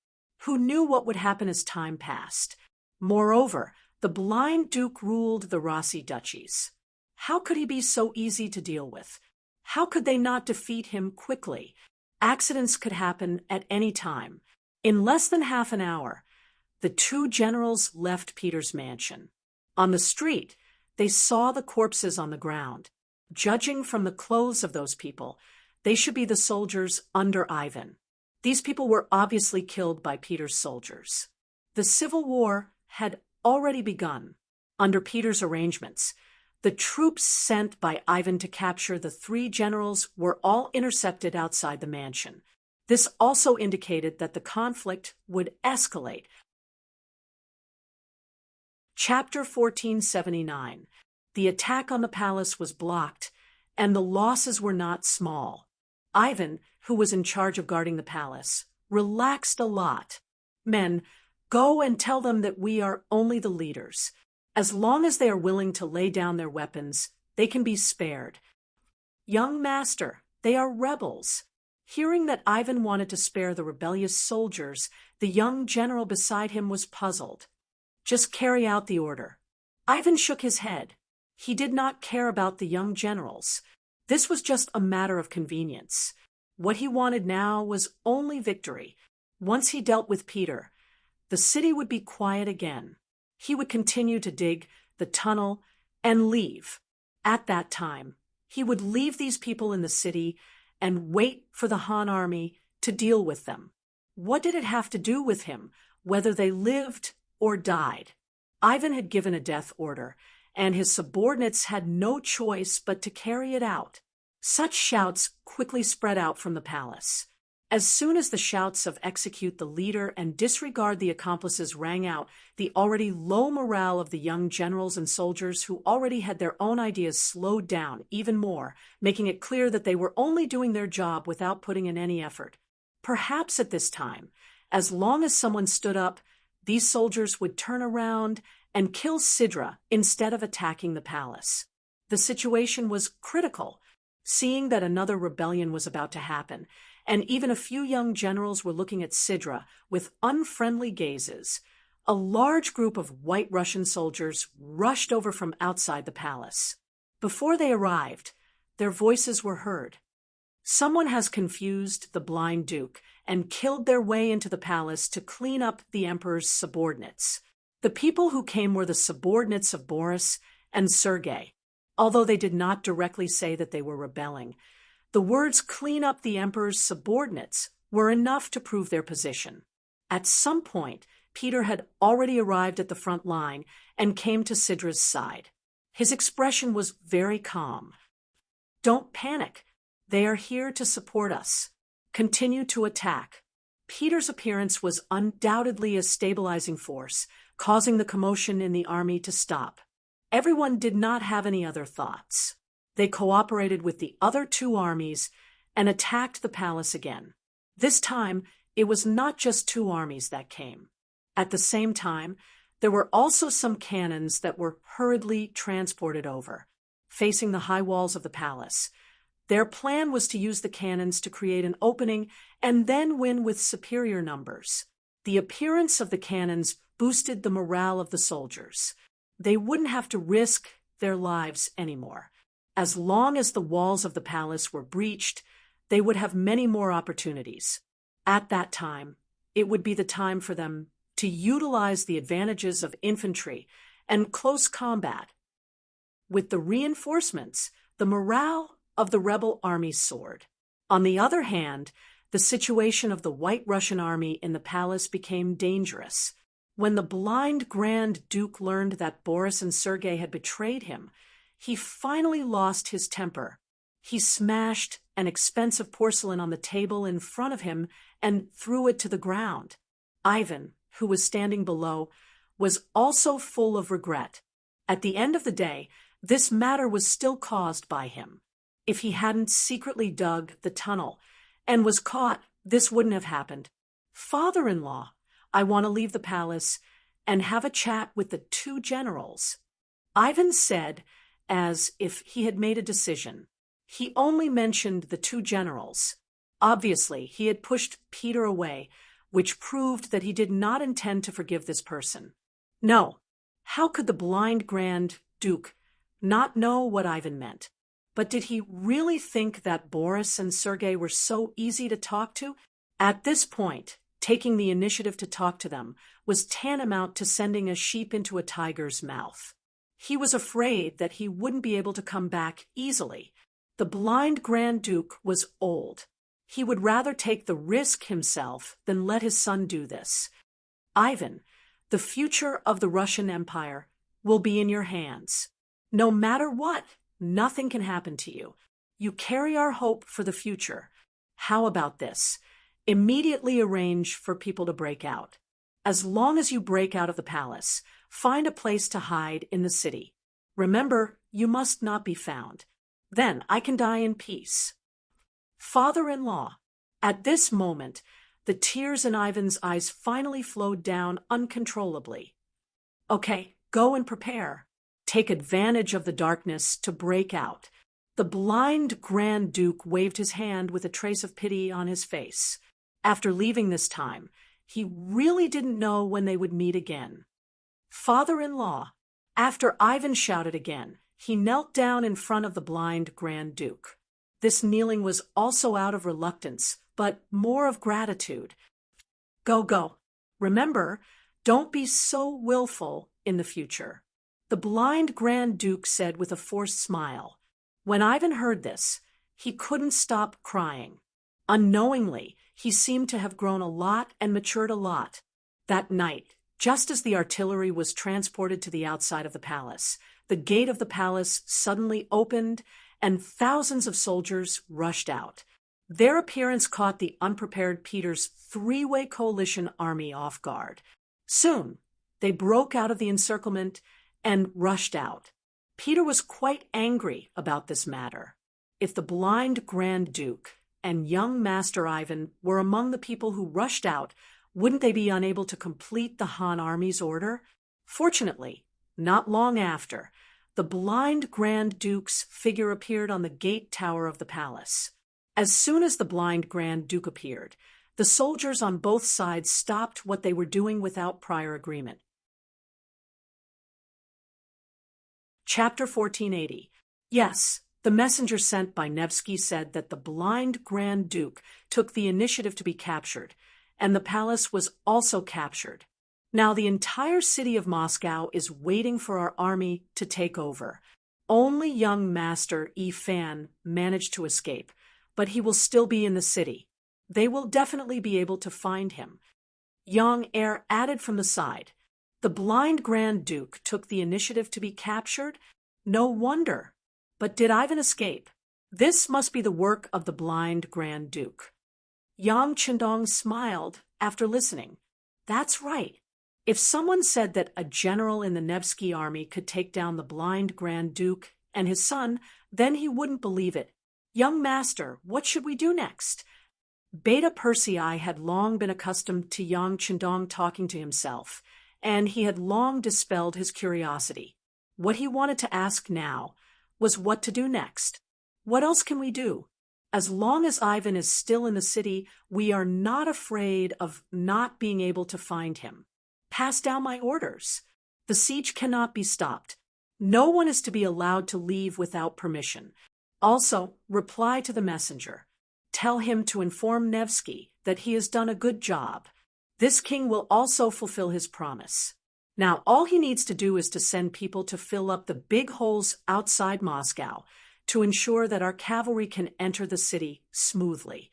Who knew what would happen as time passed? Moreover, the blind Duke ruled the Rossi duchies. How could he be so easy to deal with? How could they not defeat him quickly? Accidents could happen at any time. In less than half an hour, the two generals left Peter's mansion. On the street, they saw the corpses on the ground. Judging from the clothes of those people, they should be the soldiers under Ivan. These people were obviously killed by Peter's soldiers. The civil war had already begun. Under Peter's arrangements, the troops sent by Ivan to capture the three generals were all intercepted outside the mansion. This also indicated that the conflict would escalate. Chapter 1479. The attack on the palace was blocked, and the losses were not small. Ivan, who was in charge of guarding the palace, relaxed a lot. "Men, go and tell them that we are only the leaders. As long as they are willing to lay down their weapons, they can be spared." "Young master, they are rebels." Hearing that Ivan wanted to spare the rebellious soldiers, the young general beside him was puzzled. "Just carry out the order." Ivan shook his head. He did not care about the young generals. This was just a matter of convenience. What he wanted now was only victory. Once he dealt with Peter, the city would be quiet again. He would continue to dig the tunnel and leave. At that time, he would leave these people in the city and wait for the Han army to deal with them. What did it have to do with him, whether they lived or died? Ivan had given a death order, and his subordinates had no choice but to carry it out. Such shouts quickly spread out from the palace. As soon as the shouts of "execute the leader" and "disregard the accomplices" rang out, the already low morale of the young generals and soldiers who already had their own ideas slowed down even more, making it clear that they were only doing their job without putting in any effort. Perhaps at this time, as long as someone stood up, these soldiers would turn around and kill Sidra instead of attacking the palace. The situation was critical, seeing that another rebellion was about to happen, and even a few young generals were looking at Sidra with unfriendly gazes. A large group of White Russian soldiers rushed over from outside the palace. Before they arrived, their voices were heard. "Someone has confused the blind duke and killed their way into the palace to clean up the emperor's subordinates." The people who came were the subordinates of Boris and Sergei. Although they did not directly say that they were rebelling, the words "clean up the emperor's subordinates" were enough to prove their position. At some point, Peter had already arrived at the front line and came to Sidra's side. His expression was very calm. "Don't panic. They are here to support us. Continue to attack." Peter's appearance was undoubtedly a stabilizing force, causing the commotion in the army to stop. Everyone did not have any other thoughts. They cooperated with the other two armies and attacked the palace again. This time, it was not just two armies that came. At the same time, there were also some cannons that were hurriedly transported over, facing the high walls of the palace. Their plan was to use the cannons to create an opening and then win with superior numbers. The appearance of the cannons boosted the morale of the soldiers. They wouldn't have to risk their lives anymore. As long as the walls of the palace were breached, they would have many more opportunities. At that time, it would be the time for them to utilize the advantages of infantry and close combat. With the reinforcements, the morale of the rebel army soared. On the other hand, the situation of the White Russian army in the palace became dangerous. When the blind Grand Duke learned that Boris and Sergei had betrayed him, he finally lost his temper. He smashed an expensive porcelain on the table in front of him and threw it to the ground. Ivan, who was standing below, was also full of regret. At the end of the day, this matter was still caused by him. If he hadn't secretly dug the tunnel and was caught, this wouldn't have happened. "Father-in-law, I want to leave the palace and have a chat with the two generals," Ivan said, as if he had made a decision. He only mentioned the two generals. Obviously, he had pushed Peter away, which proved that he did not intend to forgive this person. No, how could the blind Grand Duke not know what Ivan meant? But did he really think that Boris and Sergei were so easy to talk to? At this point, taking the initiative to talk to them was tantamount to sending a sheep into a tiger's mouth. He was afraid that he wouldn't be able to come back easily. The blind Grand Duke was old. He would rather take the risk himself than let his son do this. "Ivan, the future of the Russian Empire will be in your hands. No matter what, nothing can happen to you. You carry our hope for the future. How about this? Immediately arrange for people to break out. As long as you break out of the palace, find a place to hide in the city. Remember, you must not be found. Then I can die in peace. Father-in-law. At this moment, the tears in Ivan's eyes finally flowed down uncontrollably. Okay, go and prepare. Take advantage of the darkness to break out. The blind Grand Duke waved his hand with a trace of pity on his face. After leaving this time, he really didn't know when they would meet again. Father-in-law. After Ivan shouted again, he knelt down in front of the blind Grand Duke. This kneeling was also out of reluctance, but more of gratitude. Go, go. Remember, don't be so willful in the future. The blind Grand Duke said with a forced smile. When Ivan heard this, he couldn't stop crying. Unknowingly, he seemed to have grown a lot and matured a lot. That night, just as the artillery was transported to the outside of the palace, the gate of the palace suddenly opened and thousands of soldiers rushed out. Their appearance caught the unprepared Peter's three-way coalition army off guard. Soon, they broke out of the encirclement and rushed out. Peter was quite angry about this matter. If the blind Grand Duke and young Master Ivan were among the people who rushed out, wouldn't they be unable to complete the Han army's order? Fortunately, not long after, the blind Grand Duke's figure appeared on the gate tower of the palace. As soon as the blind Grand Duke appeared, the soldiers on both sides stopped what they were doing without prior agreement. Chapter 1480. Yes, the messenger sent by Nevsky said that the blind Grand Duke took the initiative to be captured, and the palace was also captured. Now the entire city of Moscow is waiting for our army to take over. Only young Master Yi Fan managed to escape, but he will still be in the city. They will definitely be able to find him. Young heir added from the side. The blind Grand Duke took the initiative to be captured? No wonder. But did Ivan escape? This must be the work of the blind Grand Duke. Yang Chendong smiled after listening. That's right. If someone said that a general in the Nevsky army could take down the blind Grand Duke and his son, then he wouldn't believe it. Young master, what should we do next? Beta Persei had long been accustomed to Yang Chendong talking to himself, and he had long dispelled his curiosity. What he wanted to ask now was what to do next. What else can we do? As long as Ivan is still in the city, we are not afraid of not being able to find him. Pass down my orders. The siege cannot be stopped. No one is to be allowed to leave without permission. Also, reply to the messenger. Tell him to inform Nevsky that he has done a good job. This king will also fulfill his promise. Now, all he needs to do is to send people to fill up the big holes outside Moscow to ensure that our cavalry can enter the city smoothly.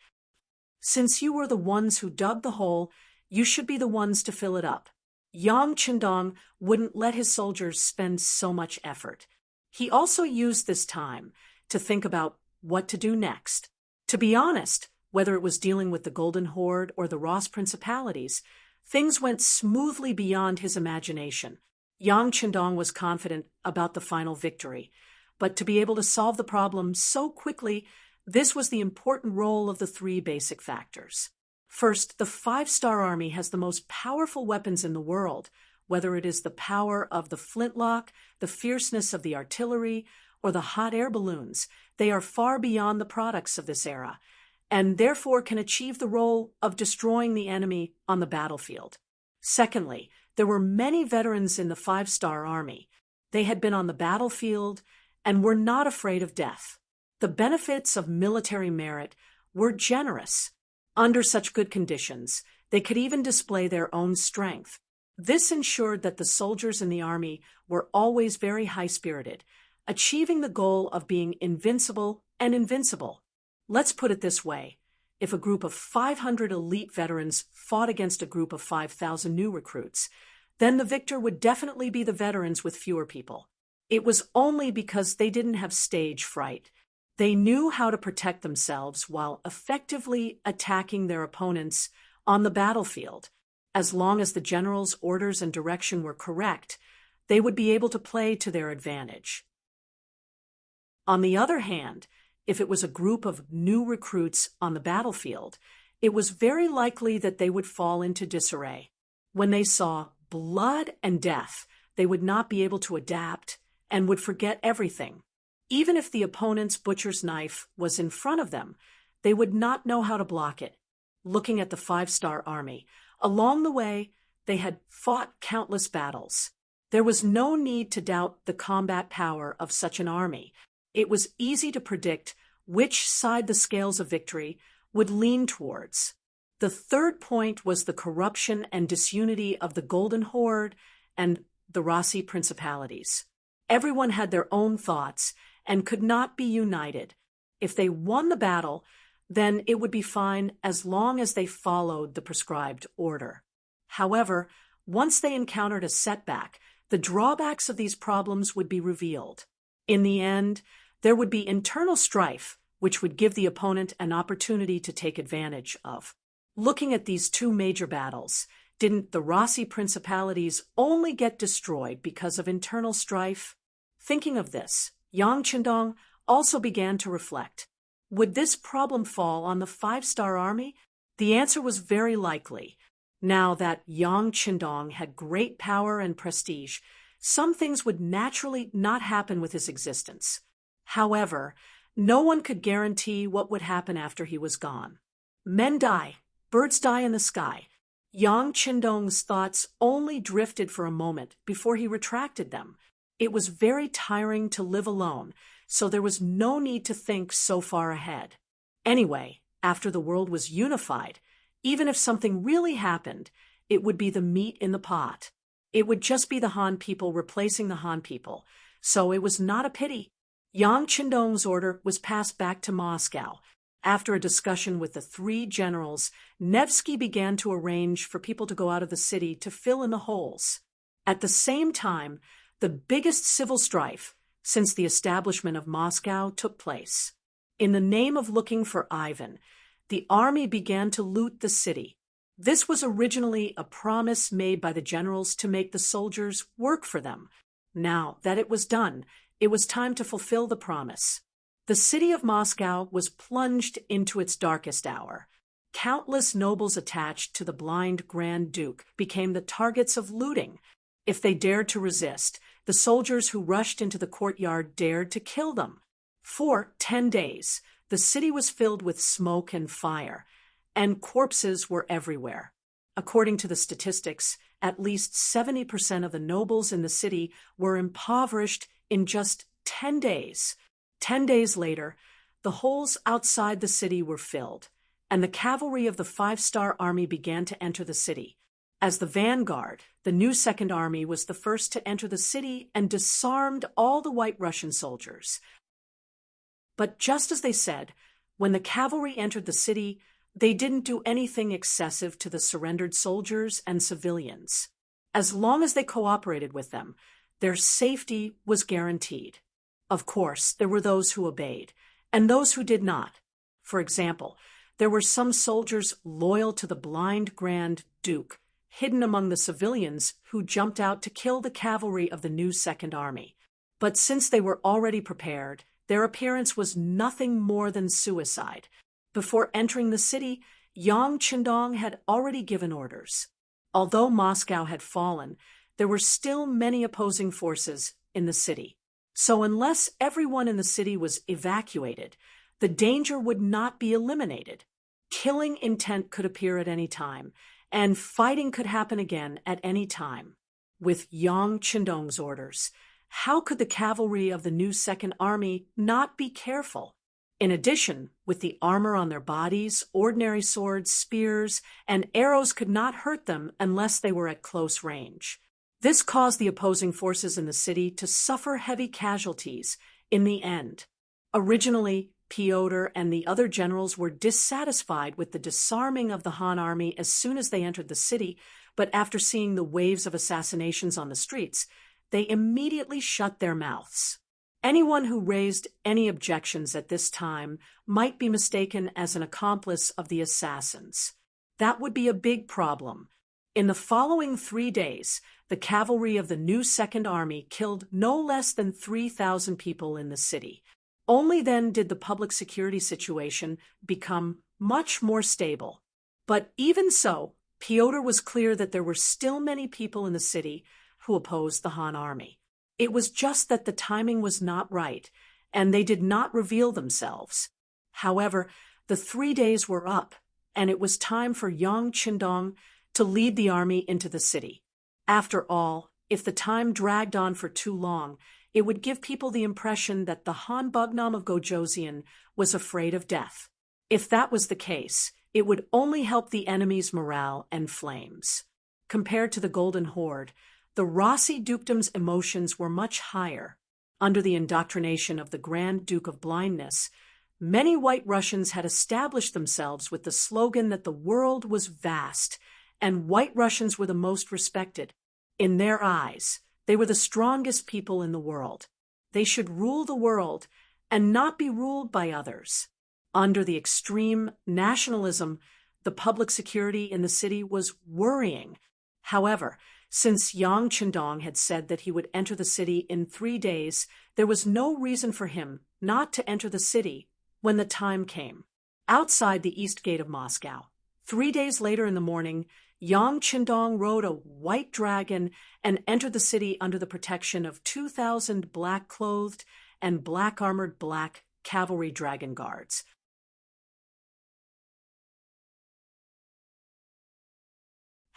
Since you were the ones who dug the hole, you should be the ones to fill it up. Yang Chendong wouldn't let his soldiers spend so much effort. He also used this time to think about what to do next. To be honest, whether it was dealing with the Golden Horde or the Ross Principalities, things went smoothly beyond his imagination. Yang Chendong was confident about the final victory, but to be able to solve the problem so quickly, this was the important role of the three basic factors. First, the 5-star army has the most powerful weapons in the world, whether it is the power of the flintlock, the fierceness of the artillery, or the hot air balloons. They are far beyond the products of this era, and therefore can achieve the role of destroying the enemy on the battlefield. Secondly, there were many veterans in the 5-star army. They had been on the battlefield and were not afraid of death. The benefits of military merit were generous. Under such good conditions, they could even display their own strength. This ensured that the soldiers in the army were always very high-spirited, achieving the goal of being invincible and invincible. Let's put it this way. If a group of 500 elite veterans fought against a group of 5,000 new recruits, then the victor would definitely be the veterans with fewer people. It was only because they didn't have stage fright. They knew how to protect themselves while effectively attacking their opponents on the battlefield. As long as the general's orders and direction were correct, they would be able to play to their advantage. On the other hand, if it was a group of new recruits on the battlefield, it was very likely that they would fall into disarray. When they saw blood and death, they would not be able to adapt and would forget everything. Even if the opponent's butcher's knife was in front of them, they would not know how to block it. Looking at the five-star army, along the way, they had fought countless battles. There was no need to doubt the combat power of such an army. It was easy to predict which side the scales of victory would lean towards. The third point was the corruption and disunity of the Golden Horde and the Rossi principalities. Everyone had their own thoughts and could not be united. If they won the battle, then it would be fine as long as they followed the prescribed order. However, once they encountered a setback, the drawbacks of these problems would be revealed. In the end, there would be internal strife, which would give the opponent an opportunity to take advantage of. Looking at these two major battles, didn't the Rossi principalities only get destroyed because of internal strife? Thinking of this, Yang Qindong also began to reflect. Would this problem fall on the five-star army? The answer was very likely. Now that Yang Qindong had great power and prestige, some things would naturally not happen with his existence. However, no one could guarantee what would happen after he was gone. Men die, birds die in the sky. Yang Qindong's thoughts only drifted for a moment before he retracted them. It was very tiring to live alone, so there was no need to think so far ahead. Anyway, after the world was unified, even if something really happened, it would be the meat in the pot. It would just be the Han people replacing the Han people, so it was not a pity. Yang Qindong's order was passed back to Moscow. After a discussion with the three generals, Nevsky began to arrange for people to go out of the city to fill in the holes. At the same time, the biggest civil strife since the establishment of Moscow took place. In the name of looking for Ivan, the army began to loot the city. This was originally a promise made by the generals to make the soldiers work for them. Now that it was done, it was time to fulfill the promise. The city of Moscow was plunged into its darkest hour. Countless nobles attached to the blind Grand Duke became the targets of looting. If they dared to resist, the soldiers who rushed into the courtyard dared to kill them. For 10 days, the city was filled with smoke and fire, and corpses were everywhere. According to the statistics, at least 70% of the nobles in the city were impoverished in just 10 days. 10 days later, the holes outside the city were filled, and the cavalry of the five-star army began to enter the city. As the vanguard, the new Second Army was the first to enter the city and disarmed all the White Russian soldiers. But just as they said, when the cavalry entered the city, they didn't do anything excessive to the surrendered soldiers and civilians. As long as they cooperated with them, their safety was guaranteed. Of course, there were those who obeyed, and those who did not. For example, there were some soldiers loyal to the blind Grand Duke, hidden among the civilians who jumped out to kill the cavalry of the new Second Army. But since they were already prepared, their appearance was nothing more than suicide. Before entering the city, Yang Qindong had already given orders. Although Moscow had fallen, there were still many opposing forces in the city. So unless everyone in the city was evacuated, the danger would not be eliminated. Killing intent could appear at any time, and fighting could happen again at any time. With Yang Qindong's orders, how could the cavalry of the new Second Army not be careful? In addition, with the armor on their bodies, ordinary swords, spears, and arrows could not hurt them unless they were at close range. This caused the opposing forces in the city to suffer heavy casualties in the end. Originally, Pyotr and the other generals were dissatisfied with the disarming of the Han army as soon as they entered the city, but after seeing the waves of assassinations on the streets, they immediately shut their mouths. Anyone who raised any objections at this time might be mistaken as an accomplice of the assassins. That would be a big problem. In the following 3 days, the cavalry of the new Second Army killed no less than 3,000 people in the city. Only then did the public security situation become much more stable. But even so, Pyotr was clear that there were still many people in the city who opposed the Han army. It was just that the timing was not right, and they did not reveal themselves. However, the 3 days were up, and it was time for Yang Qindong to lead the army into the city. After all, if the time dragged on for too long, it would give people the impression that the Han Bugnam of Gojoseon was afraid of death. If that was the case, it would only help the enemy's morale and flames. Compared to the Golden Horde, the Rossi dukedom's emotions were much higher. Under the indoctrination of the Grand Duke of Blindness, many White Russians had established themselves with the slogan that the world was vast, and White Russians were the most respected. In their eyes, they were the strongest people in the world. They should rule the world and not be ruled by others. Under the extreme nationalism, the public security in the city was worrying. However, since Yang Qindong had said that he would enter the city in 3 days, there was no reason for him not to enter the city when the time came. Outside the east gate of Moscow, 3 days later in the morning, Yang Qindong rode a white dragon and entered the city under the protection of 2,000 black-clothed and black-armored black cavalry dragon guards.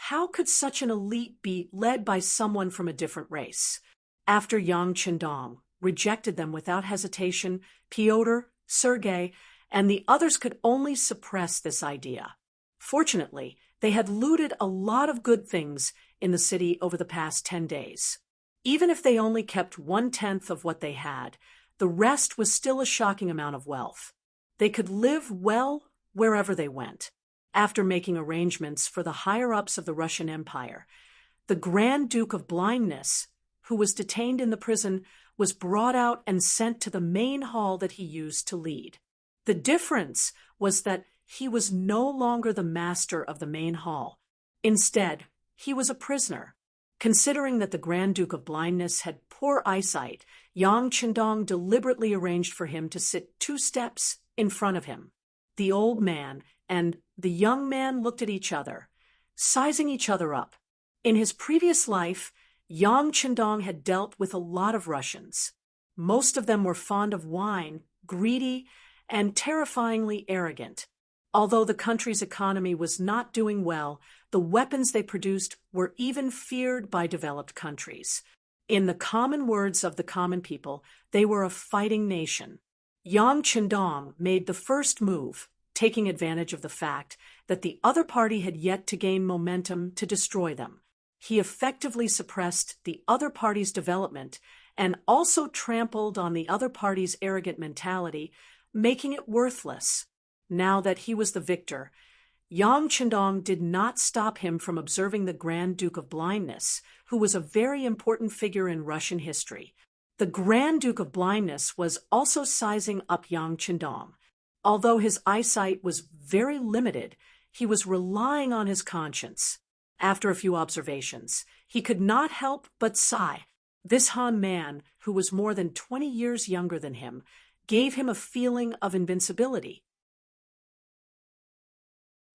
How could such an elite be led by someone from a different race? After Yang Qindong rejected them without hesitation, Pyotr, Sergei, and the others could only suppress this idea. Fortunately, they had looted a lot of good things in the city over the past 10 days. Even if they only kept 1/10 of what they had, the rest was still a shocking amount of wealth. They could live well wherever they went. After making arrangements for the higher-ups of the Russian Empire, the Grand Duke of Blindness, who was detained in the prison, was brought out and sent to the main hall that he used to lead. The difference was that he was no longer the master of the main hall. Instead, he was a prisoner. Considering that the Grand Duke of Blindness had poor eyesight, Yang Qindong deliberately arranged for him to sit 2 steps in front of him. The old man and the young man looked at each other, sizing each other up. In his previous life, Yang Qindong had dealt with a lot of Russians. Most of them were fond of wine, greedy, and terrifyingly arrogant. Although the country's economy was not doing well, the weapons they produced were even feared by developed countries. In the common words of the common people, they were a fighting nation. Yang Qindong made the first move, taking advantage of the fact that the other party had yet to gain momentum to destroy them. He effectively suppressed the other party's development and also trampled on the other party's arrogant mentality, making it worthless. Now that he was the victor, Yang Qindong did not stop him from observing the Grand Duke of Blindness, who was a very important figure in Russian history. The Grand Duke of Blindness was also sizing up Yang Qindong. Although his eyesight was very limited, he was relying on his conscience. After a few observations, he could not help but sigh. This Han man, who was more than 20 years younger than him, gave him a feeling of invincibility.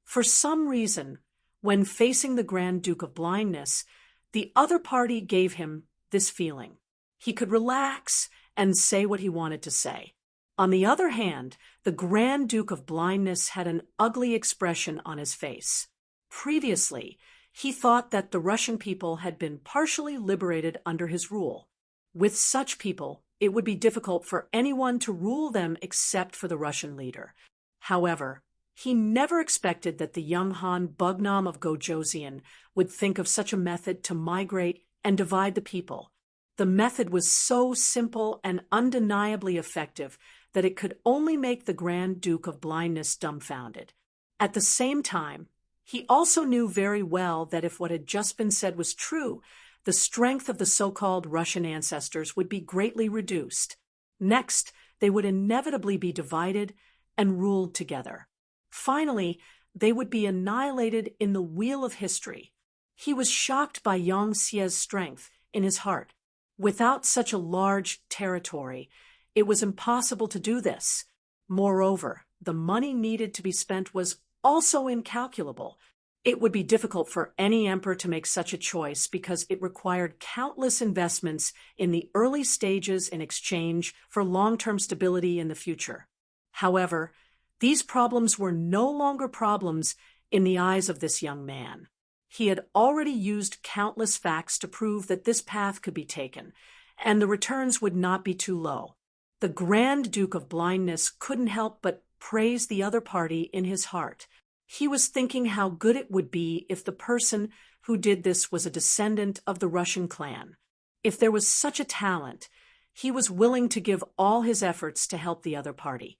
For some reason, when facing the Grand Duke of Blindness, the other party gave him this feeling. He could relax and say what he wanted to say. On the other hand, the Grand Duke of Blindness had an ugly expression on his face. Previously, he thought that the Russian people had been partially liberated under his rule. With such people, it would be difficult for anyone to rule them except for the Russian leader. However, he never expected that the young Han Bugnam of Gojoseon would think of such a method to migrate and divide the people. The method was so simple and undeniably effective that it could only make the Grand Duke of Blindness dumbfounded. At the same time, he also knew very well that if what had just been said was true, the strength of the so-called Russian ancestors would be greatly reduced. Next, they would inevitably be divided and ruled together. Finally, they would be annihilated in the wheel of history. He was shocked by Yang Xie's strength in his heart. Without such a large territory, It was impossible to do this. Moreover, the money needed to be spent was also incalculable. It would be difficult for any emperor to make such a choice because it required countless investments in the early stages in exchange for long-term stability in the future. However, these problems were no longer problems in the eyes of this young man. He had already used countless facts to prove that this path could be taken, and the returns would not be too low. The Grand Duke of Blindness couldn't help but praise the other party in his heart. He was thinking how good it would be if the person who did this was a descendant of the Russian clan. If there was such a talent, he was willing to give all his efforts to help the other party.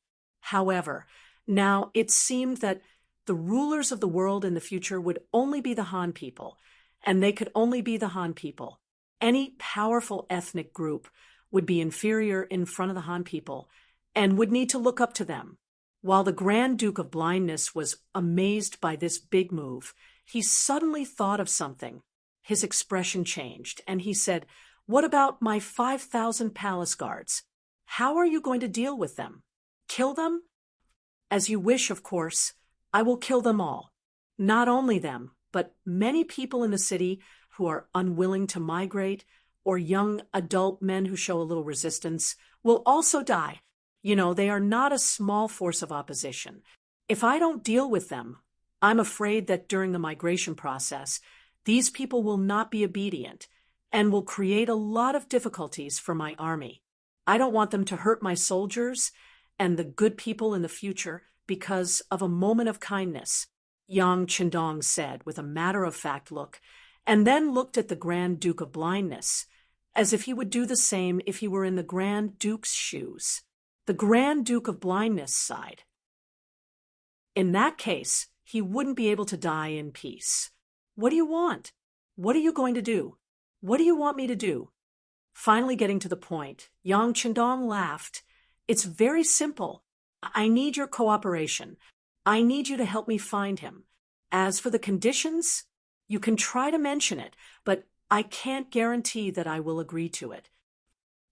However, now it seemed that the rulers of the world in the future would only be the Han people, and they could only be the Han people. Any powerful ethnic group would be inferior in front of the Han people and would need to look up to them. While the Grand Duke of Blindness was amazed by this big move, he suddenly thought of something. His expression changed, and he said, "What about my 5,000 palace guards? How are you going to deal with them? Kill them?" "As you wish, of course. I will kill them all. Not only them, but many people in the city who are unwilling to migrate, or young adult men who show a little resistance, will also die. They are not a small force of opposition. If I don't deal with them, I'm afraid that during the migration process, these people will not be obedient and will create a lot of difficulties for my army. I don't want them to hurt my soldiers and the good people in the future because of a moment of kindness," Yang Qindong said with a matter-of-fact look, and then looked at the Grand Duke of Blindness, as if he would do the same if he were in the Grand Duke's shoes. The Grand Duke of Blindness sighed. In that case, he wouldn't be able to die in peace. "What do you want? What are you going to do? What do you want me to do?" Finally getting to the point, Yang Qindong laughed. "It's very simple. I need your cooperation. I need you to help me find him. As for the conditions, you can try to mention it, but I can't guarantee that I will agree to it.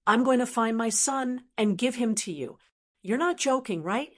I'm going to find my son and give him to you. You're not joking, right?"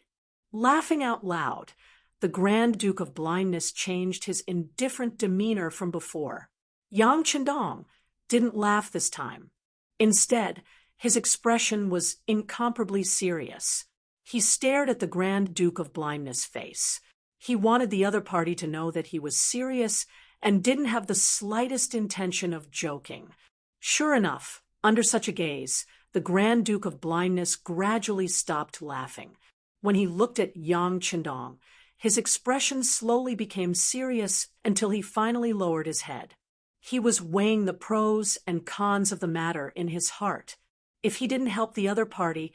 Laughing out loud, the Grand Duke of Blindness changed his indifferent demeanor from before. Yang Qindong didn't laugh this time. Instead, his expression was incomparably serious. He stared at the Grand Duke of Blindness' face. He wanted the other party to know that he was serious and didn't have the slightest intention of joking. Sure enough, under such a gaze, the Grand Duke of Blindness gradually stopped laughing. When he looked at Yang Qindong, his expression slowly became serious until he finally lowered his head. He was weighing the pros and cons of the matter in his heart. If he didn't help the other party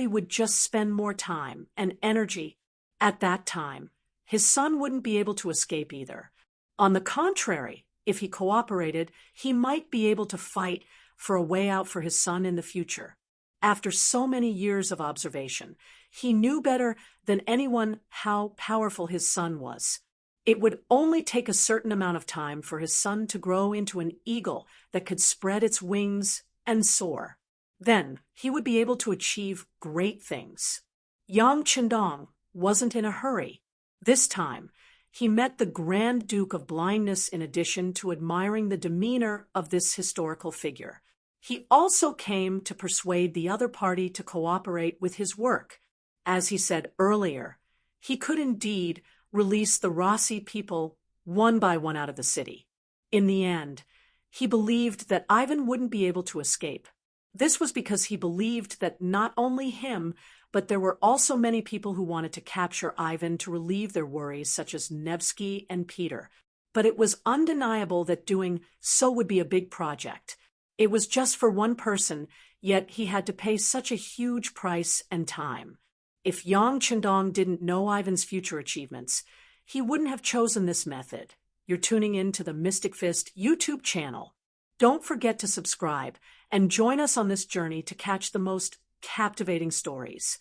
would just spend more time and energy. At that time, his son wouldn't be able to escape either. On the contrary, if he cooperated, he might be able to fight for a way out for his son in the future. After so many years of observation, he knew better than anyone how powerful his son was. It would only take a certain amount of time for his son to grow into an eagle that could spread its wings and soar. Then he would be able to achieve great things. Yang Qindong wasn't in a hurry. This time, he met the Grand Duke of Blindness in addition to admiring the demeanor of this historical figure. He also came to persuade the other party to cooperate with his work. As he said earlier, he could indeed release the Rossi people one by one out of the city. In the end, he believed that Ivan wouldn't be able to escape. This was because he believed that not only him, but there were also many people who wanted to capture Ivan to relieve their worries, such as Nevsky and Peter. But it was undeniable that doing so would be a big project. It was just for one person, yet he had to pay such a huge price and time. If Yang Qindong didn't know Ivan's future achievements, he wouldn't have chosen this method. You're tuning in to the Mystic Fist YouTube channel. Don't forget to subscribe and join us on this journey to catch the most captivating stories.